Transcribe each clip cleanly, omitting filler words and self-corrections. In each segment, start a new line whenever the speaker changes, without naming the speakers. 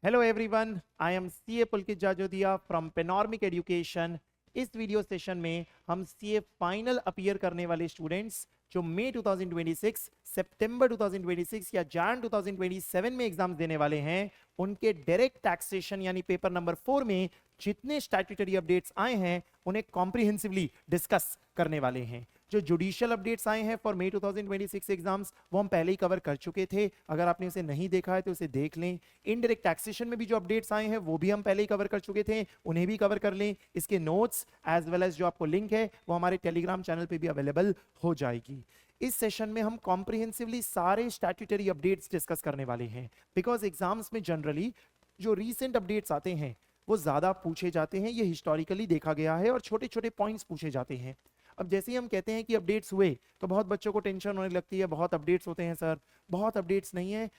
Hello everyone, I am CA Pulkit Jajodia from panoramic education. इस video session में हम CA final appear करने वाले स्टूडेंट्स जो मई 2026, सितंबर 2026 या जैन 2027 में एग्जाम देने वाले हैं, उनके डायरेक्ट टैक्सेशन यानी पेपर नंबर 4 में जितने स्टैट्यूटरी अपडेट्स आए हैं उन्हें कॉम्प्रिहेंसिवली डिस्कस करने वाले हैं। जो जुडिशियल अपडेट्स आए हैं फॉर मई 2026 एग्जाम्स वो हम पहले ही कवर कर चुके थे। अगर आपने उसे नहीं देखा है तो उसे देख लें। इनडायरेक्ट टैक्सेशन में भी जो अपडेट्स आए हैं वो भी हम पहले ही कवर कर चुके थे, उन्हें भी कवर कर लें। इसके नोट्स एज वेल एज जो आपको लिंक है वो हमारे टेलीग्राम चैनल पे भी अवेलेबल हो जाएगी। इस सेशन में हम कॉम्प्रिहेंसिवली सारे स्टैट्यूटरी अपडेट्स डिस्कस करने वाले हैं, बिकॉज एग्जाम्स में जनरली जो रीसेंट अपडेट्स आते हैं वो ज्यादा पूछे जाते हैं, ये हिस्टोरिकली देखा गया है, और छोटे छोटे पॉइंट्स पूछे जाते हैं। अब जैसे ही हम कहते हैं कि अपडेट्स हुए तो बहुत बच्चों को टेंशन होने लगती है, बहुत अपडेट्स होते हैं सर। बहुत अपडेट्स नहीं है,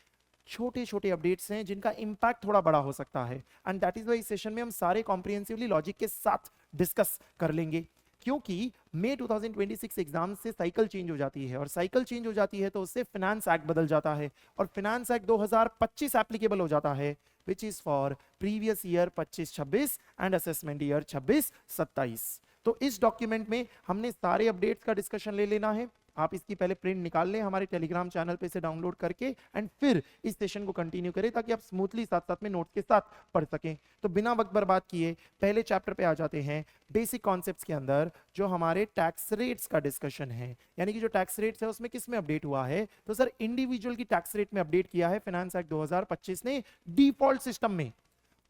छोटे छोटे अपडेट्स हैं जिनका इंपैक्ट थोड़ा बड़ा हो सकता है, एंड दैट इज वाई इस सेशन में हम सारे कॉम्प्रिहेंसिवली लॉजिक के साथ डिस्कस कर लेंगे। क्योंकि मई 2026 एग्जाम से साइकिल चेंज हो जाती है, और साइकिल चेंज हो जाती है तो उससे फाइनेंस एक्ट बदल जाता है, और फाइनेंस एक्ट 2025 एप्लीकेबल हो जाता है, which is for previous year 25-26 and assessment year 26-27। तो इस डॉक्यूमेंट में हमने सारे अपडेट्स का डिस्कशन ले लेना है। आप इसकी पहले प्रिंट निकाल लें हमारे टेलीग्राम चैनल पे से डाउनलोड करके, एंड फिर इस सेशन को कंटिन्यू करें ताकि आप स्मूथली साथ साथ में नोट्स के साथ पढ़ सकें। तो बिना वक्त बर्बाद किए पहले चैप्टर पे आ जाते हैं। बेसिक कॉन्सेप्ट्स के अंदर जो हमारे टैक्स रेट्स का डिस्कशन है, यानी कि जो टैक्स रेट्स है उसमें किस में अपडेट हुआ है, तो सर इंडिविजुअल की टैक्स रेट में अपडेट किया है फाइनेंस एक्ट 2025 ने। डिफॉल्ट सिस्टम में,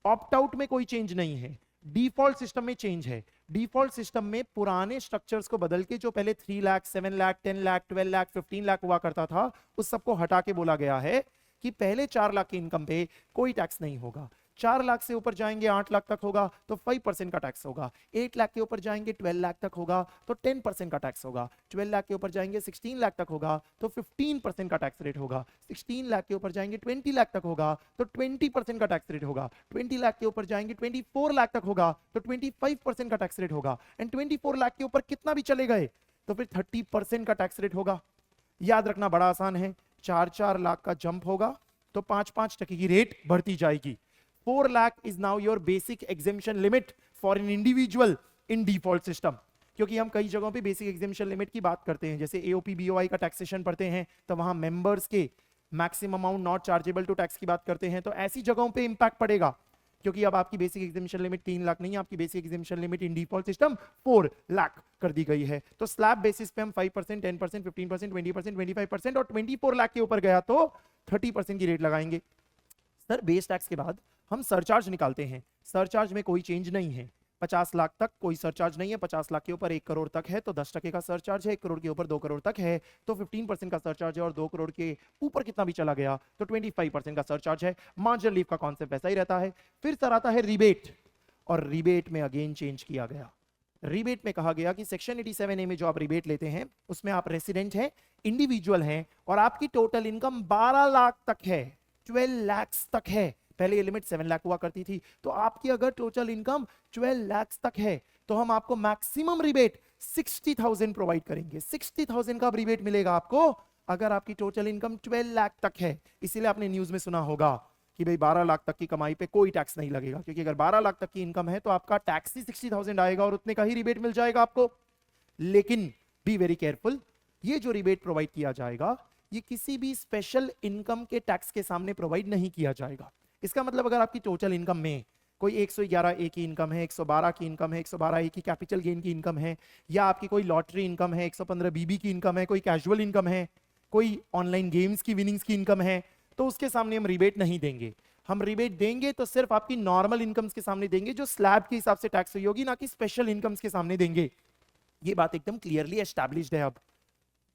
ऑप्ट आउट में कोई चेंज नहीं है, डिफॉल्ट सिस्टम में चेंज है। डिफॉल्ट सिस्टम में पुराने स्ट्रक्चर्स को बदल के जो पहले 3 लाख, 7 लाख, 10 लाख, 12 लाख, 15 लाख हुआ करता था, उस सबको हटा के बोला गया है कि पहले 4 लाख की इनकम पे कोई टैक्स नहीं होगा। 4 लाख से ऊपर जाएंगे 8 लाख तक होगा तो 5% का टैक्स होगा। 8 लाख के ऊपर जाएंगे 12 लाख तक होगा तो 10% का टैक्स होगा। 12 लाख के ऊपर जाएंगे 16 लाख तक होगा तो 15% का टैक्स रेट होगा। 16 लाख के ऊपर जाएंगे 20 लाख तक होगा तो 20% का टैक्स रेट होगा। 20 लाख के ऊपर जाएंगे 24 लाख तक होगा तो 25% का टैक्स रेट होगा। एंड 24 लाख के ऊपर कितना भी चले गए तो फिर 30% का टैक्स रेट होगा। याद रखना बड़ा आसान है, 4-4 लाख का जंप होगा तो 5-5% की रेट बढ़ती जाएगी। 4 lakh is now your basic exemption limit for an individual in default system। क्योंकि हम कई जगहों पे बेसिक एग्जेम्पशन लिमिट की बात करते हैं, जैसे एओपी बीओआई का टैक्सेशन पढ़ते हैं तो वहां मेंबर्स के maximum amount not chargeable to tax की बात करते हैं, तो ऐसी जगहों पे इंपैक्ट पड़ेगा। क्योंकि अब आपकी बेसिक एग्जेम्पशन लिमिट 3 लाख नहीं, आपकी basic exemption limit in default system 4 lakh कर दी गई है। तो स्लैब बेसिस पे हम 5%, 10%, 15%, 20%, 25% और 24 लाख के ऊपर गया तो 30% की रेट लगाएंगे। सर बेस टैक्स के बाद हम सरचार्ज निकालते हैं, सरचार्ज में कोई चेंज नहीं है। 50 लाख तक कोई सरचार्ज नहीं है, 50 लाख के ऊपर 1 करोड़ तक है तो 10% का सरचार्ज है, 1 करोड़ के ऊपर 2 करोड़ तक है तो 15% का सरचार्ज है, और 2 करोड़ के ऊपर कितना भी चला गया तो 25% का सरचार्ज है। मार्जिनल लीव का कॉन्सेप्ट वैसा ही रहता है। फिर सर आता है रिबेट, और रिबेट में अगेन चेंज किया गया। रिबेट में कहा गया कि सेक्शन 87A में जो आप रिबेट लेते हैं उसमें आप रेसिडेंट हैं, इंडिविजुअल हैं, और आपकी टोटल इनकम 12 लाख तक है, 12 लाख तक है। पहले ये लिमिट 7 लाख हुआ करती थी, तो आपकी अगर टोटल इनकम 12 लाख तक है तो हम आपको मैक्सिमम रिबेट 60,000 प्रोवाइड करेंगे। 60,000 का रिबेट मिलेगा आपको अगर आपकी टोटल इनकम 12 लाख तक है। इसीलिए आपने न्यूज में सुना होगा कि भाई 12 लाख तक की कमाई पे कोई टैक्स नहीं लगेगा, क्योंकि अगर 12 लाख तक की इनकम है तो आपका टैक्स ही 60,000 आएगा और उतने का ही रिबेट मिल जाएगा आपको। लेकिन बी वेरी केयरफुल, ये जो रिबेट प्रोवाइड किया जाएगा ये किसी भी स्पेशल इनकम के टैक्स के सामने प्रोवाइड नहीं किया जाएगा। इसका मतलब अगर आपकी टोटल इनकम में कोई 111A की इनकम है, 112 की इनकम है, 112A की कैपिटल गेन की इनकम है, या आपकी कोई लॉटरी इनकम है, 115BB की इनकम है, कोई कैजुअल इनकम है, कोई ऑनलाइन गेम्स की विनिंग्स की इनकम है, तो उसके सामने हम रिबेट नहीं देंगे। हम रिबेट देंगे तो सिर्फ आपकी नॉर्मल इनकम्स के सामने देंगे जो स्लैब के हिसाब से टैक्स हुई होगी, ना कि स्पेशल इनकम्स के सामने देंगे। ये बात एकदम क्लियरली एस्टैब्लिश्ड है। अब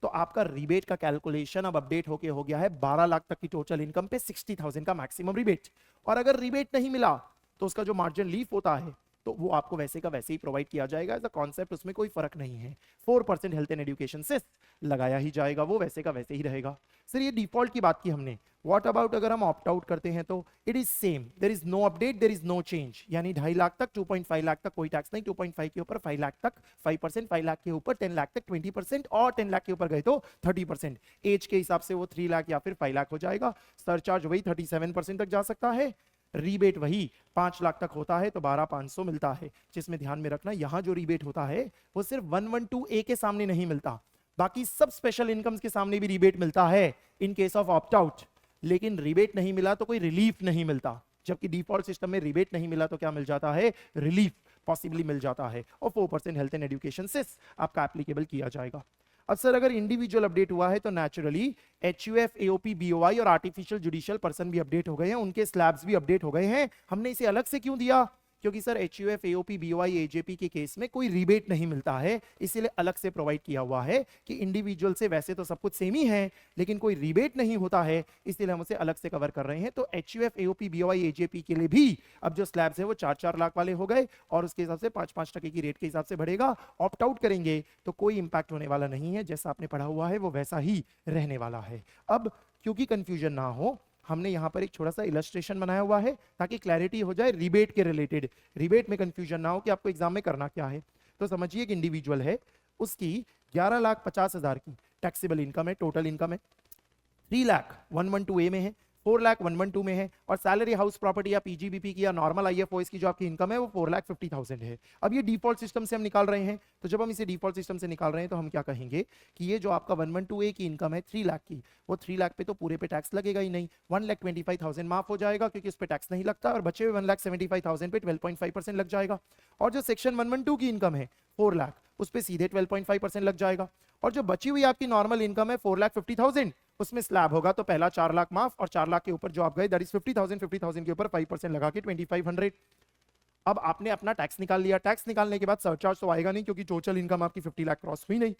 तो आपका रिबेट का कैलकुलेशन अब अपडेट होके हो गया है 12 लाख तक की टोटल इनकम पे 60,000 का मैक्सिमम रिबेट, और अगर रिबेट नहीं मिला तो उसका जो मार्जिन लीफ होता है तो वो आपको वैसे का वैसे ही प्रोवाइड किया जाएगा। एज अ कॉन्सेप्ट उसमें कोई फर्क नहीं है। 4% हेल्थ एंड एजुकेशन से लगाया ही जाएगा, वो वैसे का वैसे ही रहेगा। सर ये डिफॉल्ट की बात की हमने, व्हाट अबाउट अगर हम ऑप्ट आउट करते हैं तो it is same, there is no update, there is no change. यानी 2.5 लाख तक, 2.5 लाख तक कोई टैक्स नहीं, 2.5 के ऊपर 5 लाख तक 5%, 5 लाख के ऊपर 10 लाख तक 20%, और 10 लाख के ऊपर गए तो 30%। एज के हिसाब से वो 3 लाख या फिर 5 लाख हो जाएगा। सरचार्ज वही 37% तक जा सकता है। रीबेट वही 5 लाख तक होता है तो 12,500 मिलता है, जिसमें ध्यान में रखना यहां जो रीबेट होता है वो सिर्फ 112A के सामने नहीं मिलता, बाकी सब स्पेशल इनकम्स के सामने भी रीबेट मिलता है in case of opt out. लेकिन रीबेट नहीं मिला तो कोई रिलीफ नहीं मिलता, जबकि डिफॉल्ट सिस्टम में रीबेट नहीं मिला तो क्या मिल जाता है, रिलीफ पॉसिबली मिल जाता है, और 4% हेल्थ एंड एजुकेशन सेस आपका एप्लीकेबल किया जाएगा। अब सर अगर इंडिविजुअल अपडेट हुआ है तो नेचुरली HUF, AOP, BOI और आर्टिफिशियल जुडिशियल पर्सन भी अपडेट हो गए हैं, उनके स्लैब्स भी अपडेट हो गए हैं। हमने इसे अलग से क्यों दिया, क्योंकि sir HUF, AOP, BOI, AJP के केस में कोई रिबेट नहीं मिलता है, इसीलिए अलग से प्रोवाइड किया हुआ है कि इंडिविजुअल से वैसे तो सब कुछ सेम ही है लेकिन कोई रिबेट नहीं होता है, इसीलिए हम उसे अलग से कवर कर रहे हैं। तो HUF, AOP, BOI, AJP के लिए भी अब जो स्लैब्स है वो 4-4 लाख वाले हो गए और उसके हिसाब से 5-5% की रेट के हिसाब से बढ़ेगा। ऑप्ट आउट करेंगे तो कोई इंपैक्ट होने वाला नहीं है, जैसा आपने पढ़ा हुआ है वो वैसा ही रहने वाला है। अब क्योंकि कंफ्यूजन ना हो, हमने यहां पर एक छोटा सा इलस्ट्रेशन बनाया हुआ है ताकि क्लैरिटी हो जाए रिबेट के रिलेटेड, रिबेट में कंफ्यूजन ना हो कि आपको एग्जाम में करना क्या है। तो समझिए कि इंडिविजुअल है, उसकी 11,50,000 की टैक्सेबल इनकम है, टोटल इनकम है 3 लाख 112A में है, 4 लाख 112 में है, और सैलरी हाउस प्रॉपर्टी या PGBP की या नॉर्मल IFOS की जो आपकी इनकम है वो 4,50,000 है। अब ये डिफॉल्ट सिस्टम से हम निकाल रहे हैं, तो जब हम इसे डिफॉल्ट सिस्टम से निकाल रहे हैं तो हम क्या कहेंगे कि ये जो आपका 112A की इनकम है 3 लाख की, वो 3 लाख पे तो पूरे पे टैक्स लगेगा ही नहीं, 1,25,000 माफ हो जाएगा क्योंकि उस पर टैक्स नहीं लगता, और बचे हुए 1,75,000 पे 12.5% लग जाएगा। और जो सेक्शन 112 की इनकम है 4 लाख, उस पर सीधे 12.5% लग जाएगा। और जो बची हुई आपकी नॉर्मल इनकम है 4,50,000, उसमें स्लैब होगा तो पहला 4 लाख माफ, और 4 लाख के ऊपर जो आप गए दैट इज 50,000 के ऊपर 5% लगा के 2,500। अब आपने अपना टैक्स निकाल लिया, टैक्स निकालने के बाद सरचार्ज तो आएगा नहीं क्योंकि टोटल इनकम आपकी 50 लाख क्रॉस हुई नहीं,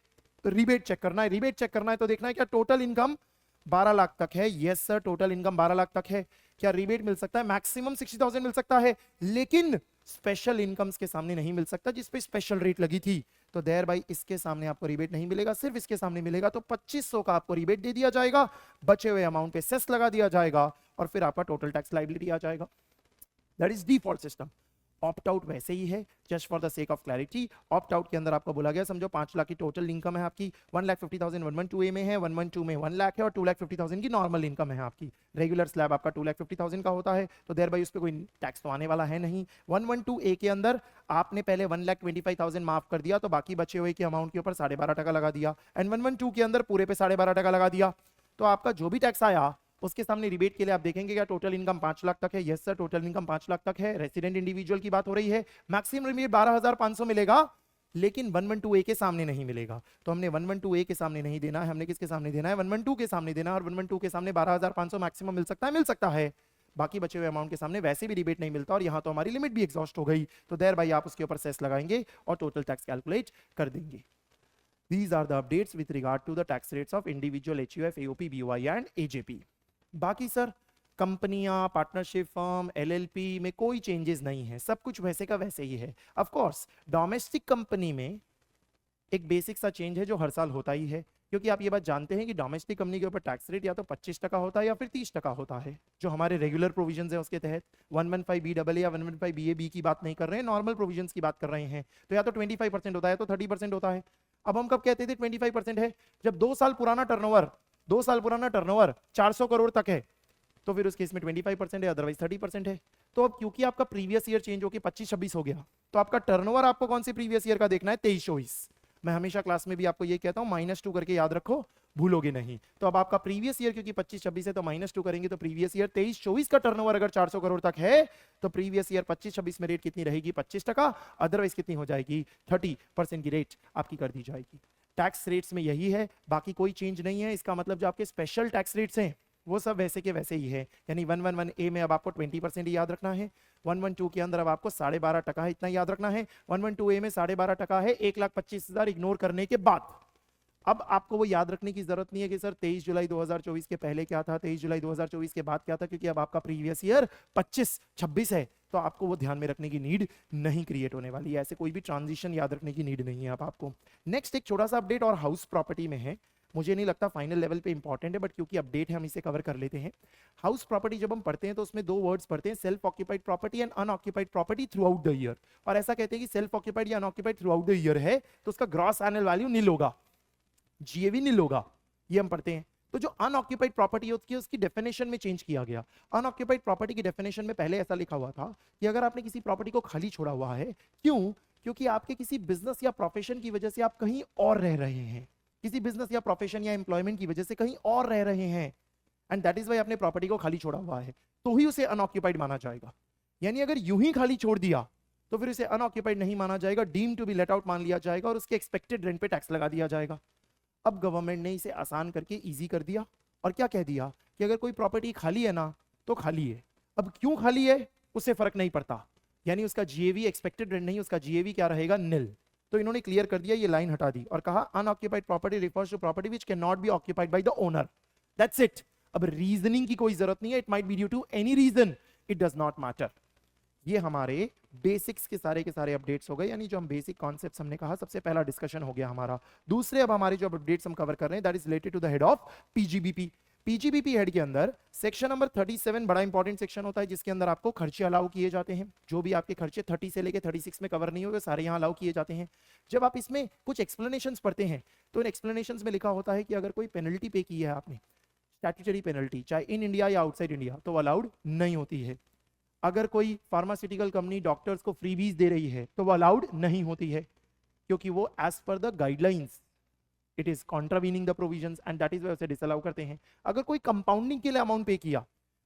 तो रिबेट चेक करना है। रिबेट चेक करना है तो देखना है क्या टोटल इनकम 12 लाख तक है, yes sir total income 12 lakh तक है, क्या रिबेट मिल सकता है, मैक्सिमम 60,000 मिल सकता है, लेकिन स्पेशल इनकम्स के सामने नहीं मिल सकता जिसपे स्पेशल रेट लगी थी, तो देयर बाई इसके सामने आपको रिबेट नहीं मिलेगा, सिर्फ इसके सामने मिलेगा। तो 2500 का आपको रिबेट दे दिया जाएगा, बचे हुए अमाउंट पे सेस लगा दिया जाएगा और फिर आपका टोटल टैक्स लायबिलिटी आ जाएगा। That is default system. Opt out वैसे ही है, just for the sake of clarity. Opt out के अंदर आपको बोला गया समझो 5 लाख की टोटल इनकम है आपकी, 1,50,000 112A में है, 112 में 1 लाख है, और 2,50,000 की नॉर्मल इनकम है आपकी। रेगुलर स्लैब आपका 2,50,000 का होता है, तो देयर बाई उस पर कोई टैक्स तो आने वाला है नहीं। 112A के अंदर आपने पहले 1,25,000 माफ कर दिया तो बाकी बचे हुए के अमाउंट के ऊपर 12.5% लगा दिया, एंड 112 के अंदर पूरे पे 12.5% लगा दिया, तो आपका जो भी टैक्स आया उसके सामने रिबेट के लिए आप देखेंगे क्या टोटल इनकम 5 लाख तक है, yes sir total income 5 lakh तक है, रेसिडेंट इंडिविजुअल की बात हो रही है, मैक्सिमम रिबेट 12,500 मिलेगा, लेकिन 112A के सामने नहीं मिलेगा। तो हमने 112A के सामने नहीं देना है, हमने किसके सामने देना है, 112 के सामने देना है, और 112 के सामने 12,500 मैक्सिमम मिल सकता है, मिल सकता है, बाकी बचे हुए अमाउंट के सामने वैसे भी रिबेट नहीं मिलता, और यहां तो हमारी लिमिट भी एग्जॉस्ट हो गई, तो देयर भाई आप उसके ऊपर सेस लगाएंगे और टोटल टैक्स कैलकुलेट कर देंगे। These are the updates with regard to the tax rates of individual HUF, AOP, BOI and AJP. बाकी सर कंपनियां, पार्टनरशिप फर्म, LLP में कोई चेंजेस नहीं है, सब कुछ वैसे का वैसे ही है। ऑफ कोर्स डोमेस्टिक कंपनी में एक बेसिक सा चेंज है जो हर साल होता ही है, क्योंकि आप ये बात जानते हैं कि डोमेस्टिक कंपनी के ऊपर टैक्स रेट या तो 25% होता है या फिर 30% होता है, जो हमारे रेगुलर प्रोविजंस है उसके तहत। 115BAA या 115BAB की बात नहीं कर रहे हैं, नॉर्मल प्रोविजंस की बात कर रहे हैं, तो या तो 25% होता है तो 30% होता है। अब हम कब कहते थे 25% है, जब 2 साल पुराना टर्नओवर 400 करोड़ तक है, तो फिर उस केस में 25% है, अदरवाइज 30% है। तो अब क्योंकि आपका प्रीवियस ईयर चेंज होकर 25-26 हो गया, तो आपका टर्नओवर आपको कौन सी प्रीवियस ईयर का देखना है, 23-24। मैं हमेशा क्लास में भी आपको ये कहता हूं -2 करके याद रखो, भूलोगे नहीं। तो अब आपका प्रीवियस ईयर क्योंकि 25-26 है तो -2 करेंगे, तो प्रीवियस ईयर 23-24 का टर्नओवर अगर 400 करोड़ तक है तो प्रीवियस ईयर 25-26 में रेट कितनी रहेगी, 25%, अदरवाइज कितनी हो जाएगी, 30% की रेट आपकी कर दी जाएगी। टैक्स रेट्स में यही है, बाकी कोई चेंज नहीं है। इसका मतलब जो आपके स्पेशल टैक्स रेट्स हैं वो सब वैसे के वैसे ही है, यानी 111A में अब आपको 20% ही याद रखना है, 112 के अंदर अब आपको 12.5% है, इतना याद रखना है। 112A में 12.5% है 1,25,000 इग्नोर करने के बाद। अब आपको वो याद रखने की जरूरत नहीं है कि सर 23 जुलाई 2024 के पहले क्या था, 23 जुलाई 2024 के बाद क्या था, क्योंकि अब आपका प्रीवियस ईयर 25-26 है, तो आपको वो ध्यान में रखने की नीड नहीं क्रिएट होने वाली है, ऐसे कोई भी ट्रांजिशन याद रखने की नीड नहीं है अब आपको। नेक्स्ट एक छोटा सा अपडेट और हाउस प्रॉपर्टी में है, मुझे नहीं लगता फाइनल लेवल पे इंपॉर्टेंट है, बट क्योंकि अपडेट है हम इसे कवर कर लेते हैं। हाउस प्रॉपर्टी जब हम पढ़ते हैं तो उसमें 2 वर्ड्स पढ़ते हैं, self occupied property and unoccupied property through out the year. और ऐसा कहते हैं कि सेल्फ ऑक्यूपाइड या unoccupied through out the year है तो उसका ग्रॉस एनुअल वैल्यू नील होगा, GAV नील होगा, ये हम पढ़ते हैं। तो जो अनऑक्यूपाइड प्रॉपर्टी होती है उसकी डेफिनेशन में चेंज किया गया। अनऑक्यूपाइड प्रॉपर्टी की डेफिनेशन में पहले ऐसा लिखा हुआ था कि अगर आपने किसी प्रॉपर्टी को खाली छोड़ा हुआ है, क्यों? क्योंकि आपके किसी बिजनेस या प्रोफेशन की वजह से आप कहीं और रह रहे हैं, किसी बिजनेस या प्रोफेशन या एम्प्लॉयमेंट की वजह से कहीं और रह रहे हैं, एंड दैट इज वाई आपने प्रॉपर्टी को खाली छोड़ा हुआ है, तो ही उसे अनऑक्यूपाइड माना जाएगा। यानी अगर यूं ही खाली छोड़ दिया तो फिर उसे अनऑक्यूपाइड नहीं माना जाएगा, deem to be let out मान लिया जाएगा और उसके एक्सपेक्टेड रेंट पे टैक्स लगा दिया जाएगा। अब गवर्नमेंट ने इसे आसान करके इजी कर दिया और क्या कह दिया कि अगर कोई प्रॉपर्टी खाली है ना तो खाली है। अब क्यों खाली है उससे फर्क नहीं पड़ता, यानी उसका जीएवी एक्सपेक्टेड रेंट नहीं, उसका जीएवी क्या रहेगा? निल। तो इन्होंने क्लियर कर दिया, ये लाइन हटा दी और कहा unoccupied property refers to property which can not be occupied by the owner, that's it. अब रीजनिंग की कोई जरूरत नहीं है, it might be due to any reason, it does not matter. ये हमारे बेसिक्स के सारे अपडेट्स हो गए, यानी जो हम बेसिक कॉन्सेप्ट्स हमने कहा, सबसे पहला डिस्कशन हो गया हमारा। दूसरे अब हमारे जो अपडेट्स हम कवर कर रहे हैं that is related to the head of PGBP. PGBP head के अंदर सेक्शन नंबर 37 बड़ा इंपॉर्टेंट सेक्शन होता है, जिसके अंदर आपको खर्चे अलाउ किए जाते हैं। जो भी आपके खर्चे 30 से लेके 36 में कवर नहीं हुए सारे यहाँ अलाउ किए जाते हैं। जब आप इसमें कुछ एक्सप्लेनेशंस पढ़ते हैं तो इन एक्सप्लेनेशंस में लिखा होता है कि अगर कोई पेनल्टी पे की है आपने, स्टैट्यूटरी पेनल्टी, चाहे इन इंडिया या आउटसाइड इंडिया, तो अलाउड नहीं होती है। अगर कोई फार्मास्यूटिकल कंपनी डॉक्टर्स को फ्रीबीज दे रही है तो वो अलाउड नहीं होती है, क्योंकि वो as per the guidelines it is contravening the provisions and that is why उसे डिसअलाउ करते हैं। अगर कोई कंपाउंडिंग के लिए अमाउंट पे किया,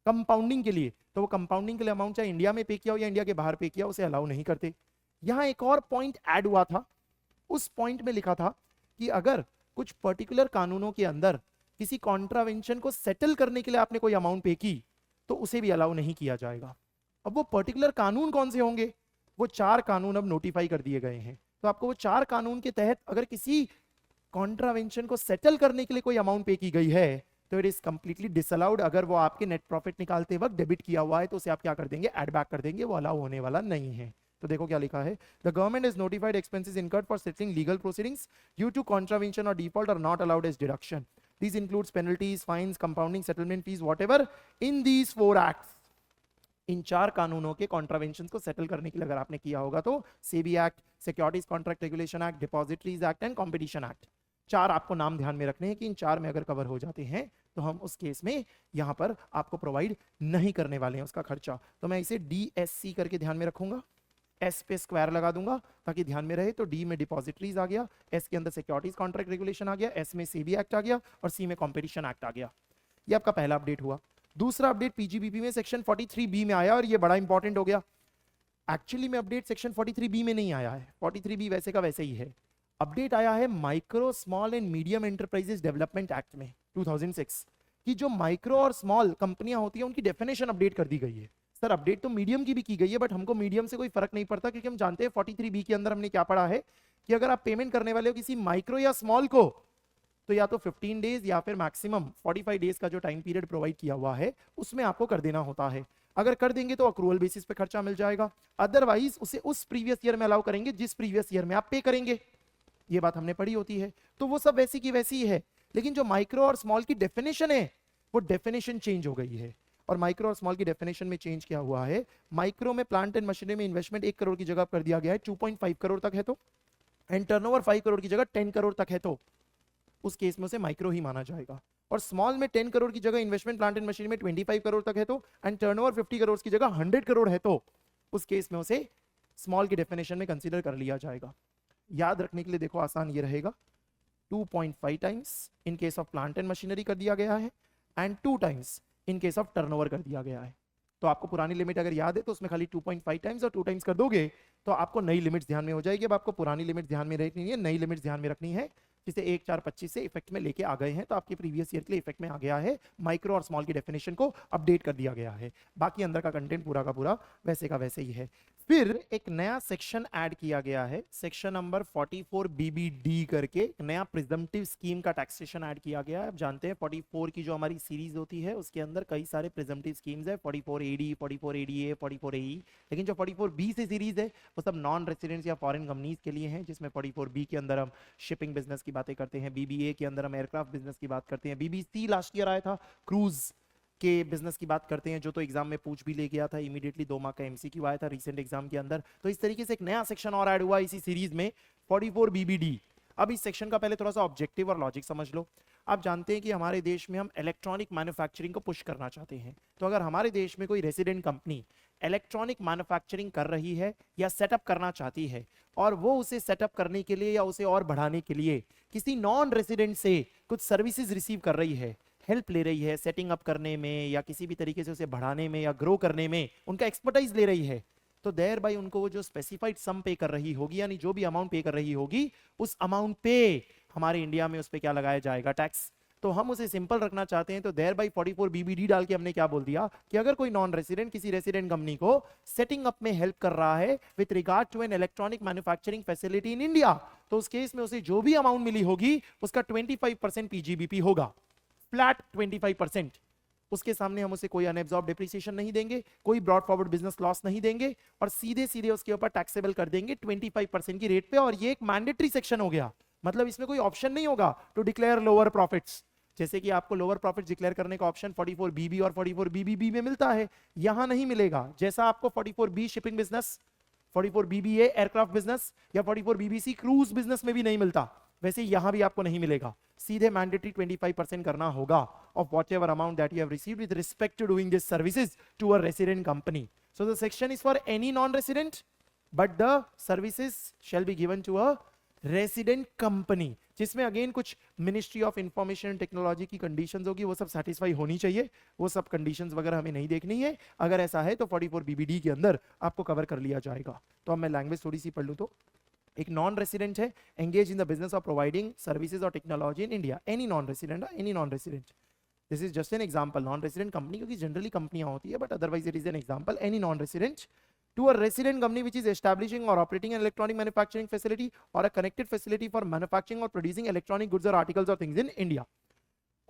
कंपाउंडिंग के लिए, तो वो कंपाउंडिंग के लिए अमाउंट चाहे इंडिया में पे किया हो या इंडिया के बाहर पे किया, उसे अलाउ नहीं करते। यहां एक और पॉइंट ऐड हुआ था, उस पॉइंट में लिखा था कि अगर कुछ पर्टिकुलर कानूनों के अंदर किसी कॉन्ट्रावेंशन को सेटल करने के लिए आपने कोई अमाउंट पे की तो उसे भी अलाउ नहीं किया जाएगा। अब वो पर्टिकुलर कानून कौन से होंगे? वो 4 कानून अब नोटिफाई कर दिए गए हैं। तो आपको वो 4 कानून के तहत अगर किसी कॉन्ट्रावेंशन को सेटल करने के लिए कोई अमाउंट पे की गई है तो इट इज कंप्लीटली डिसअलाउड। अगर वो आपके नेट प्रॉफिट निकालते वक्त डेबिट किया हुआ है तो उसे आप क्या कर देंगे? एड बैक कर देंगे, वो अलाउ होने वाला नहीं है। तो देखो क्या लिखा है, the government is notified expenses incurred for settling legal proceedings due to contravention और default are not allowed as deduction. This includes penalties, fines, compounding, settlement fees, whatever in these 4 acts. इन 4 कानूनों के कॉन्ट्रावेंशन को settle करने के लिए अगर आपने किया होगा तो SEBI act, securities contract regulation act, depositories act and competition act, 4 आपको नाम ध्यान में रखने हैं कि इन 4 में अगर कवर हो जाते हैं तो हम उस केस में यहां पर आपको प्रोवाइड नहीं करने वाले हैं उसका खर्चा। तो मैं इसे DSC करके ध्यान में रखूंगा, S पे स्क्वायर लगा दूंगा ताकि ध्यान में रहे। तो D में डिपॉजिटरीज आ गया, S के अंदर सिक्योरिटीज कॉन्ट्रैक्ट रेगुलेशन आ गया, S में सेबी एक्ट आ गया और C में कॉम्पिटिशन एक्ट आ गया। ये आपका पहला अपडेट हुआ। दूसरा अपडेट पीजीबीपी में सेक्शन 43B में आया और ये बड़ा इंपॉर्टेंट हो गया। एक्चुअली में अपडेट सेक्शन 43B में नहीं आया है, 43B वैसे का वैसे ही है। अपडेट आया है micro small and medium enterprises development act में 2006 की जो माइक्रो और स्मॉल कंपनियां होती हैं उनकी डेफिनेशन अपडेट कर दी गई है। सर अपडेट तो मीडियम की भी की गई है बट हमको मीडियम से कोई फर्क नहीं पड़ता, क्योंकि हम जानते हैं 43B के अंदर हमने क्या पढ़ा है कि अगर आप पेमेंट करने वाले हो किसी माइक्रो या स्मॉल को तो या तो 15 डेज या फिर मैक्सिमम 45 डेज का जो टाइम पीरियड प्रोवाइड किया हुआ है उसमें आपको कर देना होता है। अगर कर देंगे तो अक्रूवल बेसिस पे खर्चा मिल जाएगा, अदरवाइज उसे उस प्रीवियस ईयर में अलाउ करेंगे जिस प्रीवियस ईयर में आप पे करेंगे। ये बात हमने पढ़ी होती है। तो वो सब वैसी की वैसी ही है, लेकिन जो माइक्रो और स्मॉल की डेफिनेशन है वो डेफिनेशन चेंज हो गई है। और माइक्रो और स्मॉल की डेफिनेशन में चेंज क्या हुआ है, माइक्रो में प्लांट एंड मशीनरी में इन्वेस्टमेंट 1 करोड़ की जगह कर दिया गया है 2.5 करोड़ तक है तो, एंड टर्नओवर 5 करोड़ की जगह 10 करोड़ तक है तो उस केस में उसे माइक्रो ही माना जाएगा। और स्मॉल में 10 करोड़ की जगह इन्वेस्टमेंट प्लांट एंड मशीनरी में 25 करोड़ तक है तो, एंड टर्नओवर 50 करोड़ की जगह 100 करोड़ है तो उस केस में उसे स्मॉल की डेफिनेशन में कंसीडर कर लिया जाएगा। याद रखने के लिए देखो आसान ये रहेगा, 2.5 times in case of plant and machinery कर दिया गया है and 2 times in case of turnover कर दिया गया है। तो आपको पुरानी लिमिट अगर याद है तो उसमें खाली 2.5 टाइम्स और 2 टाइम्स कर दोगे तो आपको नई लिमिट्स ध्यान में हो जाएगी। अब आपको पुरानी लिमिट ध्यान में रखनी है, नई लिमिट्स ध्यान में रखनी है, जिसे 1/4/25 से इफेक्ट में लेके आ गए हैं। तो आपके प्रीवियस ईयर के लिए इफेक्ट में आ गया है, माइक्रो और स्मॉल की डेफिनेशन को अपडेट कर दिया गया है। बाकी अंदर का कंटेंट पूरा का पूरा वैसे का वैसे ही है। फिर एक नया सेक्शन ऐड किया गया है, सेक्शन नंबर 44BBD करके एक नया प्रिजम्पटिव स्कीम का टैक्सेशन ऐड किया गया है। आप जानते हैं 44 की जो हमारी सीरीज होती है उसके अंदर कई सारे प्रिजम्पटिव स्कीम्स है, 44AD, 44ADA, 44AE, लेकिन जो 44B से सीरीज है वो सब नॉन रेसिडेंट्स या फॉरेन कंपनीज के लिए हैं, जिसमें 44B के अंदर हम शिपिंग बिजनेस की बातें करते हैं, BBA के अंदर हम एयरक्राफ्ट बिजनेस की बात करते हैं, BBC लास्ट ईयर आया था क्रूज के बिजनेस की बात करते हैं, जो तो एग्जाम में पूछ भी ले गया था, इमीडिएटली 2 मार्क का MCQ आया था रिसेंट एग्जाम के अंदर। तो इस तरीके से एक नया सेक्शन और ऐड हुआ इसी सीरीज में 44BBD। अब इस सेक्शन का पहले थोड़ा सा ऑब्जेक्टिव और लॉजिक समझ लो। आप जानते हैं कि हमारे देश में हम इलेक्ट्रॉनिक मैन्युफैक्चरिंग को पुश करना चाहते हैं। तो अगर हमारे देश में कोई रेसिडेंट कंपनी इलेक्ट्रॉनिक मैन्युफैक्चरिंग कर रही है या सेटअप करना चाहती है, और वो उसे सेटअप करने के लिए या उसे और बढ़ाने के लिए किसी नॉन रेसिडेंट से कुछ सर्विसेज रिसीव कर रही है, हेल्प ले रही है सेटिंग अप करने में या किसी भी तरीके से उसे बढ़ाने में या ग्रो करने में उनका एक्सपर्टाइज ले रही है, तो देयर बाय उनको वो जो स्पेसिफाइड सम पे कर रही होगी, यानी जो भी अमाउंट पे कर रही होगी, उस अमाउंट पे हमारे इंडिया में उस पे क्या लगाया जाएगा, टैक्स। तो हम उसे सिंपल रखना चाहते हैं, तो देयर बाय 44 बीबीडी डाल के हमने क्या बोल दिया कि अगर कोई नॉन रेसिडेंट किसी रेसिडेंट कंपनी को सेटिंग अप में हेल्प कर रहा है with regard to an electronic manufacturing facility in India, तो उस केस में उसे जो भी अमाउंट मिली होगी उसका 25% पीजीबीपी होगा, फ्लैट 25%। उसके सामने हम उसे कोई अनएब्सॉर्ब डिप्रिसिएशन नहीं देंगे, कोई ब्रॉड फॉरवर्ड बिजनेस लॉस नहीं देंगे, और सीधे सीधे उसके ऊपर टैक्सेबल कर देंगे 25% की रेट पे। और ये एक मैंडेटरी सेक्शन हो गया, मतलब इसमें कोई ऑप्शन नहीं होगा टू डिक्लेयर लोअर प्रॉफिट्स। जैसे कि आपको लोअर प्रॉफिट डिक्लेयर करने का ऑप्शन 44 बीबी और 44 बीबीबी में मिलता है, यहां नहीं मिलेगा। जैसा आपको 44 B shipping business, 44 BBA aircraft business या 44 बीबीसी क्रूज बिजनेस में भी नहीं मिलता, वैसे यहां भी आपको नहीं मिलेगा। सीधे मैंडेटरी 25% करना होगा of whatever amount that you have received with respect to doing this services to a resident company. So the section is for any non resident but the services shall be given to a resident company, जिसमें again कुछ ministry of information and technology की conditions होगी, वो सब satisfy होनी चाहिए। वो सब कंडीशंस वगैरह हमें नहीं देखनी है। अगर ऐसा है तो 44 बीबीडी के अंदर आपको कवर कर लिया जाएगा। तो अब मैं लैंग्वेज थोड़ी सी पढ़ लूं तो एक नॉन रेसिडेंट है engage in the business of providing services और technology in India, any non resident, any non resident, this is just an example. Non resident company क्योंकि जनरली कंपनियां होती है, but otherwise it is an example, any non resident to a resident company which is establishing or operating an electronic manufacturing facility or a connected facility for manufacturing or producing electronic goods or articles or things in India.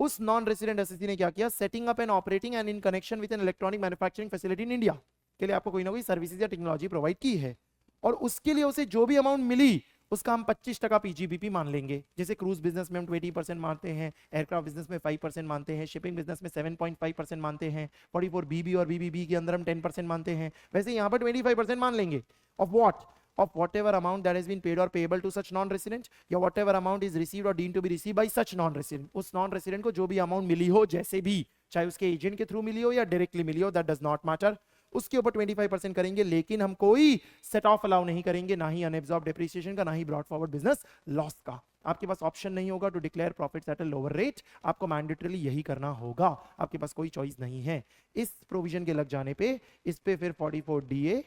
उस non resident SSC ने क्या किया, setting up and operating and in connection with N electronic manufacturing facility in India के लिए आपको कोई ना कोई सर्विसेज या टेक्नोलॉजी प्रोवाइड की है, और उसके लिए उसे जो भी अमाउंट मिली उसका हम 25% पीजीबीपी मान लेंगे। जैसे क्रूज बिजनेस में हम 20% मानते हैं, एयरक्राफ्ट बिजनेस में 5% मानते हैं, शिपिंग बिजनेस में 7.5% मानते हैं, 44 बीबी और बीबीबी के अंदर हम 10% मानते हैं, वैसे यहाँ पर 25% मान लेंगे। Of what? of whatever amount that has been paid or payable to such non-resident, या whatever amount is received or deemed to be received by such non-resident। उस non-resident को जो भी अमाउंट मिली हो, जैसे भी, चाहे उसके एजेंट के थ्रू मिली हो या डायरेक्टली मिली हो, that does not matter, उसके ऊपर 25% करेंगे। लेकिन हम कोई सेट ऑफ अलाउ नहीं करेंगे, ना ही अनएब्सॉर्ब डेप्रिसिएशन का, ना ही ब्रॉड फॉरवर्ड बिजनेस लॉस का। आपके पास ऑप्शन नहीं होगा to declare profits at a lower rate, आपको मैंडेटरीली यही करना होगा, आपके पास कोई चॉइस नहीं है। इस प्रोविजन के लग जाने पे इस पे फिर 44 DA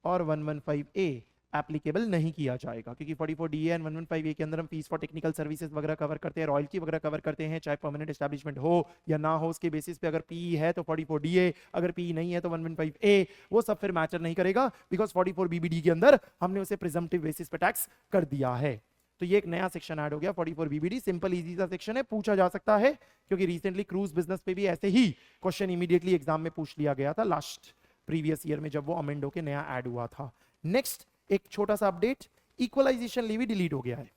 और 115 A एप्लीकेबल नहीं किया जाएगा, क्योंकि 44 DA एंड 115 A के अंदर हम फीस फॉर टेक्निकल सर्विसेज वगैरह कवर करते हैं, रॉयल्टी वगैरह कवर करते हैं, चाहे परमानेंट एस्टैब्लिशमेंट हो या ना हो, उसके बेसिस पे अगर PE है तो 44 DA, अगर PE नहीं है तो 115 A, वो सब फिर मैटर नहीं करेगा, बिकॉज 44 BBD के अंदर हमने उसे प्रिजम्पटिव बेसिस पे टैक्स कर दिया है। तो ये एक नया सेक्शन ऐड हो गया 44 BBD, सिंपल इजी सा सेक्शन है, पूछा जा सकता है, क्योंकि रिसेंटली क्रूज बिजनेस पे भी ऐसे ही क्वेश्चन इमीडिएटली एग्जाम में पूछ लिया गया था लास्ट प्रीवियस ईयर में, जब वो अमेंड होके नया ऐड हुआ था। नेक्स्ट एक छोटा सा अपडेट, इक्वलाइजेशन लीवी डिलीट हो गया है,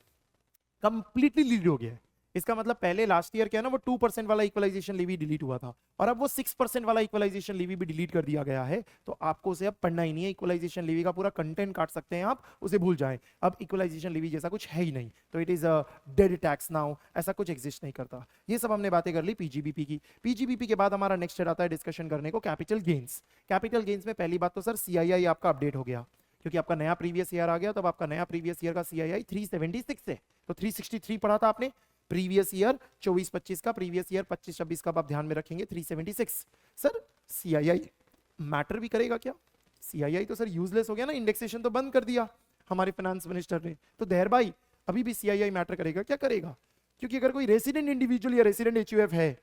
कंप्लीटली डिलीट हो गया है। इसका मतलब पहले लास्ट ईयर क्या है ना, वो 2% वाला इक्वलाइजेशन लीवी डिलीट हुआ था, और अब वो 6% वाला इक्वलाइजेशन लीवी भी डिलीट कर दिया गया है। तो आपको उसे अब पढ़ना ही नहीं है, इक्वलाइजेशन लीवी का पूरा कंटेंट काट सकते हैं आप, उसे भूल जाएं। अब इक्वलाइजेशन लीवी जैसा कुछ है ही नहीं, तो it is a dead tax now, ऐसा कुछ एग्जिस्ट नहीं करता। ये सब हमने बातें कर ली पीजीबीपी की। पीजीबीपी के बाद हमारा नेक्स्ट आता है डिस्कशन करने को कैपिटल गेन्स। कैपिटल गेन्स में पहली बात तो सर CII आपका अपडेट हो गया, क्योंकि आपका नया प्रीवियस ईयर आ गया, तो अब आपका नया प्रीवियस ईयर का CII 376 है, तो 363 पढ़ा था आपने प्रीवियस ईयर 24-25 का, प्रीवियस ईयर 25-26 का आप ध्यान में रखेंगे 376। सर CII मैटर भी करेगा क्या? CII तो सर यूजलेस हो गया ना, इंडेक्सेशन तो बंद कर दिया हमारे फाइनेंस मिनिस्टर ने, तो देयर बाय अभी भी CII मैटर करेगा क्या? करेगा, क्योंकि अगर कोई रेसिडेंट इंडिविजुअल या रेसिडेंट HUF है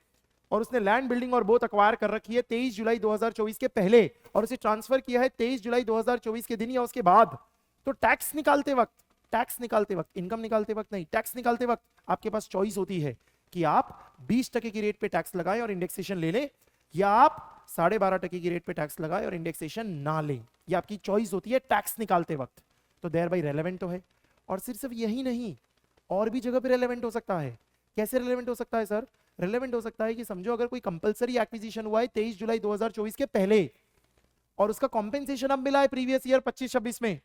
और उसने लैंड बिल्डिंग और बोथ अक्वायर कर रखी है 23 जुलाई 2024 के पहले, और उसे ट्रांसफर किया है 23 जुलाई 2024 के दिन या उसके बाद, तो टैक्स निकालते वक्त, इनकम निकालते वक्त नहीं, टैक्स निकालते वक्त आपके पास चॉइस होती है कि आप 20% की रेट पे टैक्स लगाएं और इंडेक्सेशन ले लें, या आप 12.5% की रेट पे टैक्स लगाएं और इंडेक्सेशन ना लें। ये आपकी चॉइस होती है टैक्स निकालते वक्त। तो देयर बाय रेलेवेंट तो है, और सिर्फ यही नहीं, और भी जगह पे रेलेवेंट हो सकता है। कैसे रेलेवेंट हो सकता है सर? रेलेवेंट हो सकता है कि समझो अगर कोई कंपलसरी एक्विजिशन हुआ है 23 जुलाई 2024 के पहले, और उसका कॉम्पेंसेशन अब मिला है प्रीवियस ईयर 25-26 में,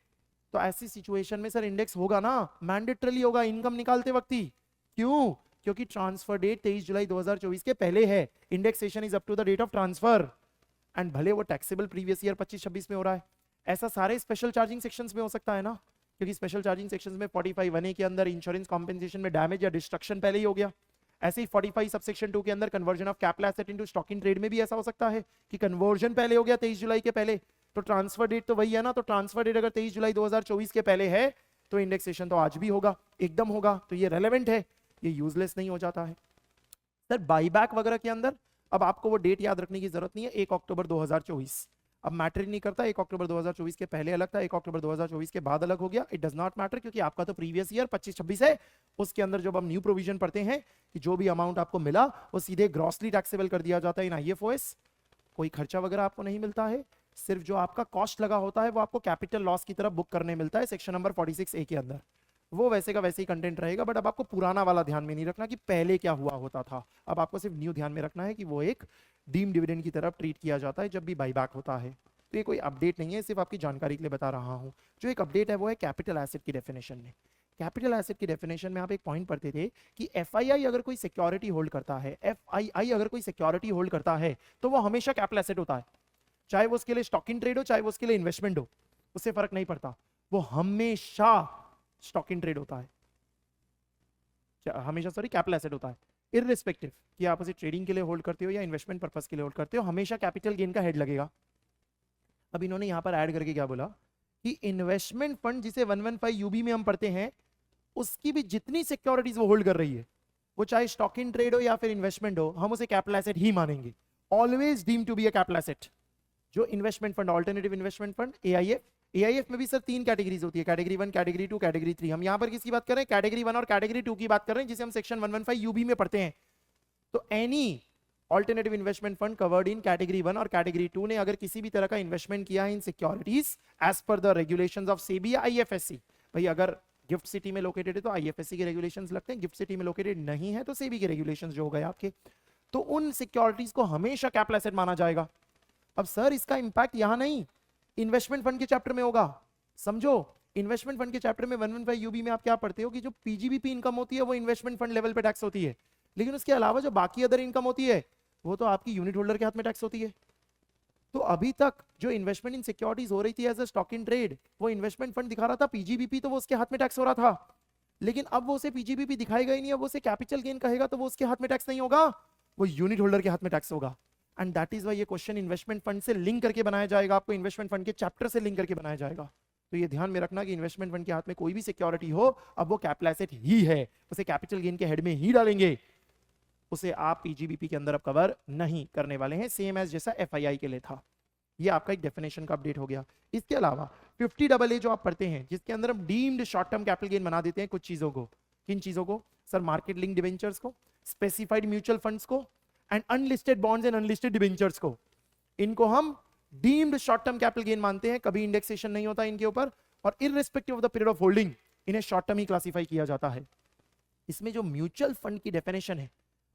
तो ऐसी सिचुएशन में सर इंडेक्स होगा ना, मैंडेटरीली होगा इनकम निकालते वक्त ही। क्यों? क्योंकि ट्रांसफर डेट 23 जुलाई 2024 के पहले है। Indexation is up to the date of transfer and भले वो टैक्सेबल प्रीवियस ईयर 25-26 में हो रहा है, ऐसा सारे स्पेशल चार्जिंग सेक्शंस में हो सकता है ना, क्योंकि स्पेशल चार्जिंग सेक्शंस में 45(1)(a) के अंदर इंश्योरेंस कॉम्पेंसेशन में डैमेज या डिस्ट्रक्शन पहले ही हो गया। ऐसे ही 45 सबसेक्शन 2 के अंदर conversion of capital asset into stock in trade में भी ऐसा हो सकता है कि कन्वर्जन पहले हो गया 23 जुलाई के पहले, तो ट्रांसफर डेट तो वही है ना, तो ट्रांसफर डेट अगर 23 जुलाई 2024 के पहले है तो इंडेक्सेशन तो आज भी होगा, एकदम होगा, तो ये रेलेवेंट है, ये यूजलेस नहीं हो जाता है। सर बाईबैक वगैरह के अंदर अब आपको वो डेट याद रखने की जरूरत नहीं है, 1 अक्टूबर 2024 अब मैटर नहीं करता, 1 अक्टूबर 2024 के पहले अलग था, 1 अक्टूबर 2024 के बाद अलग हो गया, इट डज नॉट मैटर, क्योंकि आपका तो प्रीवियस ईयर 25-26 है, उसके अंदर जब हम न्यू प्रोविजन पढ़ते हैं कि जो भी अमाउंट आपको मिला वो सीधे ग्रॉसली टैक्सेबल कर दिया जाता है इन आईएफओएस, कोई खर्चा वगैरह आपको नहीं मिलता है, सिर्फ जो आपका कॉस्ट लगा होता है वो आपको कैपिटल लॉस की तरफ बुक करने मिलता है सेक्शन नंबर 46A के अंदर, वो वैसे का वैसे ही कंटेंट रहेगा। बट अब आपको पुराना वाला ध्यान में नहीं रखना कि पहले क्या हुआ होता था, अब आपको सिर्फ न्यू ध्यान में रखना है कि वो एक डीम डिविडेंड की तरफ ट्रीट किया जाता है जब भी बाईबैक होता है। तो ये कोई अपडेट नहीं है, सिर्फ आपकी जानकारी के लिए बता रहा हूं। जो एक अपडेट है वो है कैपिटल एसेट की डेफिनेशन में। कैपिटल एसेट की डेफिनेशन में आप एक पॉइंट पढ़ते थे कि एफआईआई अगर कोई सिक्योरिटी होल्ड करता है, एफआईआई अगर कोई सिक्योरिटी होल्ड करता है तो वो हमेशा कैपिटल एसेट होता है, चाहे वो उसके लिए स्टॉक इन ट्रेड हो चाहे वो उसके लिए इन्वेस्टमेंट हो, उससे फर्क नहीं पड़ता, वो हमेशा स्टॉक इन ट्रेड होता है, हमेशा सॉरी कैपिटल एसेट होता है, इररिस्पेक्टिव कि आप उसे ट्रेडिंग के लिए होल्ड करते हो या इन्वेस्टमेंट पर्पस के लिए होल्ड करते हो, हमेशा कैपिटल गेन का हेड लगेगा। अब इन्होंने यहां पर ऐड करके क्या बोला कि इन्वेस्टमेंट फंड जिसे 115 यूबी में हम पढ़ते हैं उसकी भी जितनी सिक्योरिटीज वो होल्ड कर रही है, वो चाहे स्टॉक इन ट्रेड हो या फिर इन्वेस्टमेंट हो, हम उसे कैपिटल एसेट ही मानेंगे, always deem to be a capital asset. जो investment fund, alternative investment fund AIF, AIF में भी सर 3 कैटेगरीज होती है, कैटेगरी 1, कैटेगरी 2, कैटेगरी 3। हम यहां पर किसकी बात कर रहे हैं, कैटेगरी 1 और कैटेगरी 2 की बात कर रहे हैं, जिसे हम सेक्शन 115 यूबी में पढ़ते हैं। तो any alternative investment fund covered in category 1 और कैटेगरी 2 ने अगर किसी भी तरह का इन्वेस्टमेंट किया है in securities as per the regulations of SEBI या आईएफएससी, भाई अगर गिफ्ट सिटी में लोकेटेड है तो आईएफएससी के रेगुलेशंस लगते हैं, गिफ्ट सिटी में लोकेटेड नहीं है तो सेबी के रेगुलेशंस जो हो गए आपके, तो उन सिक्योरिटीज को हमेशा कैपिटल एसेट माना जाएगा। अब सर इसका इंपैक्ट यहां नहीं, इन्वेस्टमेंट फंड के चैप्टर में होगा, समझो। इन्वेस्टमेंट फंड के चैप्टर में 115 यूबी में आप क्या पढ़ते हो कि जो पीजीबीपी इनकम होती है वो इन्वेस्टमेंट फंड लेवल पे टैक्स होती है, लेकिन उसके अलावा जो बाकी अदर इनकम होती है वो तो आपकी यूनिट होल्डर के हाथ में टैक्स होती है। तो अभी तक जो इन्वेस्टमेंट इन सिक्योरिटीज हो रही थी as a stock in trade, वो इन्वेस्टमेंट फंड दिखा रहा था पीजीबीपी, तो वो उसके हाथ में टैक्स हो रहा था, लेकिन अब वो उसे पीजीबीपी दिखाएगा ही नहीं, अब वो उसे कैपिटल गेन कहेगा तो वो उसके हाथ में टैक्स नहीं होगा, वो यूनिट होल्डर के हाथ में टैक्स होगा। एंड दैट इज वाई ये क्वेश्चन इन्वेस्टमेंट फंड से लिंक करके बनाया जाएगा, आपको इन्वेस्टमेंट फंड के चैप्टर से लिंक करके बनाया जाएगा। तो ये ध्यान में रखना कि इन्वेस्टमेंट फंड के हाथ में कोई भी सिक्योरिटी हो, अब वो कैपिटल एसेट ही है, उसे कैपिटल गेन के हेड में ही डालेंगे, उसे आप पीजीबीपी के अंदर अब कवर नहीं करने वाले हैं, सेम एज जैसा एफआईआई के लिए था। ये आपका एक डेफिनेशन का अपडेट हो गया। इसके अलावा 50AA जो आप पढ़ते हैं, जिसके अंदर हम deemed short term capital gain बना देते हैं कुछ चीजों को, किन चीजों को सर, मार्केट लिंक डिवेंचर्स को, स्पेसिफाइड म्यूचुअल फंड्स को and unlisted bonds and unlisted debentures को, इनको हम deemed short term capital gain मानते हैं, कभी इंडेक्सेशन नहीं होता इनके ऊपर, और irrespective of the period of holding इन्हें शॉर्ट टर्म ही क्लासिफाई किया जाता है। इसमें जो म्यूचुअल फंड की डेफिनेशन है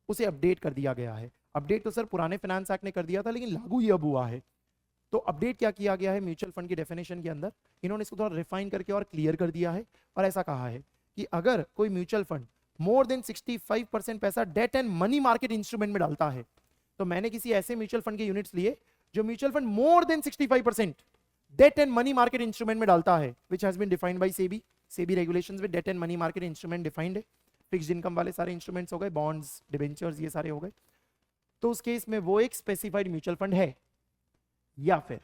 उसे अपडेट कर दिया गया है। अपडेट तो सर पुराने फाइनेंस एक्ट ने कर दिया था, लेकिन लागू ये अब हुआ है। तो अपडेट क्या किया गया है म्यूचुअल फंड की डेफिनेशन के अंदर, इन्होंने इसको थोड़ा रिफाइन करके और क्लियर कर दिया है, और ऐसा कहा है कि अगर कोई म्यूचुअल फंड मोर देन 65% पैसा debt and money market instrument में डालता है, तो मैंने किसी ऐसे म्यूचुअल फंड के यूनिट्स लिए जो mutual fund more than 65% debt and money market instrument में डालता है, which has been defined by SEBI, SEBI regulations with debt and money market instrument defined है, फिक्स्ड इनकम वाले सारे इंस्ट्रूमेंट्स हो गए, बॉन्ड्स, डिबेंचर्स, ये सारे हो गए। तो उस केस में वो एक स्पेसिफाइड म्यूचुअल फंड है, या फिर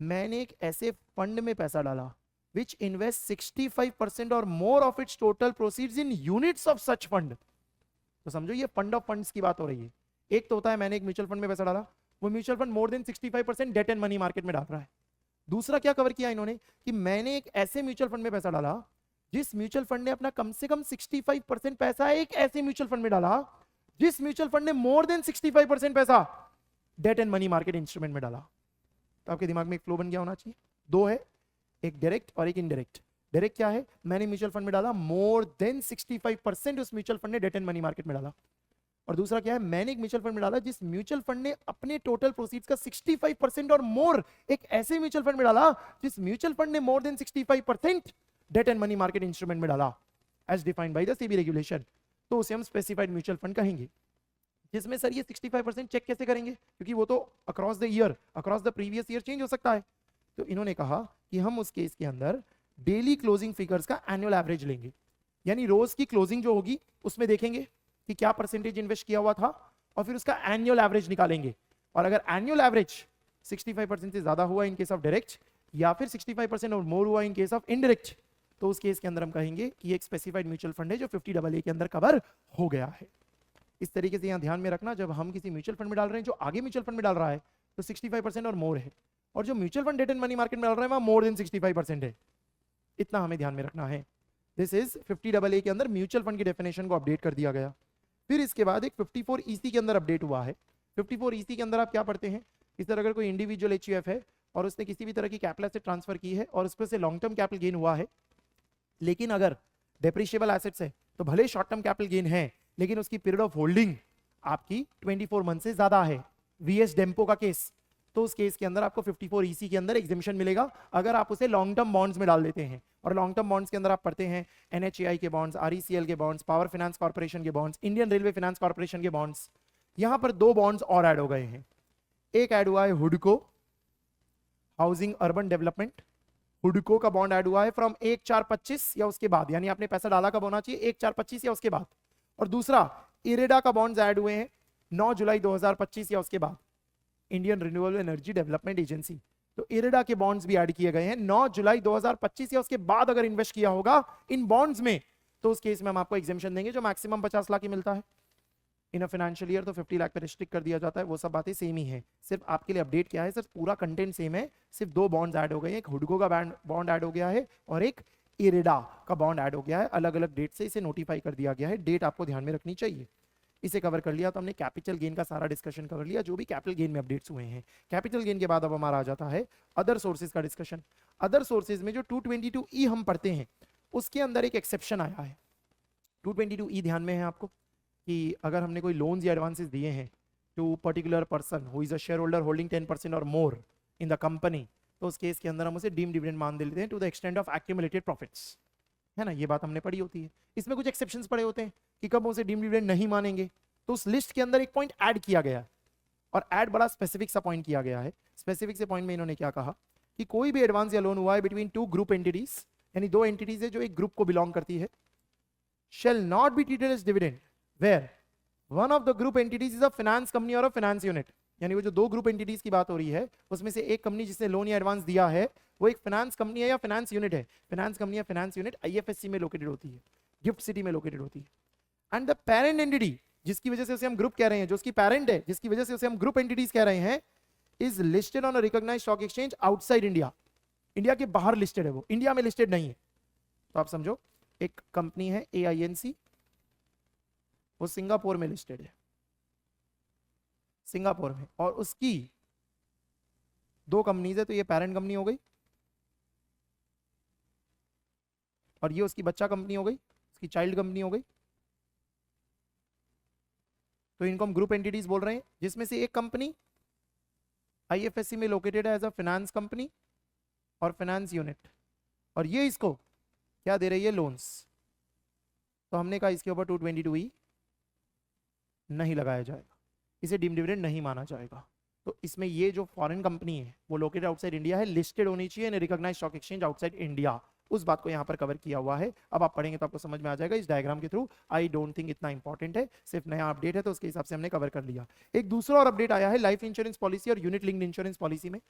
मैंने एक ऐसे फंड में पैसा डाला विच इन्वेस्ट 65% और more of its total proceeds in units of such fund. तो समझो ये फंड ऑफ फंड्स की बात हो रही है। एक तो होता है मैंने एक म्यूचुअल फंड में पैसा डाला, वो mutual fund more than 65% debt and money market में डाल रहा है। दूसरा क्या कवर किया इन्होंने कि मैंने एक ऐसे म्यूचुअल फंड में पैसा डाला जिस म्यूचुअल फंड ने अपना कम से कम 65% पैसा एक ऐसे म्यूचुअल फंड में डाला जिस म्यूचुअल फंड ने मोर देन 65% पैसा debt and money market instrument में डाला। तो आपके दिमाग में एक फ्लो बन गया होना चाहिए, दो है, एक डायरेक्ट और एक इनडायरेक्ट। डायरेक्ट क्या है, मैंने म्यूचुअल फंड में डाला मोर देन 65% उस म्यूचुअल फंड ने डेट एंड मनी मार्केट में डाला। और दूसरा क्या है, मैंने एक म्यूचुअल फंड में डाला जिस म्यूचुअल फंड ने अपने टोटल प्रोसीड्स का 65% और मोर एक ऐसे म्यूचुअल फंड में डाला जिस म्यूचुअल फंड ने more than 65% debt and money market instrument में डाला, as defined by the SEBI regulation. तो उसे हम स्पेसिफाइड म्यूचुअल फंड कहेंगे। जिसमें सर ये 65% चेक कैसे करेंगे, क्योंकि वो तो across the year, across the previous year change हो सकता है। तो इन्होंने कहा कि हम उस केस के अंदर डेली क्लोजिंग फिगर्स का एनुअल एवरेज लेंगे, यानी रोज की क्लोजिंग जो होगी उसमें देखेंगे कि क्या परसेंटेज इन्वेस्ट किया हुआ था, और फिर उसका एनुअल एवरेज निकालेंगे। और अगर एनुअल एवरेज 65% से ज्यादा हुआ इन केस ऑफ डायरेक्ट, या फिर 65% और मोर हुआ इन केस ऑफ इनडायरेक्ट, तो उस केस के अंदर हम कहेंगे कि एक स्पेसिफाइड म्यूचुअल फंड है जो 50AA के अंदर कवर हो गया है। इस तरीके से यहां ध्यान में रखना, जब हम किसी म्यूचुअल फंड में डाल रहे हैं जो आगे म्यूचुअल फंड में डाल रहा है तो 65% और मोर है, और जो mutual fund debt and money market में डाल रहे हैं वहां मोर देन 65% है। इतना हमें ध्यान में रखना है। दिस इज 50AA के अंदर म्यूचुअल फंड की डेफिनेशन को अपडेट कर दिया गया। फिर इसके बाद एक 54EC के अंदर अपडेट हुआ है। 54EC के अंदर आप क्या पढ़ते हैं, इस तरह अगर कोई इंडिविजुअल एचयूएफ है और उसने किसी भी तरह की कैपिटल एसेट ट्रांसफर की है और उस पर से लॉन्ग टर्म कैपिटल गेन हुआ है, लेकिन अगर डेप्रिशिएबल एसेट्स है तो भले शॉर्ट टर्म कैपिटल गेन है, लेकिन उसकी पीरियड ऑफ होल्डिंग आपकी 24 मंथ से ज्यादा है, वीएस डेम्पो का केस, तो उस केस के अंदर आपको 54EC के अंदर एग्जेम्पशन मिलेगा अगर आप उसे लॉन्ग टर्म बॉन्ड्स में डाल देते हैं। और लॉन्ग टर्म बॉन्ड्स के अंदर आप पढ़ते हैं NHAI के बॉन्ड्स, RECL के बॉन्ड्स, पावर फाइनेंस कॉर्पोरेशन के bonds, Indian railway finance corporation के बॉन्ड्स। यहां पर 2 बॉन्ड्स और ऐड हो गए हैं। एक ऐड हुआ है हुडको, हाउसिंग अर्बन डेवलपमेंट, हुडको का बॉन्ड ऐड हुआ है फ्रॉम 1/4/25 या उसके बाद, यानी आपने पैसा डाला कब होना चाहिए 1/4/25 या उसके बाद। और दूसरा इरेडा का बॉन्ड्स ऐड हुए हैं 9 जुलाई 2025 या उसके बाद, Indian renewable energy development agency. तो इरेडा के बॉन्ड्स भी ऐड किए गए हैं 9 जुलाई 2025 या उसके बाद। अगर इन्वेस्ट किया होगा इन बॉन्ड्स में तो उस केस में हम आपको एग्जेम्पशन देंगे जो मैक्सिमम 50 लाख की मिलता है इन अ फाइनेंशियल ईयर, तो 50 लाख पे रिस्ट्रिक्ट कर दिया जाता है। वो सब बातें सेम ही है, सिर्फ आपके लिए अपडेट क्या है सर, पूरा कंटेंट सेम है, सिर्फ 2 बॉन्ड्स ऐड हो गए हैं। एक हुडको का बॉन्ड ऐड हो गया है और एक इरेडा का बॉन्ड ऐड हो गया है। अलग अलग डेट से इसे नोटिफाई कर दिया गया है, डेट आपको ध्यान में रखनी चाहिए। इसे कवर कर लिया तो हमने कैपिटल गेन का सारा डिस्कशन कवर लिया, जो भी कैपिटल गेन में अपडेट्स हुए हैं। कैपिटल गेन के बाद अब हमारा आ जाता है अदर सोर्सेज का डिस्कशन। अदर सोर्सेज में जो 222E हम पढ़ते हैं उसके अंदर एक एक्सेप्शन आया है। 222E ध्यान में है आपको कि अगर हमने कोई लोन्स या एडवांसेस दिए हैं to particular person who is a share holder holding 10% और मोर इन द कंपनी, तो उस केस के अंदर हम उसे डीम डिविडेंड मान देते हैं to the extent of accumulated profits, है ना, ये बात हमने पढ़ी होती है। इसमें कुछ एक्सेप्शंस पड़े होते हैं कि कब उसे डीम डिविडेंड नहीं मानेंगे, तो उस लिस्ट के अंदर एक पॉइंट ऐड किया गया है, और ऐड बड़ा स्पेसिफिक सा पॉइंट किया गया है। स्पेसिफिक से पॉइंट में इन्होंने क्या कहा कि कोई भी एडवांस या लोन हुआ है बिटवीन 2 ग्रुप एंटिटीज, यानी 2 एंटिटीज है जो एक ग्रुप को बिलोंग करती है, shall not be treated as dividend where one of the group entities is a finance company or a finance unit। यानी वो जो 2 ग्रुप एंटिटीज की बात हो रही है उसमें से एक कंपनी जिसने लोन या एडवांस दिया है वो एक फाइनेंस कंपनी है या फाइनेंस यूनिट है। फाइनेंस कंपनी या फाइनेंस यूनिट IFSC में लोकेटेड होती है, गिफ्ट सिटी में लोकेटेड होती है। एंड द पेरेंट एंटिटी, जिसकी वजह से उसे हम ग्रुप कह रहे हैं, जो उसकी पेरेंट है, जिसकी वजह से उसे हम ग्रुप एंटिटीज कह रहे हैं, is listed on a recognised stock exchange outside India. India के बाहर लिस्टेड है, वो इंडिया में लिस्टेड नहीं है। तो आप समझो एक कंपनी है AINC, वो सिंगापुर में लिस्टेड है, सिंगापुर में, और उसकी 2 कंपनीज है, तो ये पेरेंट कंपनी हो गई और ये उसकी बच्चा कंपनी हो गई, उसकी चाइल्ड कंपनी हो गई। तो इनको हम ग्रुप एंटिटीज बोल रहे हैं, जिसमें से एक कंपनी IFSC में लोकेटेड है एज अ फाइनेंस कंपनी और फाइनेंस यूनिट, और ये इसको क्या दे रही है, लोन्स। तो हमने कहा इसके ऊपर 222E नहीं लगाया जाएगा, इसे डीम डिविडेंड नहीं माना जाएगा। तो इसमें ये जो फॉरेन कंपनी है वो लोकेटेड आउटसाइड इंडिया है, लिस्टेड होनी चाहिए in recognised stock exchange outside India, उस बात को यहाँ पर कवर किया हुआ है। अब आप पढ़ेंगे तो आपको समझ में आ जाएगा इस डायग्राम के थ्रू। आई डोंट थिंक इतना इंपॉर्टेंट है, सिर्फ नया अपडेट है तो उसके हिसाब से हमने कवर कर लिया। एक दूसरा और अपडेट आया है लाइफ इंश्योरेंस पॉलिसी और यूनिट लिंक्ड इंश्योरेंस पॉलिसी में।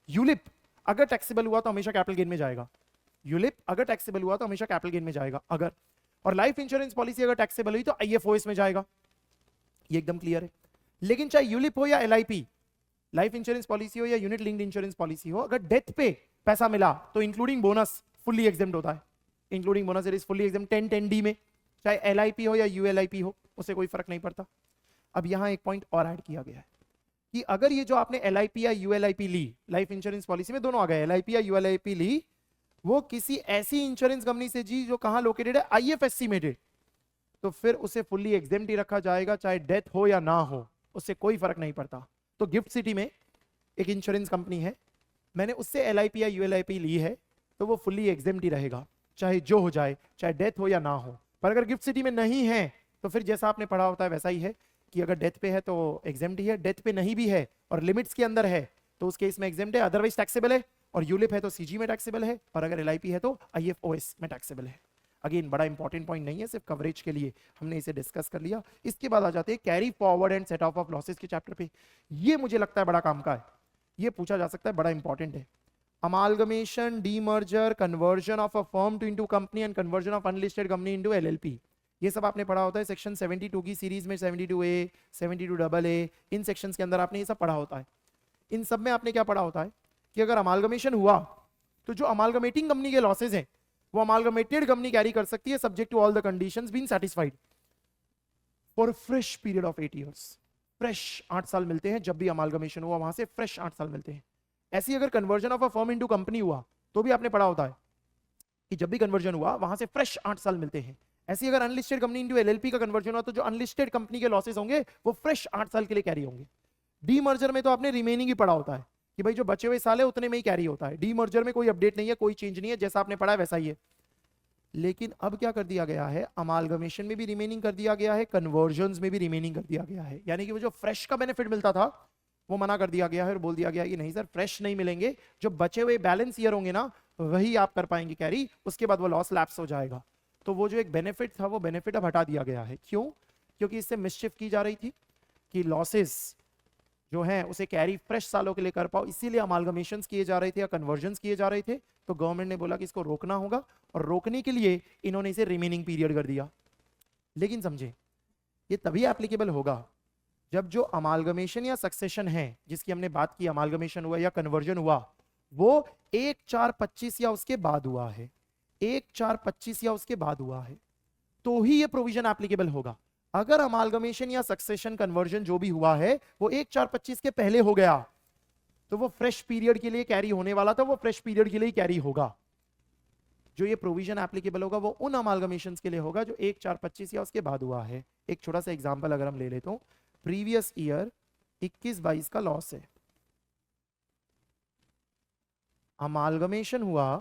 यूलिप अगर टैक्सेबल हुआ तो हमेशा कैपिटल गेन में जाएगा, यूलिप अगर टैक्सेबल हुआ तो हमेशा कैपिटल गेन में जाएगा अगर, और लाइफ इंश्योरेंस पॉलिसी अगर टैक्सेबल हुई तो IFOS में जाएगा, ये एकदम क्लियर है। लेकिन चाहे यूलिप हो या LIP, लाइफ इंश्योरेंस पॉलिसी हो या यूनिट लिंक्ड इंश्योरेंस पॉलिसी हो, अगर डेथ पे पैसा मिला तो इंक्लूडिंग बोनस फुल्ली एग्जेम्प्ट होता है, including bonus it is fully exempt 10(10)(d) में, चाहे LIP हो या ULIP हो, उससे कोई फर्क नहीं पड़ता। अब यहां एक पॉइंट और ऐड किया गया है कि अगर ये जो आपने LIP या ULIP ली, लाइफ इंश्योरेंस पॉलिसी में दोनों आ गए, LIP या ULIP ली, वो किसी ऐसी इंश्योरेंस कंपनी से जी जो कहां लोकेटेड है, IFSC में did, तो फिर उसे फुल्ली एग्जेम्प्ट ही रखा जाएगा, चाहे डेथ हो या ना हो, उससे कोई फर्क नहीं पड़ता। तो गिफ्ट सिटी में एक इंश्योरेंस कंपनी है, मैंने उससे LIP या ULIP ली है, तो वो फुल्ली एग्जेम्प्ट ही रहेगा, चाहे जो हो जाए, चाहे डेथ हो या ना हो। पर अगर गिफ्ट सिटी में नहीं है तो फिर जैसा आपने पढ़ा होता है वैसा ही है कि अगर डेथ पे है तो एग्जेम्प्ट ही है, डेथ पे नहीं भी है और लिमिट्स के अंदर है तो उस केस में एग्जेम्प्ट है, अदरवाइज टैक्सेबल है, और यूलिप है तो सीजी में टैक्सेबल है, और अगर एलआईपी है तो आईएफओएस में टैक्सेबल है। अगेन बड़ा इंपॉर्टेंट पॉइंट नहीं है, सिर्फ कवरेज के लिए हमने इसे डिस्कस कर लिया। इसके बाद आ जाते हैं carry forward and set of losses के चैप्टर पे। ये मुझे लगता है बड़ा काम का है, ये पूछा जा सकता है, बड़ा इंपॉर्टेंट है। Amalgamation, demerger, conversion of a firm to into company and conversion of unlisted company into LLP, ये सब आपने पढ़ा होता है सेक्शन 72 की सीरीज में, 72A, 72AA, इन सेक्शंस के अंदर आपने ये सब पढ़ा होता है। इन सब में आपने क्या पढ़ा होता है कि अगर अमालगमेशन हुआ तो जो अमालगमेटिंग कंपनी के लॉसेज हैं वो अमालगमेटेड कंपनी कैरी कर सकती है subject to all the conditions being satisfied for fresh period of 8 years. Fresh 8 साल मिलते हैं जब भी अमालगमेशन हुआ, वहां से फ्रेश 8 साल मिलते हैं। ऐसी अगर conversion of a firm into company हुआ तो भी आपने पढ़ा होता है कि जब भी कन्वर्जन हुआ वहां से फ्रेश 8 साल मिलते हैं। ऐसी अगर अनलिस्टेड कंपनी इनटू एलएलपी का कन्वर्जन हुआ तो जो अनलिस्टेड कंपनी के लॉसेस होंगे वो फ्रेश 8 साल के लिए कैरी होंगे। डीमर्जर में तो आपने रिमेनिंग ही पढ़ा होता है कि भाई जो बचे हुए साल है उतने में ही कैरी होता है। डीमर्जर में कोई अपडेट नहीं है, कोई चेंज नहीं है, जैसा आपने पढ़ा है वैसा ही है। लेकिन अब क्या कर दिया गया है, अमालगमेशन में भी रिमेनिंग कर दिया गया है, कन्वर्जन्स में भी रिमेनिंग कर दिया गया है। यानी कि वो जो फ्रेश का बेनिफिट मिलता था वो मना कर दिया गया है और बोल दिया गया कि नहीं सर फ्रेश नहीं मिलेंगे, जो बचे हुए बैलेंस ईयर होंगे ना वही आप कर पाएंगे कैरी, उसके बाद वो लॉस लैप्स हो जाएगा। तो वो जो एक बेनिफिट था वो बेनिफिट अब हटा दिया गया है। क्यों? क्योंकि इससे मिसचिफ की जा रही थी कि लॉसेस जो हैं उसे कैरी फ्रेश सालों के लिए कर पाओ, इसीलिए अमालगमेशंस किए जा रहे थे या कन्वर्जन्स किए जा रहे थे। तो गवर्नमेंट ने बोला कि इसको रोकना होगा और रोकने के लिए इन्होंने इसे रिमेनिंग पीरियड कर दिया। लेकिन समझे ये तभी एप्लीकेबल होगा जब जो अमालगमेशन या सक्सेशन है जिसकी हमने बात की, अमालगमेशन हुआ या कन्वर्जन हुआ, वो 1/4/25 या उसके बाद हुआ है, 1/4/25 या उसके बाद हुआ है, तो ही ये प्रोविजन एप्लीकेबल होगा। अगर अमालगमेशन या सक्सेशन कन्वर्जन जो भी हुआ है वो 1/4/25 के पहले हो गया तो वो फ्रेश पीरियड के लिए कैरी होने वाला था, वो फ्रेश पीरियड के लिए ही कैरी होगा। जो ये प्रोविजन एप्लीकेबल होगा वो उन अमालगमेशंस के लिए होगा जो 1/4/25 या उसके बाद हुआ है। एक छोटा सा एग्जांपल अगर हम ले लेते हो, प्रीवियस ईयर 21-22 का लॉस है, अमालगमेशन हुआ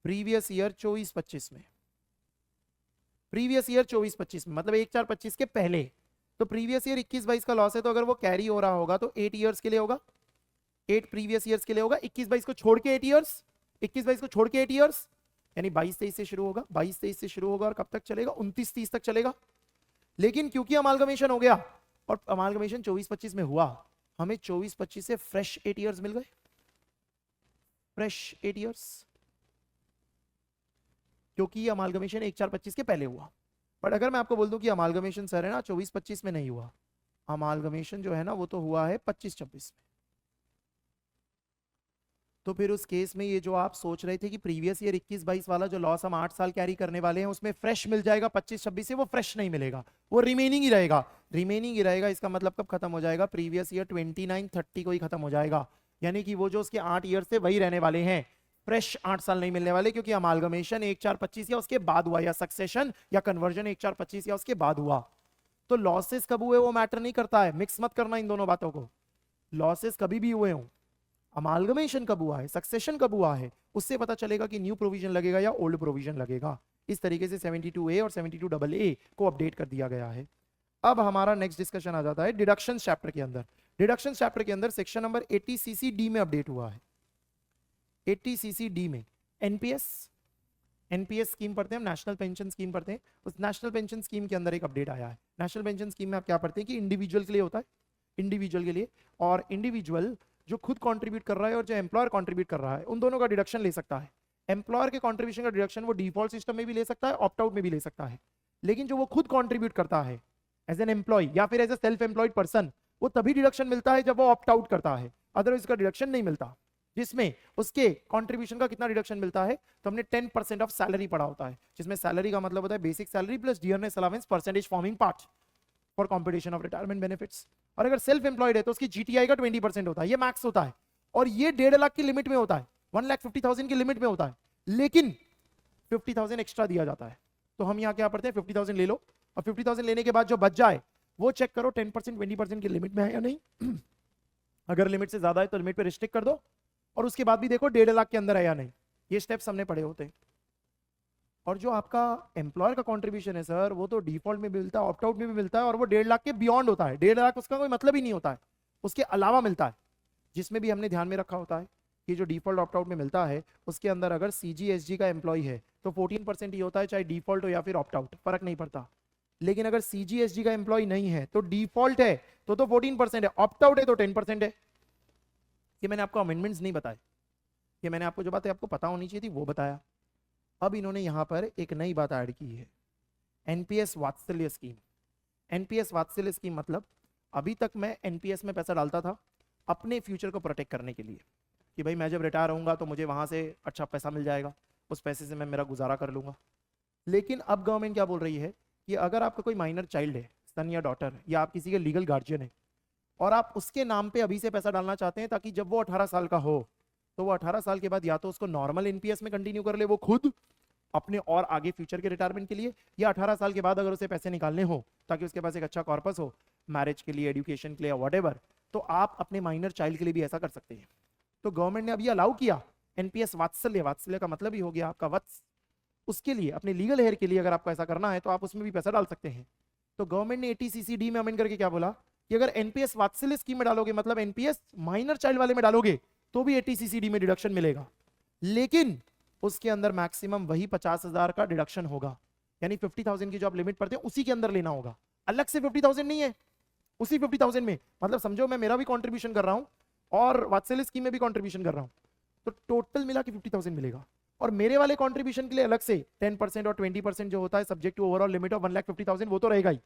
प्रीवियस ईयर 24-25 में, प्रीवियस ईयर 24-25 में मतलब 1/4/25 के पहले। तो प्रीवियस ईयर 21-22 का लॉस है तो अगर वो कैरी हो रहा होगा तो 8 ईयर्स के लिए होगा, 8 प्रीवियस ईयर्स के लिए होगा, 21-22 को छोड़ के 8 ईयर्स, 21-22 को छोड़ के 8 ईयर्स, यानी 22-23 से शुरू होगा, 22-23 से शुरू होगा और कब तक चलेगा, 29-30 तक चलेगा। लेकिन क्योंकि अमालगमेशन हो गया और अमालगमेशन 24-25 में हुआ, हमें 24-25 से फ्रेश 8 ईयर्स मिल गए, फ्रेश 8 ईयर्स, क्योंकि ये अमालगमेशन 1/4/25 के पहले हुआ। बट अगर मैं आपको बोल दूं कि अमालगमेशन सर है ना 24-25 में नहीं हुआ, अमालगमेशन जो है ना वो तो हुआ है 25-26 में, तो फिर उस केस में ये जो आप सोच रहे थे कि प्रीवियस ईयर 21-22 वाला जो लॉस हम 8 साल कैरी करने वाले हैं उसमें फ्रेश मिल जाएगा 25-26 से, वो फ्रेश नहीं मिलेगा, वो रिमेनिंग ही रहेगा, रिमेनिंग ही रहेगा। इसका मतलब कब खत्म हो जाएगा, प्रीवियस ईयर 29-30 को ही खत्म हो जाएगा। यानी कि वो जो उसके 8 ईयर से वही रहने वाले हैं, फ्रेश 8 साल नहीं मिलने वाले, क्योंकि अमालगमेशन 1/4/25 या उसके बाद हुआ, या सक्सेशन या कन्वर्जन 1/4/25 या उसके बाद हुआ। तो लॉसेस कब हुए वो मैटर नहीं करता है, मिक्स मत करना इन दोनों बातों को। लॉसेस कभी भी हुए हों, अमालगमेशन कब हुआ है, सक्सेशन कब हुआ है, उससे पता चलेगा कि न्यू प्रोविजन लगेगा या ओल्ड प्रोविजन लगेगा। इस तरीके से 72A और 72AA को अपडेट कर दिया गया है। अब हमारा नेक्स्ट डिस्कशन आ जाता है डिडक्शन चैप्टर के अंदर। डिडक्शन चैप्टर के अंदर सेक्शन नंबर 80CC-D में अपडेट हुआ है। 80CC-D में एनपीएस स्कीम पढ़ते हैं हम, नेशनल पेंशन स्कीम पढ़ते हैं। उस नेशनल पेंशन स्कीम के अंदर एक अपडेट आया है। नेशनल पेंशन स्कीम में आप क्या पढ़ते हैं कि इंडिविजुअल के लिए होता है, इंडिविजुअल के लिए, और इंडिविजुअल जो खुद कंट्रीब्यूट कर रहा है और जो एम्प्लॉयर कंट्रीब्यूट कर रहा है उन दोनों का डिडक्शन ले सकता है। एम्प्लॉयर के कंट्रीब्यूशन का डिडक्शन वो डिफॉल्ट सिस्टम में भी ले सकता है, ऑप्ट आउट में भी ले सकता है। लेकिन जो वो खुद कंट्रीब्यूट करता है एज एन एम्प्लॉय या फिर as a self employed person, वो तभी डिडक्शन मिलता है जब वो ऑप्ट आउट करता है, अदरवाइज उसका डिडक्शन नहीं मिलता। जिसमें उसके कंट्रीब्यूशन का कितना डिडक्शन मिलता है, तो हमने 10% ऑफ सैलरी पढ़ा होता है, जिसमें सैलरी का मतलब होता है basic salary plus dearness allowance percentage forming part for competition of retirement benefits. और अगर सेल्फ एम्प्लॉयड है तो उसकी जीटीआई का 20% होता है, ये मैक्स होता है, और ये 1.5 लाख की लिमिट में होता है, 1,50,000 की लिमिट में होता है, लेकिन 50,000 एक्स्ट्रा दिया जाता है। तो हम यहाँ क्या पढ़ते हैं, 50,000 ले लो और 50,000 लेने के बाद जो बच जाए वो चेक करो 10% 20% की लिमिट में है या नहीं। अगर लिमिट से ज्यादा है तो लिमिट पे रिस्ट्रिक्ट कर दो, और उसके बाद भी देखो 1.5 लाख के अंदर है या नहीं। ये स्टेप्स हमने पढ़े होते हैं। और जो आपका एम्प्लॉयर का कंट्रीब्यूशन है सर, वो तो डिफॉल्ट में भी मिलता है, ऑप्ट आउट में भी मिलता है, और वो 1.5 लाख के बियॉन्ड होता है। 1.5 लाख उसका कोई मतलब ही नहीं होता है, उसके अलावा मिलता है, जिसमें भी हमने ध्यान में रखा होता है कि जो डिफॉल्ट ऑप्ट आउट में मिलता है उसके अंदर अगर CGSG का एम्प्लॉय है तो 14% ही होता है, चाहे डिफॉल्ट हो या फिर ऑप्ट आउट, फर्क नहीं पड़ता। लेकिन अगर CGSG का एम्प्लॉय नहीं है तो डिफॉल्ट है तो 14% है, ऑप्ट आउट है तो 10% है। ये मैंने आपको अमेंडमेंट्स नहीं बताए, ये मैंने आपको जो बातें आपको पता होनी चाहिए थी वो बताया। अब इन्होंने यहां पर एक नई बात ऐड की है, एनपीएस वात्सल्य स्कीम। एनपीएस वात्सल्य स्कीम मतलब अभी तक मैं एनपीएस में पैसा डालता था अपने फ्यूचर को प्रोटेक्ट करने के लिए, कि भाई मैं जब रिटायर होऊंगा तो मुझे वहां से अच्छा पैसा मिल जाएगा, उस पैसे से मैं मेरा गुजारा कर लूंगा। लेकिन अब गवर्नमेंट क्या बोल रही है कि अगर आपका कोई माइनर चाइल्ड है, सन या डॉटर, या आप किसी के लीगल गार्जियन है, और आप उसके नाम पे अभी से पैसा डालना चाहते हैं ताकि जब वो 18 साल का हो तो वो 18 साल के बाद या तो उसको नॉर्मल एनपीएस में कंटिन्यू कर ले वो खुद अपने और आगे फ्यूचर के रिटायरमेंट के लिए, या 18 साल के बाद अगर उसे पैसे निकालने हो ताकि उसके पास एक अच्छा कॉर्पस हो मैरिज के लिए, एजुकेशन के लिए, व्हाटएवर, तो आप अपने माइनर चाइल्ड के लिए भी ऐसा कर सकते हैं। तो गवर्नमेंट ने अभी अलाउ किया एनपीएस वात्सल्य, वात्सल्य का मतलब ही हो गया आपका वत्स, उसके लिए अपने लीगल हेयर के लिए अगर आपको ऐसा करना है तो आप उसमें भी पैसा डाल सकते हैं। तो गवर्नमेंट ने 80CCD में अमेंड करके क्या बोला कि अगर एनपीएस वात्सल्य स्कीम में डालोगे, मतलब एनपीएस माइनर चाइल्ड वाले में डालोगे, तो भी 80CCD में डिडक्शन मिलेगा, लेकिन उसके अंदर मैक्सिमम वही 50,000 का डिडक्शन होगा, यानी 50,000 की जो आप लिमिट पड़ते हैं उसी के अंदर लेना होगा, अलग से 50,000 नहीं है, उसी 50,000 में। मतलब समझो मैं मेरा भी कंट्रीब्यूशन कर रहा हूं और वात्सल्य स्कीम में भी कंट्रीब्यूशन कर रहा हूं, तो टोटल मिला के 50,000 मिलेगा, और मेरे वाले कंट्रीब्यूशन के लिए अलग से 10% और 20% जो होता है subject to overall limit of 1,50,000 वो तो रहेगा ही,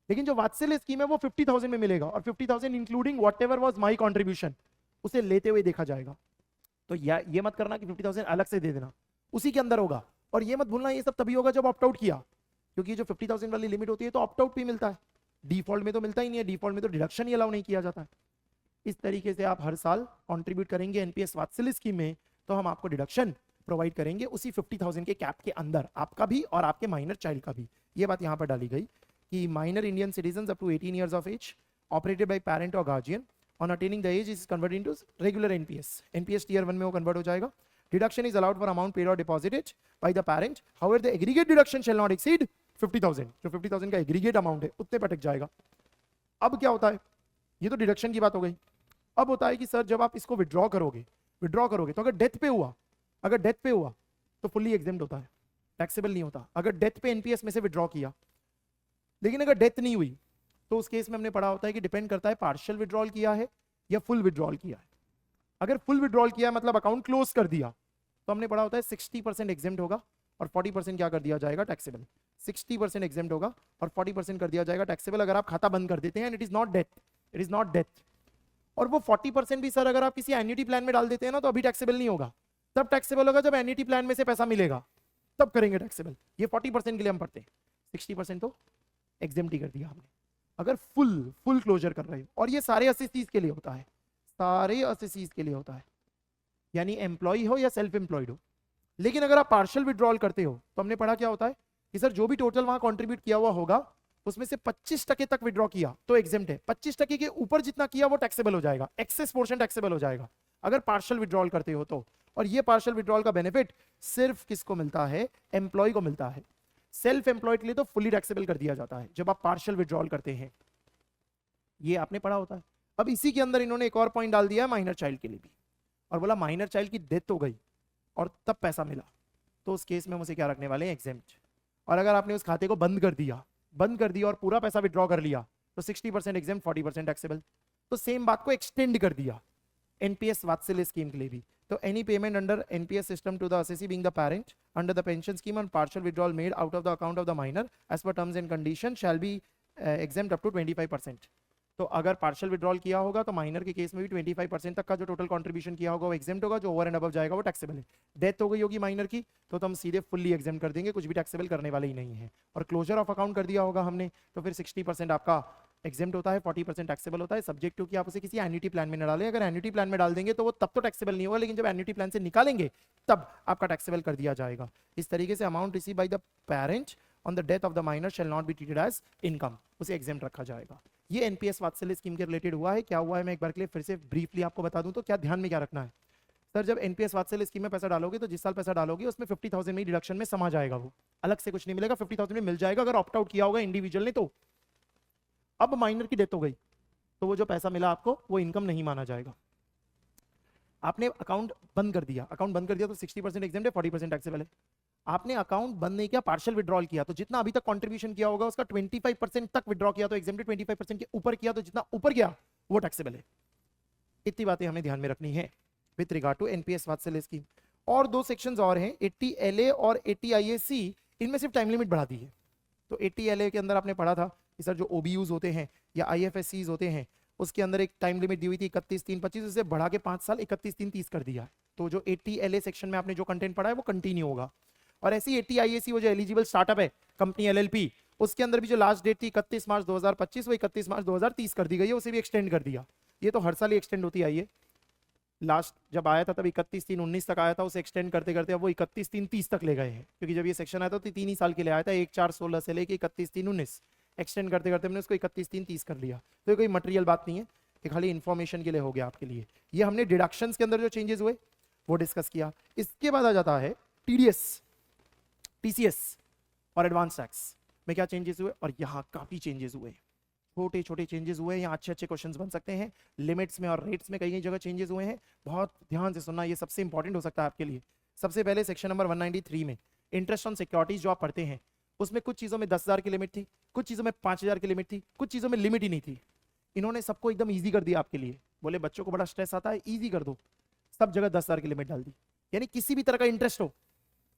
लेकिन जो वात्सल्य स्कीम है वो 50,000 में मिलेगा, और 50,000 including whatever was my contribution, उसे लेते हुए देखा जाएगा। तो ये मत करना कि 50,000 अलग से दे देना, उसी के अंदर होगा। और ये मत भूलना ये सब तभी होगा जब ऑप्ट आउट किया, क्योंकि जो 50,000 वाली लिमिट होती है तो ऑप्ट आउट भी मिलता है, डिफॉल्ट में तो मिलता ही नहीं है, डिफॉल्ट में तो डिडक्शन ही अलाउ नहीं किया जाता है। इस तरीके से आप हर साल कंट्रीब्यूट करेंगे एनपीएस वात्सल्य स्कीम में, तो हम आपको डिडक्शन प्रोवाइड करेंगे उसी 50,000 के कैप के अंदर, आपका भी और आपके माइनर चाइल्ड का भी। ये बात यहाँ पर डाली गई कि minor Indian citizen up to 18 years of age operated by parent और guardian on attaining the age is converted into regular NPS, NPS tier 1 में वो कन्वर्ट हो जाएगा। Deduction is allowed for amount paid और deposited by the parent, however the aggregate deduction shall not exceed 50,000, जो 50,000 का aggregate amount है उतने पर अटक जाएगा। अब क्या होता है, ये तो डिडक्शन की बात हो गई। अब होता है कि सर जब आप इसको विड्रॉ करोगे तो अगर डेथ पे हुआ तो फुल्ली एग्जेम्प्ट होता है, टैक्सेबल नहीं होता। अगर डेथ पे एनपीएस में से विड्रॉ किया, लेकिन अगर डेथ नहीं हुई तो उस केस में हमने पढ़ा होता है कि डिपेंड करता है पार्शियल विड्रॉल किया है या फुल विड्रॉल किया है। अगर फुल विड्रॉल किया मतलब अकाउंट क्लोज कर दिया, तो हमने पढ़ा होता है 60% एग्जेम्प्ट होगा और 40% क्या कर दिया जाएगा, टैक्सेबल। 60% एग्जेम्प्ट होगा और 40% कर दिया जाएगा टैक्सेबल अगर आप खाता बंद कर देते हैं, इट इज नॉट डेथ। और वो 40% भी सर अगर आप किसी एन्युटी प्लान में डाल देते हैं ना तो अभी टैक्सेबल नहीं होगा, तब टैक्सेबल होगा जब एन्युटी प्लान में से पैसा मिलेगा, तब करेंगे टैक्सेबल। ये 40% के लिए हम पढ़ते हैं, 60% तो एग्जेम्प्ट ही कर दिया हमने अगर फुल क्लोजर कर रहे हो। और ये सारे असेसीज के लिए होता है, सारे असेसीज के लिए होता है, यानी एम्प्लॉय हो या सेल्फ एम्प्लॉयड हो। लेकिन अगर आप पार्शियल विड्रॉल करते हो तो हमने पढ़ा क्या होता है कि सर जो भी टोटल वहां कंट्रीब्यूट किया हुआ होगा उसमें से 25% तक विड्रॉ किया तो एग्जेम्प्ट है, 25% के ऊपर जितना किया वो टैक्सेबल हो जाएगा, एक्सेस पोर्शन टैक्सेबल हो जाएगा अगर पार्शियल विड्रॉल करते हो तो। और ये पार्शियल विड्रॉल का बेनिफिट सिर्फ किसको मिलता है, एम्प्लॉय को मिलता है। सेल्फ एम्प्लॉयड के लिए तो फुली टैक्सेबल कर दिया जाता है जब आप पार्शियल विड्रॉल करते हैं, ये आपने पढ़ा होता है। अब इसी के अंदर इन्होंने एक और पॉइंट डाल दिया है माइनर चाइल्ड के लिए भी, और बोला माइनर चाइल्ड की डेथ हो गई और तब पैसा मिला तो उस केस में हम उसे क्या रखने वाले हैं, एग्जेम्प्ट। और अगर आपने उस खाते को बंद कर दिया और पूरा पैसा विड्रॉ कर लिया तो 60% एग्जेम्प्ट, 40% टैक्सेबल। तो सेम बात को एक्सटेंड कर दिया एनपीएस वात्सल्य स्कीम के लिए भी। तो any payment under NPS system to the assessee being the parent under the pension scheme and partial withdrawal made out of the account of the minor as per terms and condition shall be exempt up to 25%। तो अगर partial withdrawal किया होगा तो minor के case में भी 25% तक का जो टोटल कंट्रीब्यूशन किया होगा वो एग्जेम्प्ट होगा, जो ओवर एंड अबव जाएगा वो टैक्सेबल है। डेथ हो गई होगी माइनर की तो हम सीधे फुल्ली एग्जेम्प्ट कर देंगे, कुछ भी टैक्सेबल करने वाले ही नहीं है। और क्लोजर ऑफ अकाउंट कर दिया होगा हमने तो फिर 60% आपका एग्जेम्प्ट होता है, 40% टैक्सेबल होता है, सब्जेक्ट टू कि आप उसे किसी एन्युटी प्लान में न डालें। अगर एन्युटी प्लान में डाल देंगे तो वो तब तो टैक्सेबल नहीं होगा, लेकिन जब एन्युटी प्लान से निकालेंगे तब आपका टैक्सेबल कर दिया जाएगा। इस तरीके से amount receive by the parent on the death of the minor shall not be treated as income, उसे एग्जेम्प्ट रखा जाएगा। ये एनपीएस वात्सल्य स्कीम के रिलेटेड हुआ है। क्या हुआ है मैं एक बार के लिए फिर से ब्रीफली आपको बता दूं तो क्या ध्यान में क्या रखना है। सर जब एनपीएस वात्सल्य स्कीम में पैसा डालोगे तो जिस साल पैसा डालोगे उसमें 50,000 में डिडक्शन में समा जाएगा, वो अलग से कुछ नहीं मिलेगा, 50,000 में मिल जाएगा अगर ऑप्ट आउट किया होगा इंडिविजुअल ने तो। अब माइनर की डेथ हो गई तो वो जो पैसा मिला आपको वो इनकम नहीं माना जाएगा। आपने अकाउंट बंद कर दिया, अकाउंट बंद कर दिया तो 60% एग्जेम्प्ट है, 40% टैक्सेबल है। आपने अकाउंट बंद नहीं किया, पार्शियल विड्रॉल किया, तो जितना अभी तक कंट्रीब्यूशन किया होगा उसका 25% तक विड्रॉ किया तो एग्जेम्प्ट, 25% के ऊपर किया तो जितना ऊपर गया वो टैक्सेबल है। इतनी बातें हमें ध्यान में रखनी है विथ रिगार्ड टू एनपीएस वात्सल्य स्कीम। और दो सेक्शंस और हैं 80LA और 80IAC, इनमें सिर्फ टाइम लिमिट बढ़ा दी है। तो 80LA के अंदर आपने पढ़ा था कि सर जो OBUs होते हैं या IFSCs होते हैं उसके अंदर एक टाइम लिमिट दी हुई थी 31/3/25, उसे बढ़ा के 5 साल 31/3/30 कर दिया। तो जो 80LA सेक्शन में आपने जो कंटेंट पढ़ा है वो कंटिन्यू होगा। और ऐसी 80IAC वो जो एलिजिबल स्टार्टअप है कंपनी LLP, उसके अंदर भी जो लास्ट डेट थी 31 मार्च 2025 वो 31 मार्च 2030 कर दी गई है, उसे भी एक्सटेंड कर दिया। ये तो हर साल ही एक्सटेंड होती आई है, लास्ट जब आया था तब 31/3/19 तक आया था, उसे एक्सटेंड करते करते अब वो 31/3/30 तक ले गए हैं, क्योंकि जब ये सेक्शन आया था तो 3 ही साल के लिए आया था, 1/4/16 से लेके 31/3/19, एक्सटेंड करते करते हमने उसको 31/3/30 कर लिया। तो ये कोई मटेरियल बात नहीं है, ये खाली इन्फॉर्मेशन के लिए हो गया आपके लिए। ये हमने डिडक्शंस के अंदर जो चेंजेस हुए वो डिस्कस किया। इसके बाद आ जाता है TDS, TCS और एडवांस टैक्स में क्या चेंजेस हुए, और यहाँ काफी चेंजेस हुए, छोटे छोटे चेंजेस हुए हैं, यहाँ अच्छे अच्छे क्वेश्चंस बन सकते हैं। लिमिट्स में और रेट्स में कई कई जगह चेंजेस हुए हैं, बहुत ध्यान से सुनना, ये सबसे इंपॉर्टेंट हो सकता है आपके लिए। सबसे पहले सेक्शन नंबर 193 में इंटरेस्ट ऑन सिक्योरिटीज जो आप पढ़ते हैं उसमें कुछ चीजों में 10,000 की लिमिट थी, कुछ चीजों में 5,000 की लिमिट थी, कुछ चीजों में लिमिट ही नहीं थी। इन्होंने सबको एकदम ईजी कर दिया आपके लिए, बोले बच्चों को बड़ा स्ट्रेस आता है, ईजी कर दो, सब जगह 10,000 की लिमिट डाल दी। यानी किसी भी तरह का इंटरेस्ट हो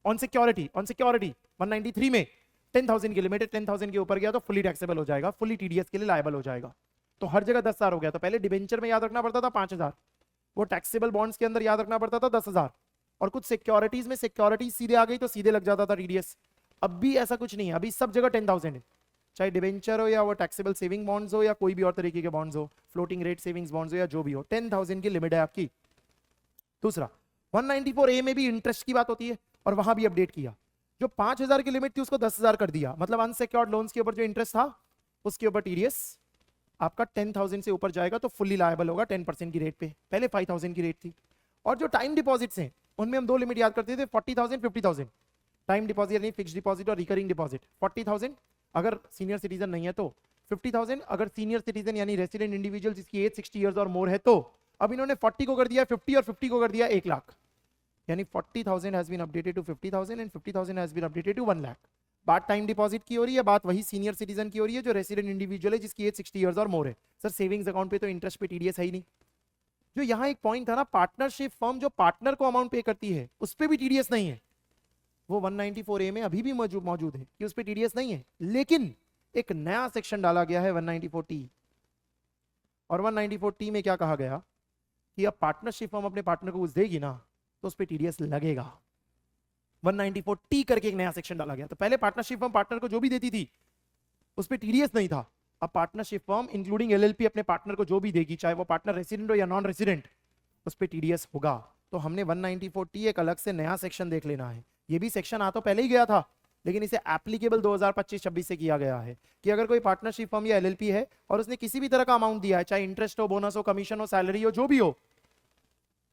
ऑन सिक्योरिटी 193 में 10,000 की लिमिट है, 10,000 के ऊपर गया तो फुली टैक्सेबल हो जाएगा, फुली TDS के लिए लायबल हो जाएगा। तो हर जगह 10,000 हो गया। तो पहले डिबेंचर में याद रखना पड़ता था 5,000, वो टैक्सेबल बॉन्ड्स के अंदर याद रखना पड़ता था 10,000, और कुछ सिक्योरिटीज में सिक्योरिटीज सीधे आ गई तो सीधे लग जाता था TDS। अब भी ऐसा कुछ नहीं है, अभी सब जगह 10,000 है, चाहे डिबेंचर हो या वो टैक्सेबल सेविंग बॉन्ड्स हो या कोई भी और तरीके के बॉन्ड्स हो, फ्लोटिंग रेट सेविंग्स बॉन्ड्स हो या जो भी हो, 10,000 की लिमिट है आपकी। दूसरा 194A में भी इंटरेस्ट की बात होती है और वहां भी अपडेट किया, जो 5,000 की लिमिट थी उसको 10,000 कर दिया, मतलब अनसिक्योर्ड लोन्स के ऊपर जो इंटरेस्ट था उसके ऊपर TDS आपका 10,000 से ऊपर जाएगा तो फुल्ली लायबल होगा 10% की रेट पे, पहले 5,000 की रेट थी। और जो टाइम डिपॉजिट्स हैं उनमें हम दो लिमिट याद करते थे, 40,000 50,000। टाइम डिपॉजिट यानी फिक्स्ड डिपॉजिट और रिकरिंग डिपॉजिट 40,000 अगर सीनियर सिटीजन नहीं है तो, 50,000 अगर सीनियर सिटीजन यानी रेसिडेंट इंडिविजुअल जिसकी एज 60 इयर्स और मोर है तो। अब इन्होंने 40 को कर दिया 50 और 50 को कर दिया 1 लाख, यानी 40,000 has been updated to 50,000 and 50,000 has been updated to 1 lakh. बात टाइम डिपॉजिट की हो रही है, बात वही सीनियर सिटीजन की हो रही है जो रेसिडेंट इंडिविजुअल है जिसकी एज 60 इयर्स और मोर है। सर सेविंग्स अकाउंट पे तो इंटरेस्ट पे TDS है ही नहीं। जो यहाँ एक पॉइंट था ना, पार्टनरशिप फर्म जो पार्टनर को अमाउंट पे करती है उस पर भी TDS नहीं है, वो 194A में अभी भी मौजूद है कि उस पर TDS नहीं है। लेकिन एक नया सेक्शन डाला गया है 194T, और 194T में क्या कहा गया कि अब पार्टनरशिप फर्म अपने पार्टनर को कुछ देगी ना तो उस पर TDS लगेगा। 194T करके एक नया सेक्शन डाला गया। तो पहले पार्टनरशिप फर्म पार्टनर को जो भी देती थी उस पर TDS नहीं था, अब पार्टनरशिप फर्म इंक्लूडिंग LLP अपने पार्टनर को जो भी देगी, चाहे वो पार्टनर रेसिडेंट हो या नॉन रेसिडेंट, उस पर TDS होगा। तो हमने 194T एक अलग से नया सेक्शन देख लेना है। ये भी सेक्शन आ तो पहले ही गया था, लेकिन इसे एप्लीकेबल 2025-26 से किया गया है कि अगर कोई पार्टनरशिप फर्म या LLP है और उसने किसी भी तरह का अमाउंट दिया है, चाहे इंटरेस्ट हो, बोनस हो, कमीशन हो, सैलरी हो, जो भी हो,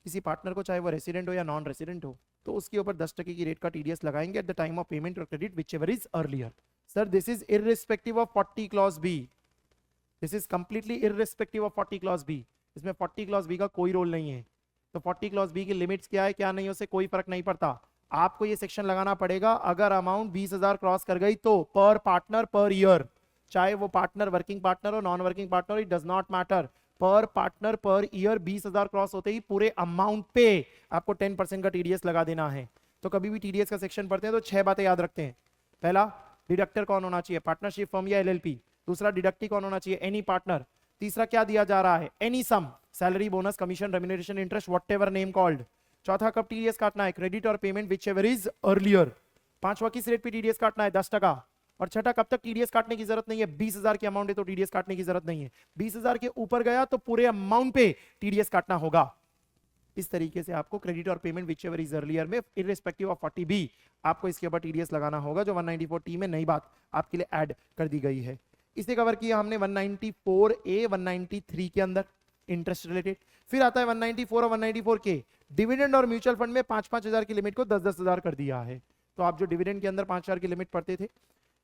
किसी पार्टनर को, चाहे वो रेसिडेंट हो या नॉन रेसिडेंट हो, तो उसके ऊपर 10% की रेट का TDS लगाएंगे at the time of payment और credit whichever is earlier. Sir this is irrespective of 40 clause b, this is completely irrespective of 40 clause b. इसमें 40 क्लॉज बी का कोई रोल नहीं है। तो 40 क्लॉज बी की लिमिट्स क्या है क्या नहीं है उससे कोई फर्क नहीं पड़ता। आपको ये सेक्शन लगाना पड़ेगा अगर अमाउंट 20,000 क्रॉस कर गई तो, पर पार्टनर पर ईयर, चाहे वो पार्टनर वर्किंग पार्टनर हो, non working partner, it does not matter, पर पार्टनर पर ईयर 20,000 क्रॉस होते ही पूरे अमाउंट पे आपको 10% का TDS लगा देना है। तो कभी भी TDS का सेक्शन पढ़ते हैं तो 6 बातें याद रखते हैं। पहला, डिडक्टर कौन होना चाहिए, पार्टनरशिप फर्म या LLP। दूसरा, डिडक्टी कौन होना चाहिए, एनी पार्टनर। तीसरा, क्या दिया जा रहा है, any sum, salary, bonus, commission, remuneration, interest, whatever name called. चौथा, कब TDS काटना है, क्रेडिट और पेमेंट व्हिचएवर इज अर्लियर। पांचवा, किस रेट पे TDS काटना है, 10%। और छठा, कब तक TDS काटने की जरूरत नहीं है, 20,000 की अमाउंट है तो TDS काटने की जरूरत नहीं है, 20,000 के ऊपर गया तो पूरे अमाउंट पे TDS काटना होगा। इस तरीके से आपको क्रेडिट और पेमेंट व्हिचएवर इज अर्लियर में इररिस्पेक्टिव ऑफ 40B आपको इसके ऊपर TDS लगाना होगा, जो 194T में नई बात आपके लिए ऐड कर दी गई है। इसे कवर किया हमने 194A 193 के अंदर इंटरेस्ट रिलेटेड। फिर आता है 194 और 194K डिविडेंड और म्यूचुअल फंड में 5,000 की लिमिट को 10,000 कर दिया है। तो आप जो डिविडेंड के अंदर 5,000 की लिमिट पढ़ते थे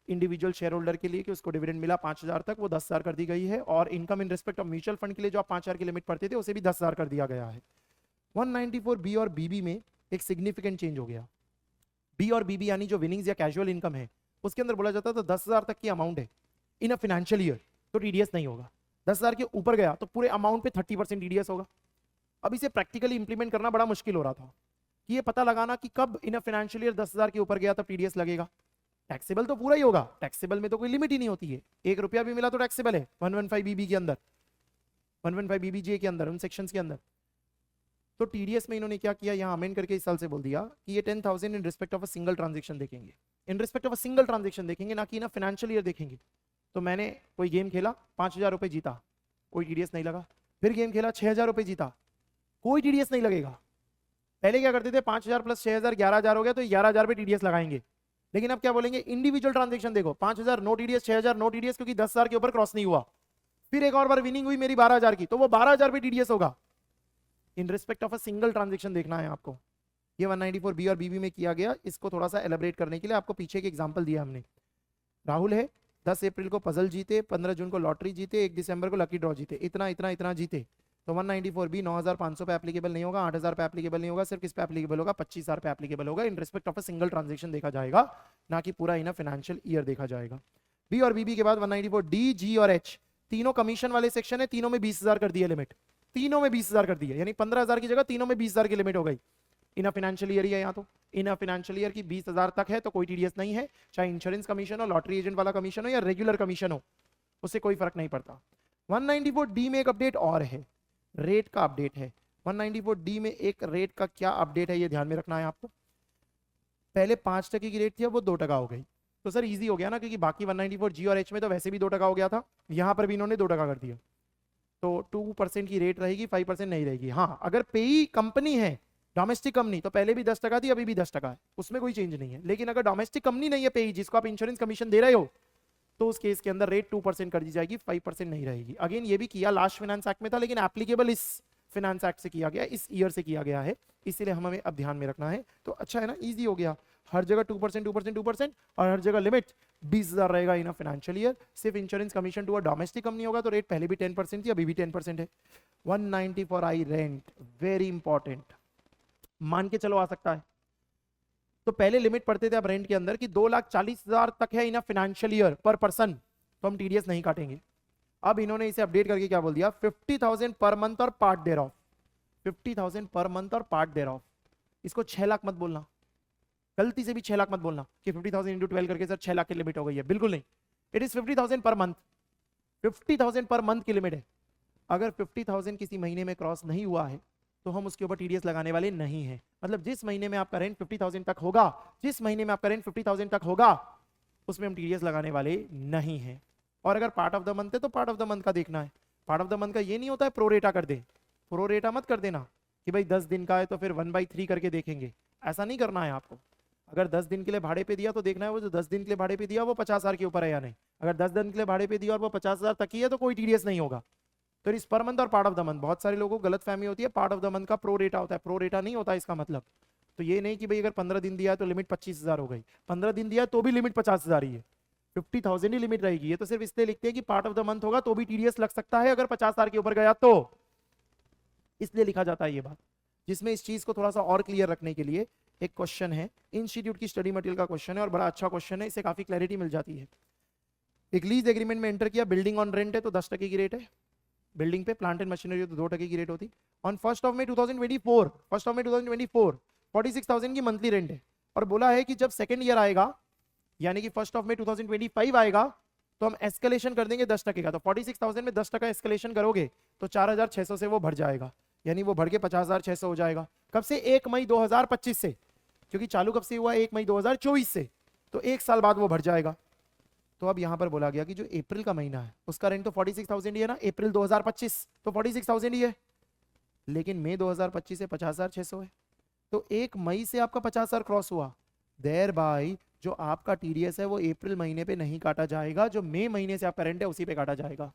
इंडिविजुअल शेयर होल्डर के लिए कि उसको डिविडेंड मिला 5,000 तक, वो 10,000 कर दी गई है। और income in respect of mutual fund के लिए जो आप 5,000 की लिमिट पढ़ते थे उसे भी 10,000 कर दिया गया है। 194 बी और बीबी में एक सिग्निफिकेंट चेंज हो गया। बी और बीबी यानी जो विनिंग्स या कैजुअल इनकम है उसके अंदर बोला जाता है तो 10,000 तक की अमाउंट है इन अ फाइनेंशियल ईयर तो टीडीएस नहीं होगा। 10,000 के ऊपर गया तो पूरे अमाउंट पे 30% टीडीएस होगा। अब इसे प्रैक्टिकली इंप्लीमेंट करना बड़ा मुश्किल हो रहा था कि ये पता लगाना कि कब इन अ फाइनेंशियल ईयर 10,000 के ऊपर गया तब टीडीएस लगेगा। टैक्सेबल तो पूरा ही होगा, टैक्सेबल में तो कोई लिमिट ही नहीं होती है, 1 रुपया भी मिला तो टैक्सेबल है 115 बीबी के अंदर, 115 बीबीजे के अंदर, उन सेक्शंस के अंदर। तो टीडीएस में इन्होंने क्या किया, यहाँ अमेंड करके इस साल से बोल दिया कि ये 10,000 in respect of a single transaction देखेंगे, in respect of a single transaction देखेंगे, ना कि ना फाइनेंशियल ईयर देखेंगे। तो मैंने कोई गेम खेला 5,000 रुपये जीता, कोई टीडीएस नहीं लगा। फिर गेम खेला 6,000 रुपये जीता, कोई टीडीएस नहीं लगेगा। पहले क्या करते थे 5,000 प्लस 6,000 11,000 हो गया तो 11,000 पे टीडीएस लगाएंगे। लेकिन अब क्या बोलेंगे इंडिविजुअल ट्रांजेक्शन देखो 5,000 नो टीडीएस, 6,000 नो टीडीएस क्योंकि 10,000 के ऊपर क्रॉस नहीं हुआ। फिर एक और बार विनिंग हुई मेरी 12,000 की तो वो 12,000 पे टीडीएस होगा। इन respect of a single transaction देखना है आपको। ये 194 बी और बीबी में किया गया। इसको थोड़ा सा एलिब्रेट करने के लिए आपको पीछे के एग्जांपल दिया हमने। राहुल है 10 अप्रैल को पजल जीते, 15 जून को लॉटरी जीते, 1 दिसंबर को लकी ड्रॉ जीते, इतना इतना इतना जीते। तो 194 बी 9,500 पे एप्लीकेबल नहीं होगा, 8,000 पे एप्लीकेबल नहीं होगा, सिर्फ किस पे एप्लीकेबल होगा 25,000 पे एप्लीकेबल होगा। इन respect of a single transaction देखा जाएगा, ना कि पूरा इन फाइनेंशियल ईयर देखा जाएगा। बी और बीबी के बाद 194 डी, जी और एच तीनों कमीशन वाले सेक्शन है, तीनों में 20,000 कर दिया लिमिट, तीनों में 20,000 कर दिया, यानी 15,000 की जगह तीनों में 20,000 की लिमिट हो गई। इन फाइनेंशियल ईयर ही है यहाँ तो, इन फाइनेंशियल ईयर की 20,000 तक है तो कोई टीडीएस नहीं है, चाहे इंश्योरेंस कमीशन हो, लॉटरी एजेंट वाला कमीशन हो या रेगुलर कमीशन हो, उससे कोई फर्क नहीं पड़ता। 194 डी में एक अपडेट और है, रेट का अपडेट है। 194 डी में एक रेट का क्या अपडेट है ये ध्यान में रखना है आपको। पहले 5% की रेट थी, अब वो 2% हो गई। तो सर इजी हो गया ना, क्योंकि बाकी 194 जी और एच में तो वैसे भी 2% हो गया था, यहां पर भी इन्होंने 2% कर दिया। तो 2% की रेट रहेगी, 5% नहीं रहेगी। हाँ अगर पेई कंपनी है डोमेस्टिक कंपनी तो पहले भी 10% थी, अभी भी 10% है, उसमें कोई चेंज नहीं है। लेकिन अगर डोमेस्टिक कंपनी नहीं है पेई, जिसको आप इंश्योरेंस कमीशन दे रहे हो, तो उस केस के अंदर रेट 2% कर दी जाएगी, 5% नहीं रहेगी। अगेन ये भी किया लास्ट फाइनेंस एक्ट में था, लेकिन एप्लीकेबल इस फाइनेंस एक्ट से किया गया, इस ईयर से किया गया है, इसीलिए हमें अब ध्यान में रखना है। तो अच्छा है ना, इजी हो गया, हर जगह 2% 2% 2% और हर जगह लिमिट 20,000 रहेगा इन फाइनेंशियल ईयर। सिर्फ insurance commission to a domestic company होगा तो रेट पहले भी 10% थी, अभी भी 10% है। 190 for I rent, very important, मान के चलो आ सकता है। तो पहले लिमिट पढ़ते थे अब रेंट के अंदर कि 2,40,000 तक है इन फाइनेंशियल ईयर पर पर्सन, तो हम टीडीएस नहीं काटेंगे। अब इन्होंने इसे अपडेट करके क्या बोल दिया, 50,000 पर मंथ और part there of, 50,000 per month और पार्ट देयर ऑफ। इसको 6 लाख मत बोलना, गलती से भी 6 लाख मत बोलना कि 50,000 इंटू 12 करके सर 6 लाख की लिमिट हो गई है, बिल्कुल नहीं। It is 50,000 per month, 50,000 per month की लिमिट है। अगर 50,000 किसी महीने में क्रॉस नहीं हुआ है तो हम उसके ऊपर टीडीएस लगाने वाले नहीं है। मतलब जिस महीने में आपका रेंट 50,000 तक होगा, जिस महीने में आपका रेंट 50,000 तक होगा उसमें हम टीडीएस लगाने वाले नहीं है। और अगर पार्ट ऑफ द मंथ है तो पार्ट ऑफ द मंथ का देखना है। पार्ट ऑफ द मंथ का ये नहीं होता है प्रो रेटा कर दे, प्रो रेटा मत कर देना कि भाई 10 दिन का है तो फिर 1/3 करके देखेंगे, ऐसा नहीं करना है आपको। अगर 10 दिन के लिए भाड़े पे दिया तो देखना है वो जो 10 दिन के लिए भाड़े पे दिया वो 50,000 के ऊपर है या नहीं। अगर 10 दिन के लिए भाड़े पे दिया और वो 50,000 तक ही है तो कोई टीडीएस नहीं होगा। तो इस पर मंथ और पार्ट ऑफ द मंथ, बहुत सारे लोगों को गलत फहमी होती है, पार्ट ऑफ द मंथ का प्रो रेटा होता है, प्रो रेटा नहीं होता इसका मतलब। तो ये नहीं कि भाई अगर 15 दिन दिया है तो लिमिट 25,000 हो गई, 15 दिन दिया तो भी लिमिट 50,000 ही है, 50,000 ही लिमिट रहेगी। ये तो सिर्फ इसलिए लिखते हैं कि पार्ट ऑफ द मंथ होगा तो भी टीडीएस लग सकता है अगर 50,000 के ऊपर गया तो, इसलिए लिखा जाता है ये बात। जिसमें इस चीज को थोड़ा सा और क्लियर रखने के लिए एक क्वेश्चन है, इंस्टीट्यूट की स्टडी मटेरियल का क्वेश्चन है और बड़ा अच्छा क्वेश्चन है, इससे काफी क्लैरिटी मिल जाती है। एक लीज एग्रीमेंट में एंटर किया, बिल्डिंग ऑन रेंट है तो 10% की रेट है, बिल्डिंग पे प्लांट एंड मशीनरी तो 2% की रेट होती। ऑन 1 मई 2024, 1 मई 2024 46,000 की मंथली रेंट है और बोला है कि जब सेकंड ईयर आएगा यानी कि 1 मई 2025 आएगा तो हम एस्केलेशन कर देंगे 10% का। तो 46,000 में 10% एस्केलेशन करोगे तो 4,600 से वो बढ़ जाएगा, यानी वो बढ़ के 50,600 हो जाएगा। कब से? 1 मई 2025 से, क्योंकि चालू कब से हुआ? 1 मई 2024 से, तो 1 साल बाद वो बढ़ जाएगा। तो अब यहां पर बोला गया कि जो अप्रैल का महीना है उसका रेंट तो 46,000 ही है ना, अप्रैल 2025 तो 46,000 ही है, लेकिन मई 2025 से 50,600 है। तो 1 मई से आपका 50,000 क्रॉस हुआ, देयर बाय जो आपका टीडीएस है वो अप्रैल महीने पे नहीं काटा जाएगा, जो मई महीने से आपका रेंट है उसी पे काटा जाएगा।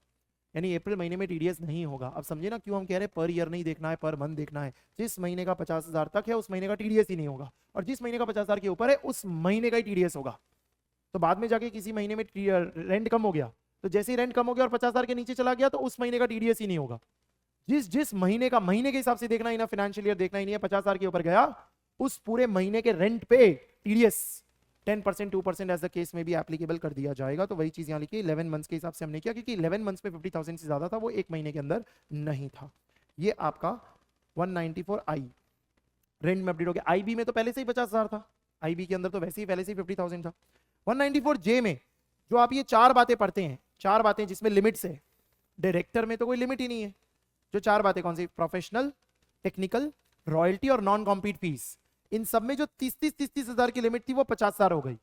यानी अप्रैल महीने में टीडीएस नहीं होगा। अब समझे ना क्यों हम कह रहे हैं पर ईयर नहीं देखना है, पर मंथ देखना है। जिस महीने का 50,000 तक है उस महीने का टीडीएस ही नहीं होगा, और जिस महीने का 50,000 के ऊपर है उस महीने का ही टीडीएस होगा। तो बाद में जाके किसी महीने में रेंट कम हो गया, तो जैसे ही रेंट कम हो गया और 50,000 के नीचे चला गया तो उस महीने का टीडीएस ही नहीं होगा। जिस जिस महीने का महीने के हिसाब से देखना ही ना, फाइनेंशियल ईयर देखना ही नहीं है। 50,000 के ऊपर गया उस पूरे महीने के रेंट पे टीडीएस 10% 2% एज द केस में भी एप्लीकेबल कर दिया जाएगा। तो वही चीज यहाँ लिखी 11 मंथ्स के हिसाब से हमने किया, क्योंकि 11 मंथ्स में 50,000 से ज्यादा था, वो एक महीने के अंदर नहीं था। ये आपका 194 आई रेंट में अपडेट हो गया। आईबी में तो पहले से ही 50,000 था, आईबी के अंदर तो वैसे ही पहले से ही 50,000 था। 194 जे में जो आप ये चार बातें पढ़ते हैं, चार बातें जिसमें लिमिट्स है, डायरेक्टर में तो कोई लिमिट ही नहीं है। जो चार बातें कौन सी, प्रोफेशनल, टेक्निकल, रॉयल्टी और नॉन कॉम्पीट फीस, इन सब में जो 30 हजार की लिमिट थी वो 50,000 हो गई।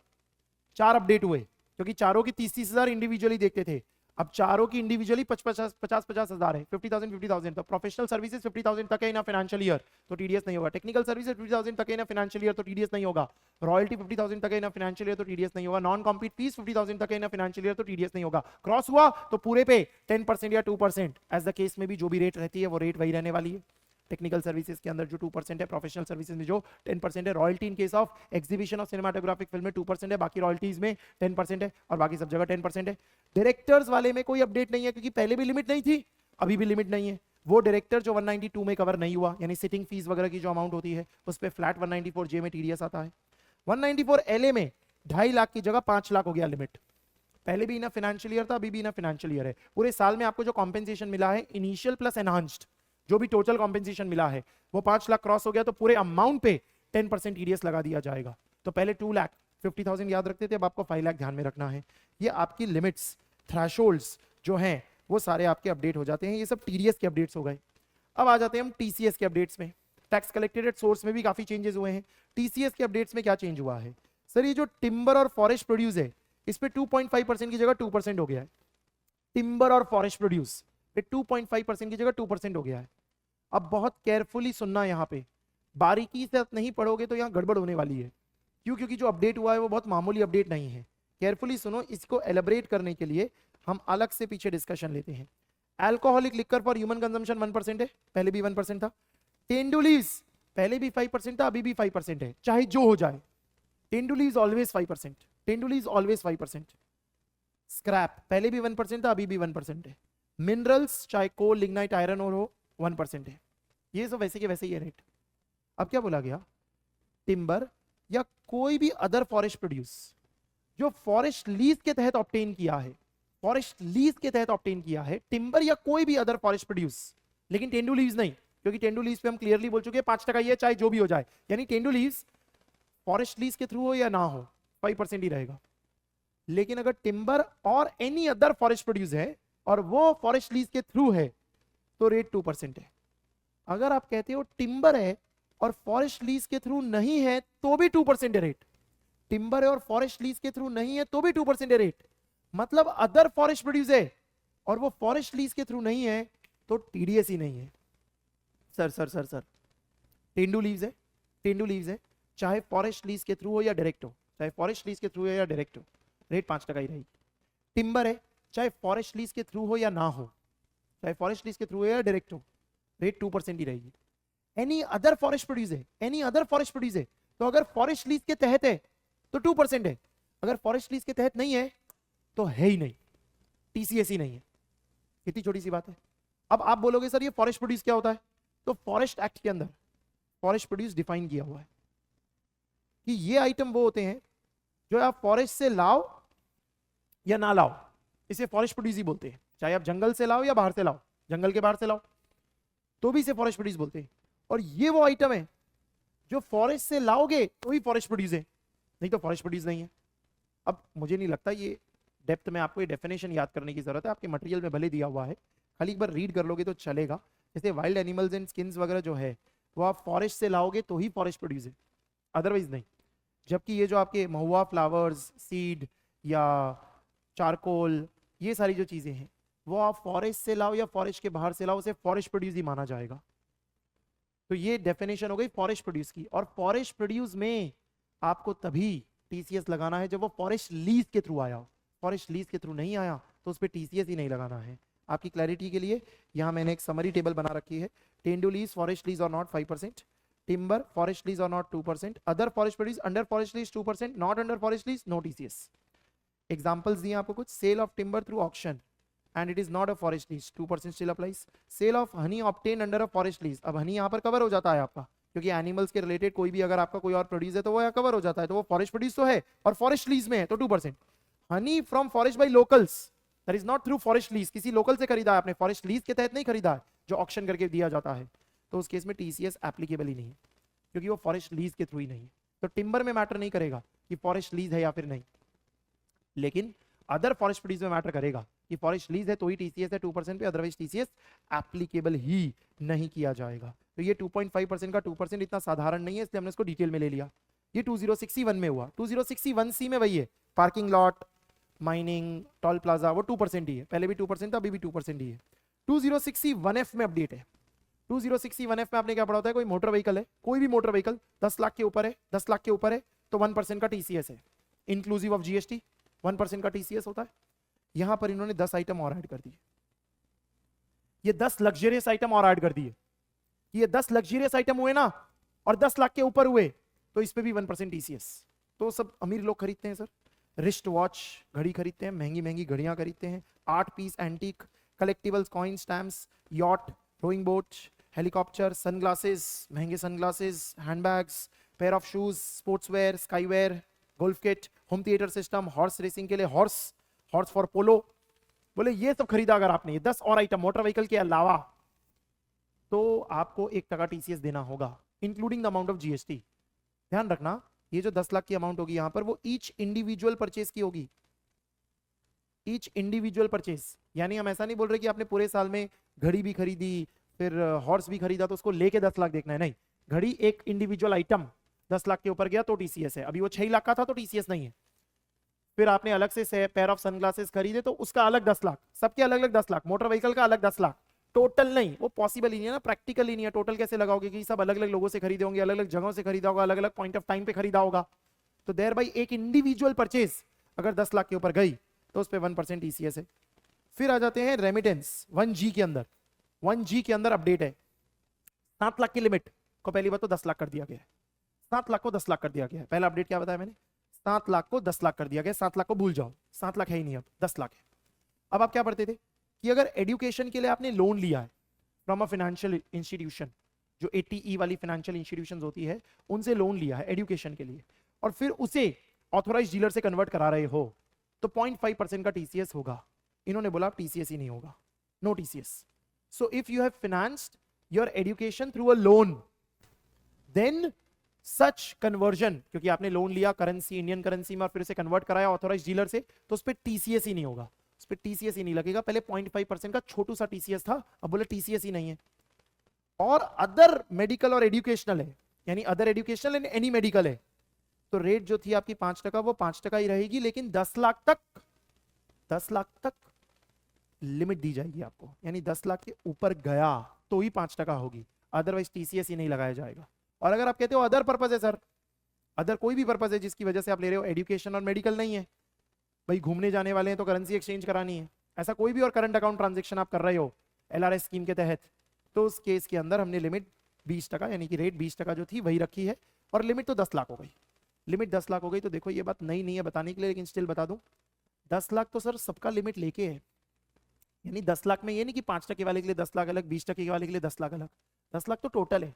चार अपडेट हुए, क्योंकि चारों की 30 हजार इंडिविजुअली देखते थे, अब चारों की इंडिविजुअली 50 हजार है। 50,000 तो प्रोफेशनल सर्विसेज 50,000 तक है इन फाइनेंशियल ईयर तो टीडीएस नहीं होगा। टेक्निकल सर्विसेज 50,000 तक है इन फाइनेंशियल ईयर तो टीडीएस नहीं होगा। रॉयल्टी 50,000 तक है इन फाइनेंशियल ईयर तो टीडीएस नहीं होगा। नॉन कॉम्पीट फीस 50,000 तक है इन फाइनेंशियल ईयर तो टीडीएस नहीं होगा। क्रॉस हुआ तो पूरे पे 10% या 2% एज द केस में भी जो भी रेट रहती है वो रेट वही रहने वाली है। टेक्निकल सर्विसेज के अंदर जो 2% है, प्रोफेशनल सर्विसेज में जो 10% है, royalty in case of exhibition of cinematographic film में 2% है, बाकी रॉयल्टीज में 10% है और बाकी सब जगह 10% है। डायरेक्टर्स वाले में कोई अपडेट नहीं है, क्योंकि पहले भी लिमिट नहीं थी, अभी भी लिमिट नहीं है। वो डायरेक्टर जो 192 में कवर नहीं हुआ, यानी सिटिंग फीस वगैरह की जो अमाउंट होती है उस पर फ्लैट 194 जे में टीडीएस आता है। 194 एलए में 2.5 लाख की जगह 5 लाख हो गया लिमिट। पहले भी ना फाइनेंशियल ईयर था, अभी भी ना फाइनेंशियल ईयर है। पूरे साल में आपको जो कॉम्पेंसेशन मिला है इनिशियल प्लस एनहांस्ड, जो भी टोटल कॉम्पेंसेशन मिला है वो 5 लाख क्रॉस हो गया तो पूरे अमाउंट पे 10% टीडीएस लगा दिया जाएगा। तो पहले 2,50,000 याद रखते थे, अब आपको 5 लाख ध्यान में रखना है। ये आपकी लिमिट्स, थ्रेशोल्ड्स जो हैं वो सारे आपके अपडेट हो जाते हैं। ये सब टीडीएस के अपडेट्स हो गए। अब आ जाते हैं हम टीसीएस के अपडेट्स में। टैक्स कलेक्टेड एट सोर्स में भी काफी चेंजेस हुए हैं। टीसीएस के अपडेट्स में क्या चेंज हुआ है सर, ये जो टिम्बर और फॉरेस्ट प्रोड्यूस है इस पे 2.5% की जगह 2% हो गया है। टिम्बर और फॉरेस्ट प्रोड्यूस पे 2.5% की जगह 2% हो गया है। अब बहुत केयरफुली सुनना, यहाँ पे बारीकी से नहीं पढ़ोगे तो यहाँ गड़बड़ होने वाली है। क्यों? क्योंकि जो अपडेट हुआ है वो बहुत मामूली अपडेट नहीं है। केयरफुली सुनो, इसको एलिब्रेट करने के लिए हम अलग से पीछे डिस्कशन लेते हैं। Alcoholic liquor for human consumption 1% है, पहले भी 1% था। टेंडुलीव्स पहले भी 5% था, अभी भी 5% है, चाहे जो हो जाए। टेंडुलीव्स ऑलवेज 5%, टेंडुलीव्स ऑलवेज 5%। स्क्रैप पहले भी 1% था, अभी भी 1% है। मिनरल्स चाहे कोल, लिग्नाइट, आयरन और हो 1% है। ये सब वैसे के वैसे ही है रेट। अब क्या बोला गया, टिम्बर या कोई भी अदर फॉरेस्ट प्रोड्यूस जो फॉरेस्ट लीज के तहत ऑब्टेन किया है, फॉरेस्ट लीज के तहत ऑब्टेन किया है, टिम्बर या कोई भी अदर फॉरेस्ट प्रोड्यूस, लेकिन टेंडुलीव्स नहीं, क्योंकि टेंडुलीव्स पे हम क्लियरली बोल चुके हैं 5% ही है, चाहे जो भी हो जाए। यानी टेंडुलीव्स फॉरेस्ट लीज के थ्रू हो या ना हो 5% ही रहेगा। लेकिन अगर टिम्बर और एनी अदर फॉरेस्ट प्रोड्यूस है और वो फॉरेस्ट लीज के थ्रू है तो रेट 2% है। अगर आप कहते हो टिम्बर है और फॉरेस्ट लीज के थ्रू नहीं है तो भी 2% है रेट। टिम्बर है और फॉरेस्ट लीज के थ्रू नहीं है तो भी 2% है रेट। मतलब अदर फॉरेस्ट प्रोड्यूस है और वो फॉरेस्ट लीज के थ्रू नहीं है तो टीडीएस ही नहीं है। Sir sir sir sir tendu leaves है, टेंडू लीव्स है, चाहे फॉरेस्ट लीज के थ्रू हो या डायरेक्ट हो, चाहे फॉरेस्ट लीज के थ्रू हो या डायरेक्ट हो, रेट 5% ही रहेगी। टिम्बर है, चाहे फॉरेस्ट लीज के थ्रू हो या ना हो, चाहे फॉरेस्ट लीज के थ्रू हो या डायरेक्ट हो, रेट 2% ही रहेगी। एनी अदर फॉरेस्ट प्रोड्यूस है, एनी अदर फॉरेस्ट प्रोड्यूस है, तो अगर फॉरेस्ट लीज के तहत है तो 2% है, अगर फॉरेस्ट लीज के तहत नहीं है तो है ही नहीं, टीसीएस ही नहीं है। कितनी छोटी सी बात है। अब आप बोलोगे सर ये फॉरेस्ट प्रोड्यूस क्या होता है, तो फॉरेस्ट एक्ट के अंदर फॉरेस्ट प्रोड्यूस डिफाइन किया हुआ है कि ये आइटम वो होते हैं जो आप फॉरेस्ट से लाओ या ना लाओ, इसे फॉरेस्ट प्रोड्यूस ही बोलते हैं। चाहे आप जंगल से लाओ या बाहर से लाओ, जंगल के बाहर से लाओ तो भी इसे फॉरेस्ट प्रोड्यूस बोलते हैं। और ये वो आइटम है जो फॉरेस्ट से लाओगे तो ही फॉरेस्ट प्रोड्यूस है, नहीं तो फॉरेस्ट प्रोड्यूस नहीं है। अब मुझे नहीं लगता ये डेप्थ में आपको ये डेफिनेशन याद करने की जरूरत है, आपके मटेरियल में भले दिया हुआ है, खाली एक बार रीड कर लोगे तो चलेगा। जैसे वाइल्ड एनिमल्स एंड स्किन्स वगैरह जो है वो आप फॉरेस्ट से लाओगे तो ही फॉरेस्ट प्रोड्यूस है, अदरवाइज नहीं। जबकि ये जो आपके महुआ फ्लावर्स, सीड या चारकोल, ये सारी जो चीजें हैं वो आप फॉरेस्ट से लाओ या फॉरेस्ट के बाहर से लाओ, उसे फॉरेस्ट प्रोड्यूस ही माना जाएगा। तो ये डेफिनेशन हो गई फॉरेस्ट प्रोड्यूस की। और फॉरेस्ट प्रोड्यूस में आपको तभी टीसीएस लगाना है जब वो फॉरेस्ट लीज के थ्रू आया हो। फॉरेस्ट लीज के थ्रू नहीं आया तो उस पर टीसीएस ही नहीं लगाना है। आपकी क्लैरिटी के लिए यहाँ मैंने एक समरी टेबल बना रखी है। टेंडू लीज, फॉरेस्ट लीज और नॉट 5%, टिम्बर, फॉरेस्ट लीज और not 2%, other forest produce under forest lease 2%, not under forest lease no TCS. Examples दिए आपको कुछ, sale of timber through auction and it is not a forest lease 2% still applies. Sale of honey obtained under a forest lease, अब हनी यहाँ पर cover हो जाता है आपका, क्योंकि एनिमल्स के रिलेटेड कोई भी अगर आपका कोई और प्रोड्यूस है तो वो यहाँ कवर हो जाता है, तो वो फॉरेस्ट प्रोड्यूस तो है और फॉरेस्ट लीज में है तो 2%। Honey from forest by locals, that is not through forest lease, किसी लोकल से खरीदा है आपने, फॉरेस्ट लीज के तहत नहीं खरीदा है जो ऑक्शन करके दिया जाता है, तो उस केस में टीसीएस एप्लीकेबल ही नहीं है, क्योंकि वो फॉरेस्ट लीज के थ्रू ही नहीं है। तो टिम्बर में मैटर नहीं करेगा कि फॉरेस्ट लीज है या फिर नहीं, लेकिन अदर फॉरेस्ट प्रोड्यूस में मैटर करेगा कि फॉरेस्ट लीज है तो ही टीसीएस है 2% पे, अदरवाइज टीसीएस एप्लीकेबल ही नहीं किया जाएगा। तो ये 2.5% का 2% इतना साधारण नहीं है, इसलिए हमने इसको डिटेल में ले लिया। ये 2061 में हुआ, 2061C में वही है, parking lot, mining, toll plaza, वो 2% ही है, पहले भी 2% था, अभी भी 2% ही है। 2061F में अपडेट है। 2061F में आपने क्या पढ़ा होता है, कोई मोटर व्हीकल है, कोई भी मोटर व्हीकल 10 लाख के ऊपर है, 10 लाख के ऊपर है तो 1% का टीसीएस है, इंक्लूसिव ऑफ जीएसटी 1% का टीसीएस होता है। यहां पर इन्होंने 10 आइटम और ऐड कर दिए, ये 10 लग्जरियस आइटम और ऐड कर दिए। ये 10 लग्जरियस आइटम हुए ना और 10 लाख के ऊपर हुए तो इस पे भी 1% टीसीएस। तो सब अमीर लोग खरीदते हैं सर, रिस्ट वॉच घड़ी खरीदते हैं, महंगी महंगी घड़ियां खरीदते हैं, 8 piece antique collectibles, coin, stamps, yacht, rowing boat, helicopter, sunglasses, महंगे sunglasses, handbags, pair of shoes, sportswear, skywear, golf kit, home theatre system, horse racing के लिए हॉर्स फॉर पोलो, बोले ये सब खरीदा अगर आपने, ये 10 और आइटम मोटर व्हीकल के अलावा, तो आपको 1% टीसीएस देना होगा, including the amount of GST. ध्यान रखना, ये जो 10 लाख की अमाउंट होगी यहां पर, वो ईच इंडिविजुअल परचेज की होगी, ईच इंडिविजुअल परचेज। यानी हम ऐसा नहीं बोल रहे कि आपने पूरे साल में घड़ी भी खरीदी, फिर हॉर्स भी खरीदा तो उसको लेके 10 लाख देखना है, नहीं, घड़ी एक इंडिविजुअल आइटम 10 लाख के ऊपर गया तो टीसीएस है, अभी वो 6 लाख का था तो टीसीएस नहीं है। फिर आपने अलग से पेयर ऑफ सनग्लासेस खरीदे तो उसका अलग 10 लाख, सबके अलग अलग 10 लाख, मोटर व्हीकल का अलग 10 लाख, टोटल नहीं, वो पॉसिबल ही नहीं है ना, प्रैक्टिकल ही नहीं है। टोटल कैसे लगाओगे कि सब अलग अलग लोगों से खरीदे होंगे, अलग अलग जगहों से खरीदा होगा, अलग अलग पॉइंट ऑफ टाइम पे खरीदा होगा, तो देयर बाई एक इंडिविजुअल परचेज अगर 10 लाख के ऊपर गई तो उस पर 1% टीसीएस है। फिर आ जाते हैं रेमिटेंस 1G के अंदर, 1G के अंदर अपडेट है, 7 लाख की लिमिट को पहली बात तो 10 लाख कर दिया गया है, 7 लाख को 10 लाख कर दिया गया है। पहला अपडेट क्या बताया मैंने, 7 लाख को 10 लाख कर दिया गया, 7 लाख को भूल जाओ, 7 लाख है ही नहीं, अब 10 लाख है। अब आप क्या पढ़ते थे कि अगर एजुकेशन के लिए आपने लोन लिया है फ्रॉम अ फाइनेंशियल इंस्टीट्यूशन, जो ATE वाली फाइनेंशियल इंस्टीट्यूशन होती है, उनसे लोन लिया है एजुकेशन के लिए, और फिर उसे ऑथोराइज डीलर से कन्वर्ट करा रहे हो, तो 0.5% का टीसीएस होगा। इन्होंने बोला टीसीएस ही नहीं होगा, no TCS. So if you have financed your education through a loan, then such conversion, क्योंकि आपने लोन लिया करेंसी, इंडियन करेंसी में, और फिर उसे कन्वर्ट कराया ऑथोराइज डीलर से, तो उस पर टीसीएस ही नहीं होगा, उस पर टीसीएस ही नहीं लगेगा। पहले 0.5% का छोटू सा टीसीएस था, अब बोले टीसीएस ही नहीं है। और अदर मेडिकल और एजुकेशनल है, यानी other educational and any medical है, तो रेट जो थी आपकी 5% वो 5% ही रहेगी, लेकिन 10 लाख तक लिमिट दी जाएगी आपको, यानी 10 लाख के ऊपर गया तो ही 5% होगी, अदरवाइज टीसीएस ही नहीं लगाया जाएगा। और अगर आप कहते हो अदर पर्पज है सर, अदर कोई भी पर्पज है जिसकी वजह से आप ले रहे हो, एजुकेशन और मेडिकल नहीं है, भाई घूमने जाने वाले हैं तो करेंसी एक्सचेंज करानी है, ऐसा कोई भी और करंट अकाउंट ट्रांजेक्शन आप कर रहे हो LRS स्कीम के तहत, तो उस केस के अंदर हमने लिमिट 20%, यानी कि रेट 20% जो थी वही रखी है, और लिमिट तो 10 लाख हो गई, लिमिट 10 लाख हो गई। तो देखो ये बात नई नहीं है बताने के लिए, लेकिन स्टिल बता दूं, 10 लाख तो सर सबका लिमिट लेके है, यानी 10 लाख में ये नहीं कि 5% वाले के लिए 10 लाख अलग, 20% वाले के लिए 10 लाख अलग, 10 लाख तो टोटल है,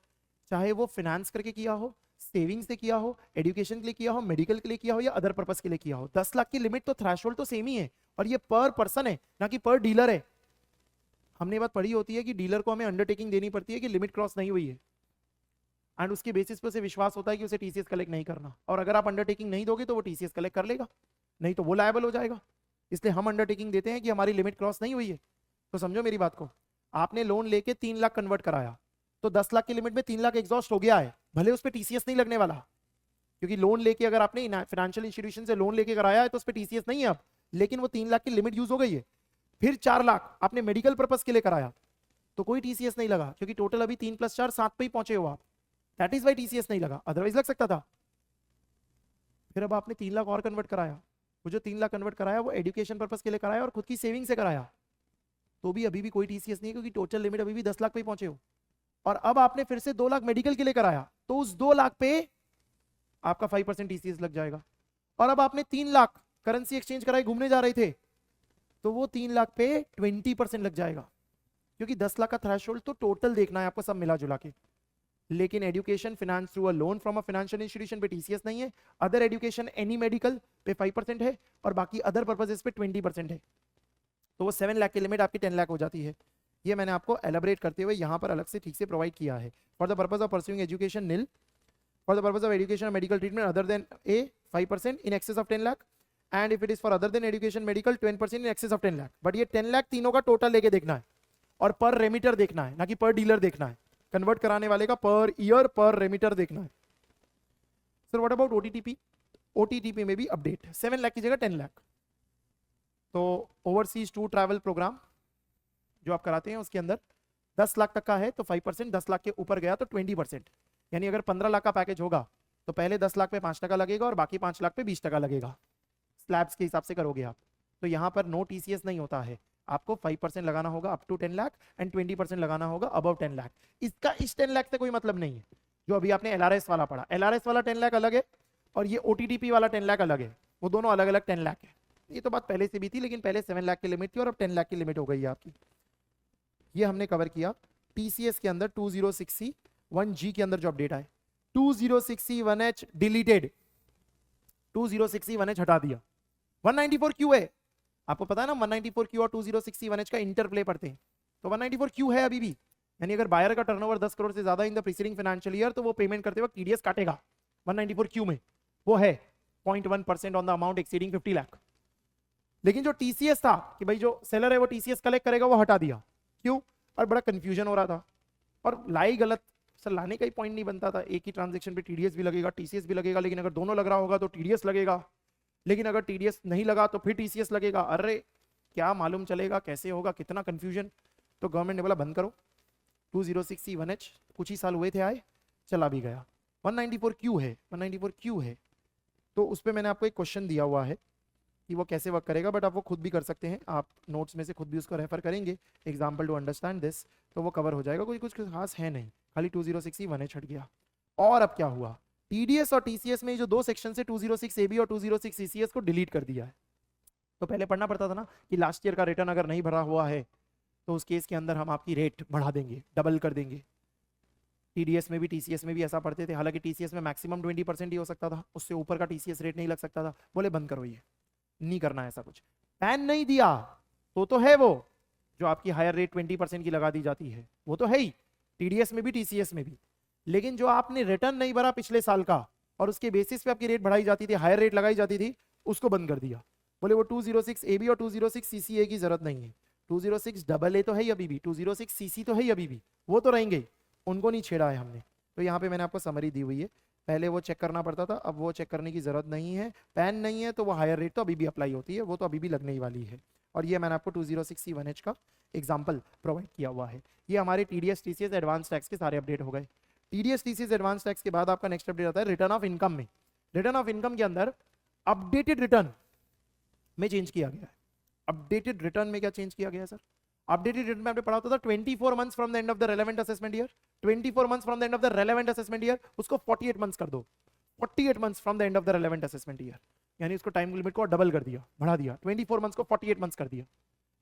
चाहे वो फाइनेंस करके किया हो, सेविंग्स से किया हो, एजुकेशन के लिए किया हो, मेडिकल के लिए किया हो, या अदर पर्पस के लिए किया हो, 10 लाख की लिमिट तो थ्रेशोल्ड तो सेम ही है, और ये पर पर्सन है ना कि पर डीलर है। हमने बात पढ़ी होती है कि डीलर को हमें अंडरटेकिंग देनी पड़ती है कि लिमिट क्रॉस नहीं हुई है, एंड उसके बेसिस पर उसे विश्वास होता है कि उसे टीसीएस कलेक्ट नहीं करना, और अगर आप अंडरटेकिंग नहीं दोगे तो वो टीसीएस कलेक्ट कर लेगा, नहीं तो वो लायबल हो जाएगा। इसलिए हम अंडरटेकिंग देते हैं कि हमारी लिमिट क्रॉस नहीं हुई है। तो समझो मेरी बात को, आपने लोन लेके 3 लाख कन्वर्ट कराया, तो 10 लाख की लिमिट में 3 लाख एग्जॉस्ट हो गया है, भले उस पर टीसीएस नहीं लगने वाला, क्योंकि लोन लेके अगर आपने फाइनेंशियल इंस्टीट्यूशन से लोन लेके कराया है तो उस पर टीसीएस नहीं है अब, लेकिन वो 3 लाख की लिमिट यूज हो गई है। फिर 4 लाख आपने मेडिकल पर्पस के लिए कराया तो कोई टीसीएस नहीं लगा, क्योंकि टोटल अभी 3 + 4 7 पे ही पहुंचे हो आप, दैट इज वाई टीसीएस नहीं लगा, अदरवाइज लग सकता था। फिर अब आपने 3 लाख और कन्वर्ट कराया, वो जो 3 लाख कन्वर्ट कराया वो एजुकेशन पर्पस के लिए कराया और खुद की सेविंग से कराया, तो भी अभी भी कोई टीसीएस नहीं है, क्योंकि टोटल लिमिट अभी भी 10 लाख पे ही पहुंचे हो। और अब आपने फिर से 2 लाख मेडिकल के लिए कराया, तो उस 2 लाख पे आपका 5% टीसीएस लग जाएगा। और अब आपने 3 लाख करेंसी एक्सचेंज कराई, घूमने जा रहे थे, तो वो 3 लाख पे 20% लग जाएगा, क्योंकि 10 लाख का थ्रेशोल्ड तो टोटल देखना है आपको सब मिला जुला के। लेकिन education finance through a loan from a financial institution पे टीसीएस नहीं है, अदर एजुकेशन एनी मेडिकल पे 5% है, और बाकी अदर पर्पसेस पे 20% है। तो वो 7 लाख की लिमिट आपकी 10 लाख हो जाती है। ये मैंने आपको एलाबरेट करते हुए यहाँ पर अलग से ठीक से प्रोवाइड किया है। For the purpose of pursuing education nil, for the purpose of education medical treatment other than a 5% in excess of 10 lakh, and if it is for other than education medical 10% in excess of 10 lakh. But ये 10 लाख तीनों का total लेके देखना है, और पर remitter देखना है, ना कि पर डीलर देखना है। कन्वर्ट कराने वाले का पर ईयर पर रेमिटर देखना है। Sir what about OTTP? OTTP में भी अपडेट 7 लाख की जगह 10 लाख। तो ओवरसीज टू ट्रैवल प्रोग्राम जो आप कराते हैं उसके अंदर 10 लाख तक का है तो 5%, 10 लाख के ऊपर गया तो 20%। यानी अगर 15 लाख का पैकेज होगा तो पहले 10 लाख पे 5% लगेगा और बाकी 5 लाख पे 20% लगेगा। स्लैब्स के हिसाब से करोगे आप, तो यहाँ पर नो टीसीएस नहीं होता है। आपको 5% लगाना होगा अप टू 10 लाख एंड 20% लगाना होगा अबव 10 लाख। इसका इस 10 लाख से कोई मतलब नहीं है। जो अभी आपने एलआरएस वाला पढ़ा, एलआरएस वाला 10 लाख अलग है और ये ओटीटीपी वाला 10 लाख अलग है, वो दोनों अलग अलग 10 लाख है। ये तो बात पहले से भी थी, लेकिन पहले 7 लाख की लिमिट थी और अब 10 लाख की लिमिट हो गई है आपकी। ये हमने कवर किया। टीसीएस के अंदर 206C 1G के अंदर जो अपडेट आए, 206C 1H deleted, 206C 1H हटा दिया। 194 क्यों है? आपको पता है ना 194 क्यू और 206C 1H का इंटरप्ले पढ़ते हैं। तो 194 क्यू है अभी भी, यानी अगर बायर का टर्नओवर 10 करोड़ से ज्यादा in the preceding financial year तो वो पेमेंट करते वक्त टीडीएस काटेगा 194 क्यू में, वो है 0.1% on the amount exceeding 50 lakh. लेकिन जो टीसीएस था कि भाई जो सेलर है वो टीसीएस कलेक्ट करेगा, वो हटा दिया। क्यों? और बड़ा कंफ्यूजन हो रहा था और लाई गलत। सर लाने का ही पॉइंट नहीं बनता था, एक ही ट्रांजेक्शन पे टीडीएस भी लगेगा टीसीएस भी लगेगा, लेकिन अगर दोनों लग रहा होगा तो टीडीएस लगेगा, लेकिन अगर टीडीएस नहीं लगा तो फिर टीसीएस लगेगा। अरे क्या मालूम चलेगा, कैसे होगा, कितना कंफ्यूजन। तो गवर्नमेंट ने बोला बंद करो 206C 1H, कुछ ही साल हुए थे आए, चला भी गया। 194 क्यू है, 194 क्यू है। तो उस पर मैंने आपको एक क्वेश्चन दिया हुआ है कि वो कैसे वर्क करेगा, बट आप वो खुद भी कर सकते हैं, आप नोट्स में से खुद भी उसको रेफर करेंगे एग्जाम्पल टू अंडरस्टैंड दिस, तो वो कवर हो जाएगा। कोई कुछ खास है नहीं, खाली 206C 1H हट गया। और अब क्या हुआ, टीडीएस और टीसीएस में जो दो सेक्शन से 206AB और 206CCS को डिलीट कर दिया है। तो पहले पढ़ना पड़ता था ना कि लास्ट ईयर का रिटर्न अगर नहीं भरा हुआ है तो उस केस के अंदर हम आपकी रेट बढ़ा देंगे, डबल कर देंगे। टीडीएस में भी टीसीएस में भी ऐसा पढ़ते थे, हालांकि टीसीएस में मैक्सिमम 20% ही हो सकता था, उससे ऊपर का टीसीएस रेट नहीं लग सकता था। बोले बंद करो, ये नहीं करना ऐसा कुछ। पैन नहीं दिया तो है वो जो आपकी हायर रेट 20% की लगा दी जाती है, वो तो है ही टीडीएस में भी टीसीएस में भी। लेकिन जो आपने रिटर्न नहीं भरा पिछले साल का और उसके बेसिस पे आपकी रेट बढ़ाई जाती थी, हायर रेट लगाई जाती थी, उसको बंद कर दिया। बोले वो 206AB और 206CCA की जरूरत नहीं है। 206AA तो है ही अभी भी, 206CC तो है ही अभी भी, वो तो रहेंगे, उनको नहीं छेड़ा है हमने। तो यहाँ पे मैंने आपको समरी दी हुई है, पहले वो चेक करना पड़ता था, अब वो चेक करने की जरूरत नहीं है। पैन नहीं है तो वो हायर रेट तो अभी भी अप्लाई होती है, वो तो अभी भी लगने ही वाली है। और ये मैंने आपको 206C 1H का एग्जाम्पल प्रोवाइड किया हुआ है। ये हमारे टीडीएस टीसीएस एडवांस टैक्स के सारे अपडेट हो गए। टीडीएस टीसीएस एडवांस टैक्स के बाद आपका नेक्स्ट अपडेट आता है रिटर्न ऑफ इनकम में। रिटर्न ऑफ इनकम के अंदर अपडेटेड रिटर्न में चेंज किया गया है। अपडेटेड रिटर्न में क्या चेंज किया गया है सर? अपडेटेड रिटर्न में आपने पढ़ा होता था 24 months from the end of the relevant assessment year, 24 months from the end of the relevant assessment year, उसको 48 मंथ्स कर दो, 48 months from the end of the relevant assessment year, यानी उसको टाइम लिमिट को डबल कर दिया, बढ़ा दिया, 24 मंथ्स को 48 मंथ्स कर दिया।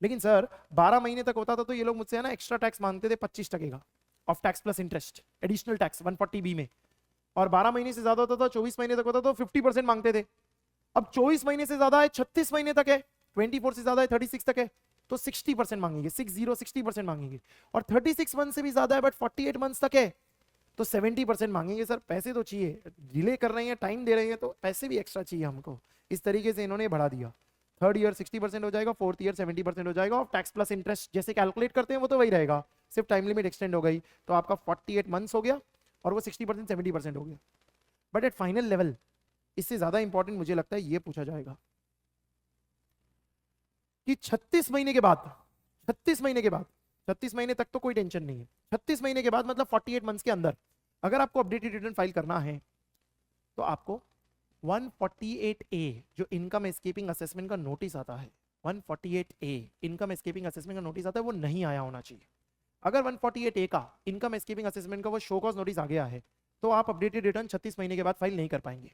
लेकिन सर 12 महीने तक होता था तो ये लोग मुझसे है ना एक्स्ट्रा टैक्स मांगते थे 25% का of tax plus interest, additional tax 140B में। और 12 महीने से ज्यादा होता था, 24 महीने तक होता तो 50% मांगते थे। अब 24 महीने से ज्यादा है, 36 महीने तक है, 24 से ज्यादा है, 36 तक है, तो 60% मांगेंगे, 60% मांगेंगे। और 36 मंथ से भी ज्यादा है बट 48 मंथ्स तक है तो 70% मांगेंगे। सर पैसे तो चाहिए, डिले कर रहे हैं, टाइम दे रहे हैं, तो पैसे भी एक्स्ट्रा चाहिए हमको। इस तरीके से इन्होंने बढ़ा दिया। थर्ड ईयर 60% हो जाएगा, फोर्थ ईयर 70% हो जाएगा, और टैक्स प्लस इंटरेस्ट जैसे कैलकुलेट करते हैं वो तो वही रहेगा, सिर्फ टाइम लिमिट एक्सटेंड हो गई। तो आपका 48 मंथ्स हो गया और वो 60% 70% हो गया। बट एट फाइनल लेवल इससे ज्यादा इंपॉर्टेंट मुझे लगता है ये पूछा जाएगा कि 36 महीने के बाद, 36 महीने के बाद, 36 महीने तक तो कोई टेंशन नहीं है, 36 महीने के बाद मतलब 48 मंथ्स के अंदर अगर आपको अपडेटेड रिटर्न फाइल करना है तो आपको 148A जो इनकम एस्केपिंग असेसमेंट का नोटिस आता है 148A इनकम एस्केपिंग असेसमेंट का नोटिस आता है, वो नहीं आया होना चाहिए। अगर 148A का इनकम एस्केपिंग असेसमेंट का वो शो कॉज नोटिस आ गया है तो आप अपडेटेड रिटर्न 36 महीने के बाद फाइल नहीं कर पाएंगे।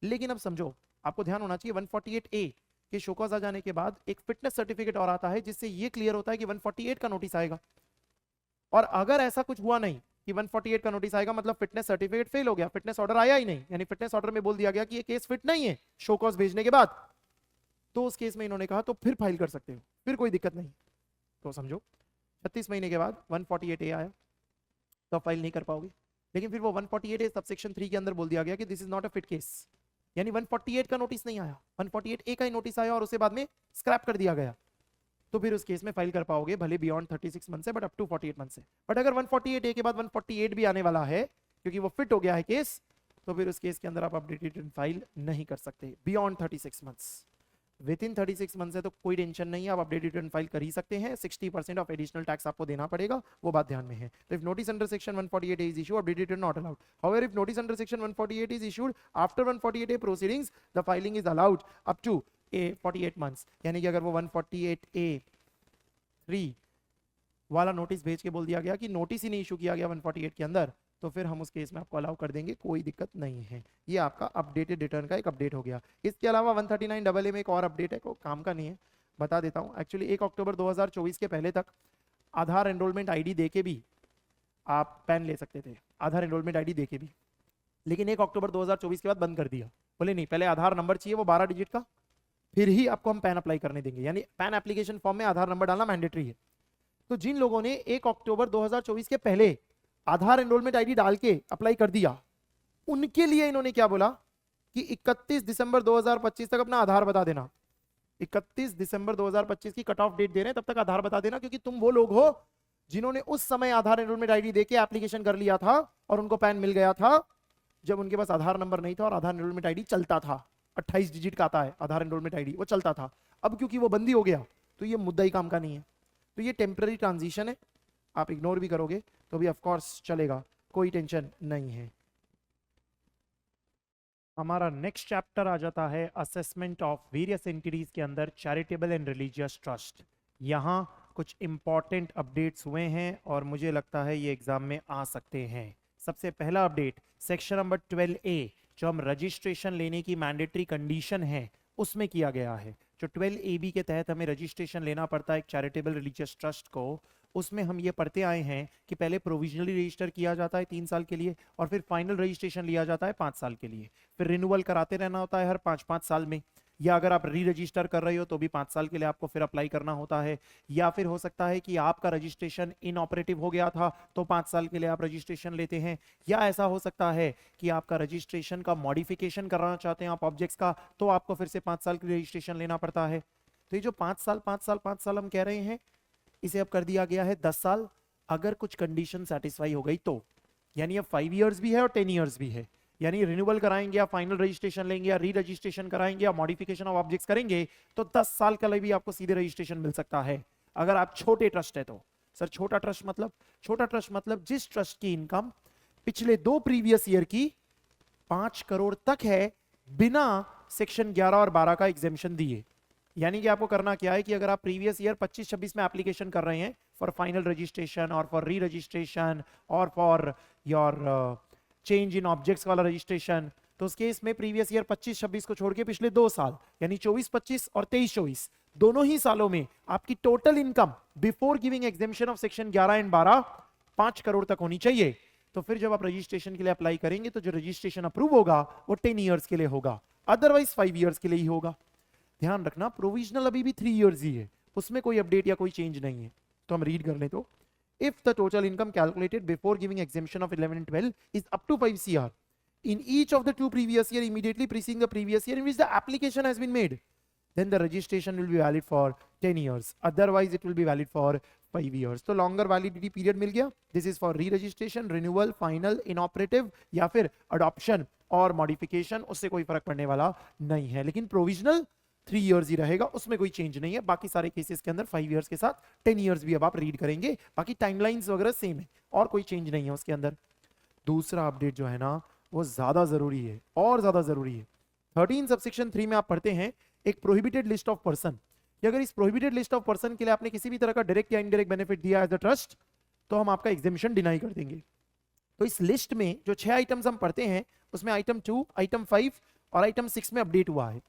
लेकिन अब समझो, आपको ध्यान होना चाहिए 148A के शो कॉज आ जाने के बाद एक फिटनेस सर्टिफिकेट और आता है जिससे ये क्लियर होता है कि 148 का नोटिस आएगा। और अगर ऐसा कुछ हुआ नहीं कि 148 का नोटिस आएगा मतलब फिटनेस सर्टिफिकेट फेल हो गया, फिटनेस ऑर्डर आया ही नहीं, यानी फिटनेस ऑर्डर में बोल दिया गया कि ये केस फिट नहीं है शो कॉज भेजने के बाद, तो उस केस में इन्होंने कहा तो फिर फाइल कर सकते हो, फिर कोई दिक्कत नहीं। तो समझो 36 महीने के बाद 148A आया तो आप फाइल नहीं कर पाओगे। लेकिन फिर वो 148A सबसेक्शन 3 के अंदर बोल दिया गया कि this is not a fit case, यानी 148 का नोटिस नहीं आया, 148A का ही नोटिस आया और उसे बाद में स्क्रैप कर दिया गया, तो फिर उस केस में फाइल कर पाओगे भले बियॉन्ड 36 मंथ से, बट अप टू 48 मंथ से। बट अगर 148A के बाद 148 भी आने वाला है क्योंकि वो फिट हो गया है केस, तो फिर उस केस के अंदर आप अपडेटेड फाइल नहीं कर सकते beyond 36 months. With in 36 month से तो कोई टेंशन नहीं है, आप अपडेट रिटर्न फाइल कर ही सकते हैं। 60% ऑफ एडिशनल टैक्स आपको देना पड़ेगा, वो बात ध्यान में है। तो if notice under section 148A is issued, update return not allowed. However if notice under section 148 is issued after 148A proceedings, the filing is allowed up to 48 months. यानी कि अगर वो 148A3 वाला नोटिस भेज के बोल दिया गया कि नोटिस ही नहीं इशू किया गया 148 के अंदर, तो फिर हम उस केस में आपको अलाउ कर देंगे, कोई दिक्कत नहीं है। ये आपका अपडेटेड रिटर्न का एक अपडेट हो गया। इसके अलावा 139AA में एक और अपडेट है, कोई काम का नहीं है, बता देता हूँ। एक्चुअली 1 अक्टूबर 2024 के पहले तक आधार एनरोलमेंट आईडी देके भी आप पैन ले सकते थे, आधार एनरोलमेंट आईडी देके भी, लेकिन 1 अक्टूबर 2024 के बाद बंद कर दिया। बोले नहीं, पहले आधार नंबर चाहिए वो 12 डिजिट का, फिर ही आपको हम पैन अप्लाई करने देंगे, यानी पैन एप्लीकेशन फॉर्म में आधार नंबर डालना मैंडेटरी है। तो जिन लोगों ने 1 अक्टूबर 2024 के पहले आधार एनरोलमेंट आईडी डाल के अप्लाई कर दिया, उनके लिए इन्होंने क्या बोला कि 31 दिसंबर 2025 तक अपना आधार बता देना। 31 दिसंबर 2025 की कट ऑफ डेट दे रहे हैं, तब तक आधार बता देना, क्योंकि तुम वो लोग हो जिन्होंने उस समय आधार एनरोलमेंट आईडी देके एप्लीकेशन कर लिया था और उनको पैन मिल गया था जब उनके पास आधार नंबर नहीं था और आधार एनरोलमेंट आईडी चलता था। 28 डिजिट का आता है आधार एनरोलमेंट आईडी, वो चलता था। अब क्योंकि वो बंदी हो गया तो ये मुद्दा ही काम का नहीं है। तो ये टेम्पररी ट्रांजिशन है, आप इग्नोर भी करोगे तो भी ऑफ कोर्स चलेगा, कोई टेंशन नहीं है। हमारा नेक्स्ट चैप्टर आ जाता है असेसमेंट ऑफ वेरियस एंटिटीज के अंदर चैरिटेबल एंड रिलीजियस ट्रस्ट। यहाँ कुछ इंपॉर्टेंट अपडेट्स हुए हैं और मुझे लगता है ये एग्जाम में आ सकते हैं। सबसे पहला अपडेट सेक्शन नंबर 12A, जो हम रजिस्ट्रेशन लेने की मैंडेटरी कंडीशन है उसमें किया गया है। जो 12AB के तहत हमें रजिस्ट्रेशन लेना पड़ता है एक चैरिटेबल रिलीजियस ट्रस्ट को, उसमें हम ये पढ़ते आए हैं कि पहले प्रोविजनली रजिस्टर किया जाता है 3 साल के लिए और फिर फाइनल रजिस्ट्रेशन लिया जाता है 5 साल के लिए, फिर रिन्यूअल कराते रहना होता है हर 5-5 साल में, या अगर आप री रजिस्टर कर रहे हो तो भी 5 साल के लिए आपको फिर अप्लाई करना होता है, या फिर हो सकता है कि आपका रजिस्ट्रेशन इनऑपरेटिव हो गया था तो 5 साल के लिए आप रजिस्ट्रेशन लेते हैं, या ऐसा हो सकता है कि आपका रजिस्ट्रेशन का मॉडिफिकेशन कराना चाहते हैं आप ऑब्जेक्ट्स का, तो आपको फिर से 5 साल की रजिस्ट्रेशन लेना पड़ता है। तो ये जो 5 साल हम कह रहे हैं, इसे अब कर दिया गया है 10 साल, अगर कुछ कंडीशन सेटिस्फाई हो गई तो। यानी अब 5 इयर्स भी है और 10 इयर्स भी है, यानी रिन्यूअल कराएंगे या फाइनल रजिस्ट्रेशन लेंगे या री रजिस्ट्रेशन कराएंगे या मॉडिफिकेशन ऑफ ऑब्जेक्ट्स करेंगे तो 10 साल के लिए भी आपको सीधे रजिस्ट्रेशन मिल सकता है अगर आप छोटे ट्रस्ट है तो। सर छोटा ट्रस्ट मतलब? छोटा ट्रस्ट मतलब जिस ट्रस्ट की इनकम पिछले 2 प्रीवियस ईयर की 5 करोड़ तक है बिना सेक्शन 11 और 12 का एग्जेम्पशन दिए। यानी कि आपको करना क्या है कि अगर आप प्रीवियस ईयर 25-26 में एप्लीकेशन कर रहे हैं फॉर फाइनल रजिस्ट्रेशन और फॉर री रजिस्ट्रेशन और for your change in objects वाला रजिस्ट्रेशन, तो उस केस में प्रीवियस ईयर 25-26 को छोड़ के पिछले 2 साल यानी 24-25 और 23-24 दोनों ही सालों में आपकी total income before giving exemption of section 11 and 12 5 crore तक होनी चाहिए। तो फिर जब आप रजिस्ट्रेशन के लिए अप्लाई करेंगे तो जो रजिस्ट्रेशन अप्रूव होगा वो 10 इयर्स के लिए होगा, अदरवाइज 5 इयर्स के लिए ही होगा। ध्यान रखना प्रोविजनल अभी भी 3 इयर्स ही है, उसमें कोई अपडेट या कोई चेंज नहीं है। तो हम रीड कर लें तो if the total income calculated before giving exemption of 11 and 12 is up to 5 CR in each of the 2 previous year immediately preceding the previous year in which the application has been made, then the registration will be valid for 10 years, otherwise it will be valid for 5 years. तो longer validity period मिल गया। This is for re-registration, renewal, final, inoperative या फिर adoption और modification, उससे कोई फर्क पड़ने वाला नहीं है। लेकिन provisional 3 इयर्स ही रहेगा, उसमें कोई चेंज नहीं है। बाकी सारे केसेस के अंदर 5 इयर्स के साथ 10 इयर्स भी अब आप रीड करेंगे, बाकी टाइमलाइंस वगैरह सेम है और कोई चेंज नहीं है उसके अंदर। दूसरा अपडेट जो है ना वो ज्यादा जरूरी है और ज्यादा जरूरी है। 13 सबसेक्शन 3 में आप पढ़ते हैं एक प्रोहिबिटेड लिस्ट ऑफ पर्सन, कि अगर इस प्रोहिबिटेड लिस्ट ऑफ पर्सन के लिए आपने किसी भी तरह का डायरेक्ट या इनडायरेक्ट बेनिफिट दिया एज अ ट्रस्ट, तो हम आपका एग्जेम्पशन डिनाई कर देंगे। तो इस लिस्ट में जो 6 आइटम्स हम पढ़ते हैं, उसमें आइटम 2, आइटम 5 और आइटम 6 में अपडेट हुआ है।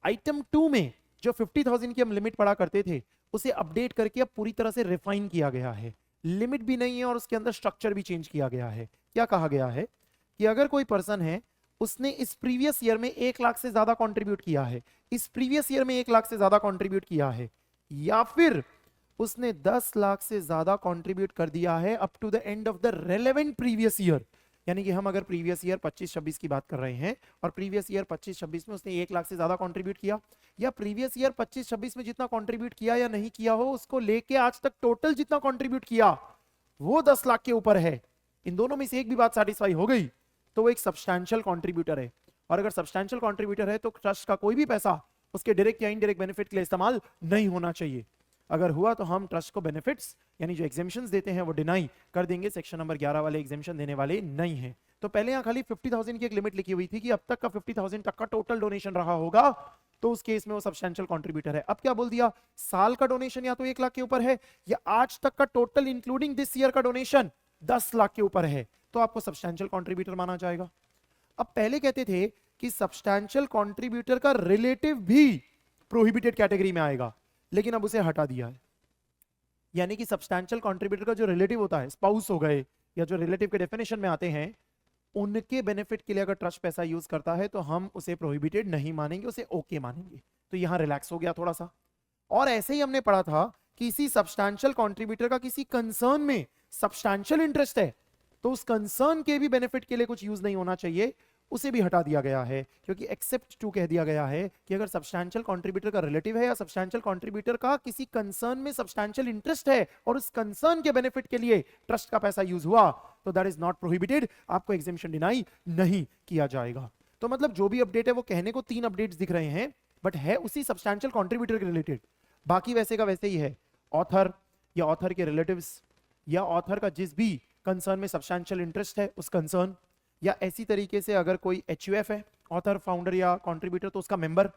आइटम 2 में जो 50,000 की हम लिमिट पढ़ा करते थे, उसे अपडेट करके अब पूरी तरह से रिफाइन किया गया है। लिमिट भी नहीं है और उसके अंदर स्ट्रक्चर भी चेंज किया गया है। क्या कहा गया है कि अगर कोई पर्सन है, उसने इस प्रीवियस ईयर में 1 लाख से ज्यादा कंट्रीब्यूट किया है, इस प्रीवियस ईयर में 1 लाख से ज्यादा कंट्रीब्यूट किया है, या फिर उसने 10 लाख से ज्यादा कंट्रीब्यूट कर दिया है up to the end of the relevant previous year. यानी कि हम अगर प्रीवियस ईयर 25-26 की बात कर रहे हैं और प्रीवियस ईयर 25-26 में उसने 1 लाख से ज्यादा कंट्रीब्यूट किया, या प्रीवियस ईयर 25-26 में जितना कंट्रीब्यूट किया या नहीं किया हो, उसको लेके आज तक टोटल जितना कंट्रीब्यूट किया वो 10 लाख के ऊपर है, इन दोनों में से एक भी बात सेटिस्फाई हो गई, तो वो एक सब्सटैंशियल कंट्रीब्यूटर है। और अगर सब्सटैंशियल कंट्रीब्यूटर है तो ट्रस्ट का कोई भी पैसा उसके डायरेक्ट या इनडायरेक्ट बेनिफिट के लिए इस्तेमाल नहीं होना चाहिए। अगर हुआ तो हम ट्रस्ट को बेनिफिट्स यानी जो एग्जेम्पशंस देते हैं वो डिनाई कर देंगे, सेक्शन नंबर 11 वाले एग्जेम्पशन देने वाले नहीं है। तो पहले यहाँ खाली 50,000 की एक लिमिट लिखी हुई थी कि अब तक का 50,000 तक का टोटल डोनेशन रहा होगा, तो उस केस में वो सब्सटैंशियल कंट्रीब्यूटर है। अब क्या बोल दिया, साल का डोनेशन या तो 1 लाख के ऊपर है, या आज तक का टोटल इंक्लूडिंग दिस ईयर का डोनेशन 10 लाख के ऊपर है, तो आपको सब्सटैंशियल कंट्रीब्यूटर माना जाएगा। अब पहले कहते थे कि सब्सटैंशियल कंट्रीब्यूटर का रिलेटिव भी प्रोहिबिटेड कैटेगरी में आएगा, लेकिन अब उसे हटा दिया है। यानी कि सब्सटैंशियल कंट्रीब्यूटर का जो रिलेटिव होता है, स्पाउस हो गए या जो रिलेटिव के डेफिनेशन में आते हैं, उनके बेनिफिट के लिए अगर ट्रस्ट पैसा यूज करता है तो हम उसे प्रोहिबिटेड नहीं मानेंगे, उसे ओके मानेंगे। तो यहां रिलैक्स हो गया थोड़ा सा। और ऐसे ही हमने पढ़ा था कि इसी सब्सटैंशियल कंट्रीब्यूटर का किसी कंसर्न में सब्सटैंशियल इंटरेस्ट है, तो उस कंसर्न के भी बेनिफिट के लिए कुछ यूज नहीं होना चाहिए, उसे भी हटा दिया गया है, क्योंकि एक्सेप्ट टू कह दिया गया है कि अगर सब्सटैंशियल कंट्रीब्यूटर का रिलेटिव है या सब्सटैंशियल कंट्रीब्यूटर का किसी कंसर्न में सब्सटैंशियल इंटरेस्ट है और उस कंसर्न के बेनिफिट के लिए ट्रस्ट का पैसा यूज हुआ, तो दैट इज नॉट प्रोहिबिटेड, आपको एग्जेम्पशन डिनाई नहीं किया जाएगा। तो मतलब जो भी अपडेट है वो कहने को 3 अपडेट्स दिख रहे हैं, बट है उसी सब्सटैंशियल कंट्रीब्यूटर के रिलेटेड, बाकी वैसे का वैसे ही है। ऑथर या ऑथर के रिलेटिव्स या ऑथर का जिस भी कंसर्न में सब्सटैंशियल इंटरेस्ट है उस कंसर्न, या ऐसी तरीके से अगर कोई HUF है, ऑथर फाउंडर या कंट्रीब्यूटर, तो उसका मेंबर,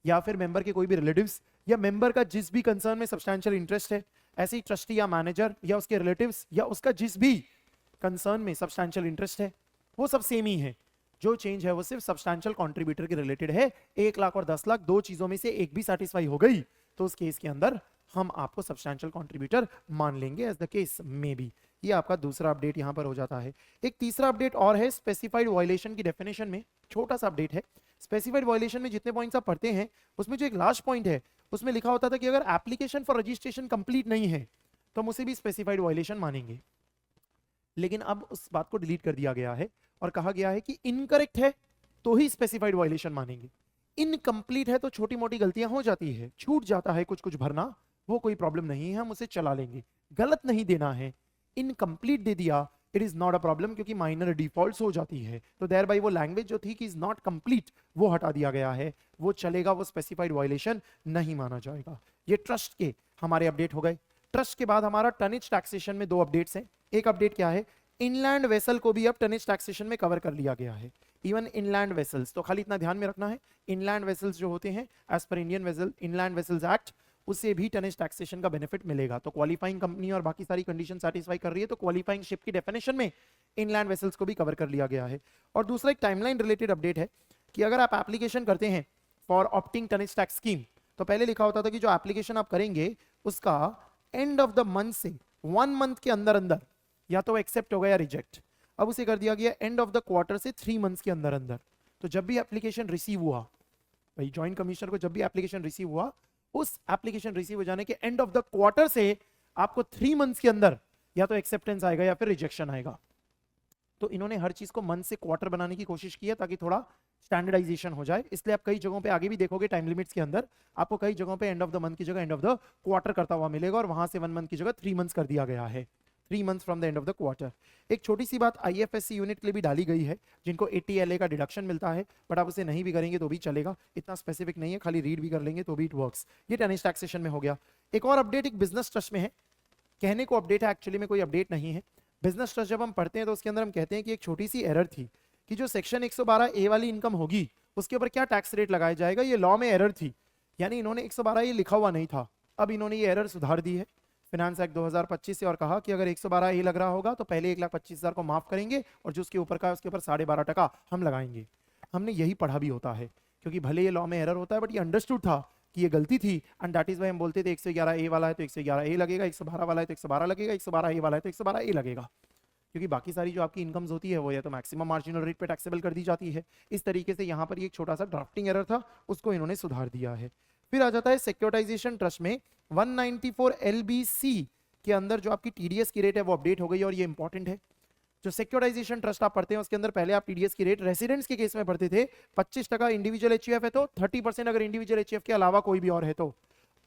या फिर मेंबर के कोई भी रिलेटिव्स, या मेंबर का जिस भी कंसर्न में सब्सटैंशियल इंटरेस्ट है, ऐसे ही ट्रस्टी या मैनेजर या उसके रिलेटिव्स या उसका जिस भी कंसर्न में सब्सटैंशियल इंटरेस्ट है, वो सब सेम ही है। जो चेंज है वो सिर्फ सब्सटैंशियल कंट्रीब्यूटर के रिलेटेड है। 1 लाख और 10 लाख, दो चीजों में से एक भी सेटिस्फाई हो गई तो उस केस के अंदर हम आपको सब्सटैंशियल कंट्रीब्यूटर मान लेंगे, as the case may be. ये आपका दूसरा अपडेट यहां पर हो जाता है। एक तीसरा अपडेट और है स्पेसिफाइड वायलेशन की डेफिनेशन में, छोटा सा अपडेट है। स्पेसिफाइड वायलेशन में जितने पॉइंट्स आप पढ़ते हैं उसमें जो एक लास्ट पॉइंट है उसमें लिखा होता था कि अगर एप्लीकेशन फॉर रजिस्ट्रेशन कंप्लीट नहीं है तो हम उसे भी स्पेसिफाइड वायलेशन मानेंगे, लेकिन अब उस बात को डिलीट कर दिया गया है और कहा गया है कि इनकरेक्ट है तो ही स्पेसिफाइड वायलेशन मानेंगे। इनकम्प्लीट है तो छोटी मोटी गलतियां हो जाती है, छूट जाता है कुछ कुछ भरना, वो कोई प्रॉब्लम नहीं है, हम उसे चला लेंगे। गलत नहीं देना है, इनकम्प्लीट दे दिया, it is not a problem, क्योंकि माइनर डिफॉल्ट्स हो जाती है। तो देयर बाई वो लैंग्वेज जो थी कि इज नॉट कंप्लीट, वो हटा दिया गया है, वो चलेगा, वो स्पेसिफाइड वायलेशन नहीं माना जाएगा। ये ट्रस्ट के हमारे अपडेट हो गए। ट्रस्ट के बाद हमारा टनेज टैक्सेशन में 2 अपडेट्स हैं। एक अपडेट क्या है, इनलैंड वेसल को भी अब टनेज टैक्सेशन में कवर कर लिया गया है। इवन इनलैंड वेसल्स, तो खाली इतना ध्यान में रखना है, इनलैंड वेसल्स जो होते हैं as per Indian vessel inland vessels act, उससे भी टनेज टैक्सेशन का बेनिफिट मिलेगा। तो क्वालिफाइंग कंपनी और बाकी सारी कंडीशन सेटिस्फाई कर रही है तो क्वालिफाइंग शिप की डेफिनेशन में इनलैंड वेसल्स को भी कवर कर लिया गया है। और दूसरा एक टाइमलाइन रिलेटेड अपडेट है कि अगर आप एप्लीकेशन करते हैं for opting tonnage tax scheme, तो पहले लिखा होता था कि जो एप्लीकेशन आप करेंगे उसका एंड ऑफ द मंथ से 1 मंथ के अंदर अंदर या तो एक्सेप्ट होगा या रिजेक्ट। अब उसे कर दिया गया एंड ऑफ द क्वार्टर से 3 मंथ्स के अंदर अंदर। तो जब भी एप्लीकेशन रिसीव हुआ, भाई ज्वाइंट कमिश्नर को जब भी एप्लीकेशन रिसीव हुआ, उस एप्लीकेशन रिसीव हो जाने के एंड ऑफ द क्वार्टर से आपको 3 मंथ्स के अंदर या तो एक्सेप्टेंस आएगा या फिर रिजेक्शन आएगा। तो इन्होंने हर चीज को मंथ से क्वार्टर बनाने की कोशिश की है ताकि थोड़ा स्टैंडर्डाइजेशन हो जाए। इसलिए आप कई जगहों पे आगे भी देखोगे टाइम लिमिट्स के अंदर आपको कई जगहों पे एंड ऑफ द मंथ की जगह एंड ऑफ द क्वार्टर करता हुआ मिलेगा, और वहां से 1 मंथ की जगह 3 मंथ्स कर दिया गया है, 3 months from the end of the quarter. एक छोटी सी बात IFSC यूनिट के लिए भी डाली गई है, जिनको 80 LA का डिडक्शन मिलता है, बट आप उसे नहीं भी करेंगे तो भी चलेगा, इतना स्पेसिफिक नहीं है, खाली रीड भी कर लेंगे तो भी इट वर्क्स। ये टनेज टैक्सेशन में हो गया। एक और अपडेट एक बिजनेस ट्रस्ट में है, कहने को अपडेट है, एक्चुअली में कोई अपडेट नहीं है। बिजनेस ट्रस्ट जब हम पढ़ते हैं तो उसके अंदर हम कहते हैं कि एक छोटी सी एरर थी कि जो सेक्शन 112A वाली इनकम होगी उसके ऊपर क्या टैक्स रेट लगाया जाएगा, ये लॉ में एरर थी। यानी इन्होंने 112 ये लिखा हुआ नहीं था, अब इन्होंने ये एरर सुधार दी है फिनांस एक्ट 2025 से, और कहा कि अगर 112 ए लग रहा होगा तो पहले 1,25,000 को माफ करेंगे और जो उसके ऊपर का है उसके ऊपर 12.5% हम लगाएंगे। हमने यही पढ़ा भी होता है, क्योंकि भले ये लॉ में एरर होता है बट ये अंडरस्टूड था कि ये गलती थी, एंड दैट इज वाई हम बोलते थे 111 ए वाला है तो 111 ए लगेगा, 112 वाला है तो 112 लगेगा, 112 ए वाला है तो 112 ए लगेगा, क्योंकि बाकी सारी जो आपकी इनकम्स होती है वो या तो मैक्सिमम मार्जिनल रेट पे टैक्सेबल कर दी जाती है। इस तरीके से यहाँ पर ये एक छोटा सा ड्राफ्टिंग एरर था, उसको इन्होंने सुधार दिया है। फिर आ जाता है सिक्योरिटाइजेशन ट्रस्ट में 194 LBC के अंदर जो आपकी टीडीएस की रेट है वो अपडेट हो गई, और ये इंपॉर्टेंट है। जो सिक्योराइजेशन ट्रस्ट आप पढ़ते हैं उसके अंदर पहले आप टीडीएस की रेट रेसिडेंट्स के केस में पढ़ते थे 25%, इंडिविजुअल एचयूएफ है तो 30% अगर इंडिविजुअल एचयूएफ के अलावा कोई भी और है तो।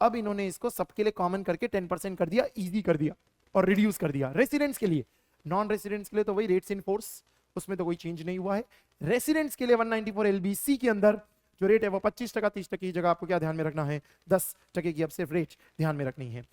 अब इन्होंने इसको सबके लिए कॉमन करके 10% कर दिया, इजी कर दिया और रिड्यूस कर दिया रेसिडेंट्स के लिए। नॉन रेसिडेंट्स के लिए तो वही रेट्स इन फोर्स, उसमें तो कोई चेंज नहीं हुआ है। रेसिडेंट्स के लिए 194 LBC के अंदर जो रेट है वो 25%, 30% की जगह आपको क्या ध्यान में रखना है, 10% की अब सिर्फ रेट ध्यान में रखनी है।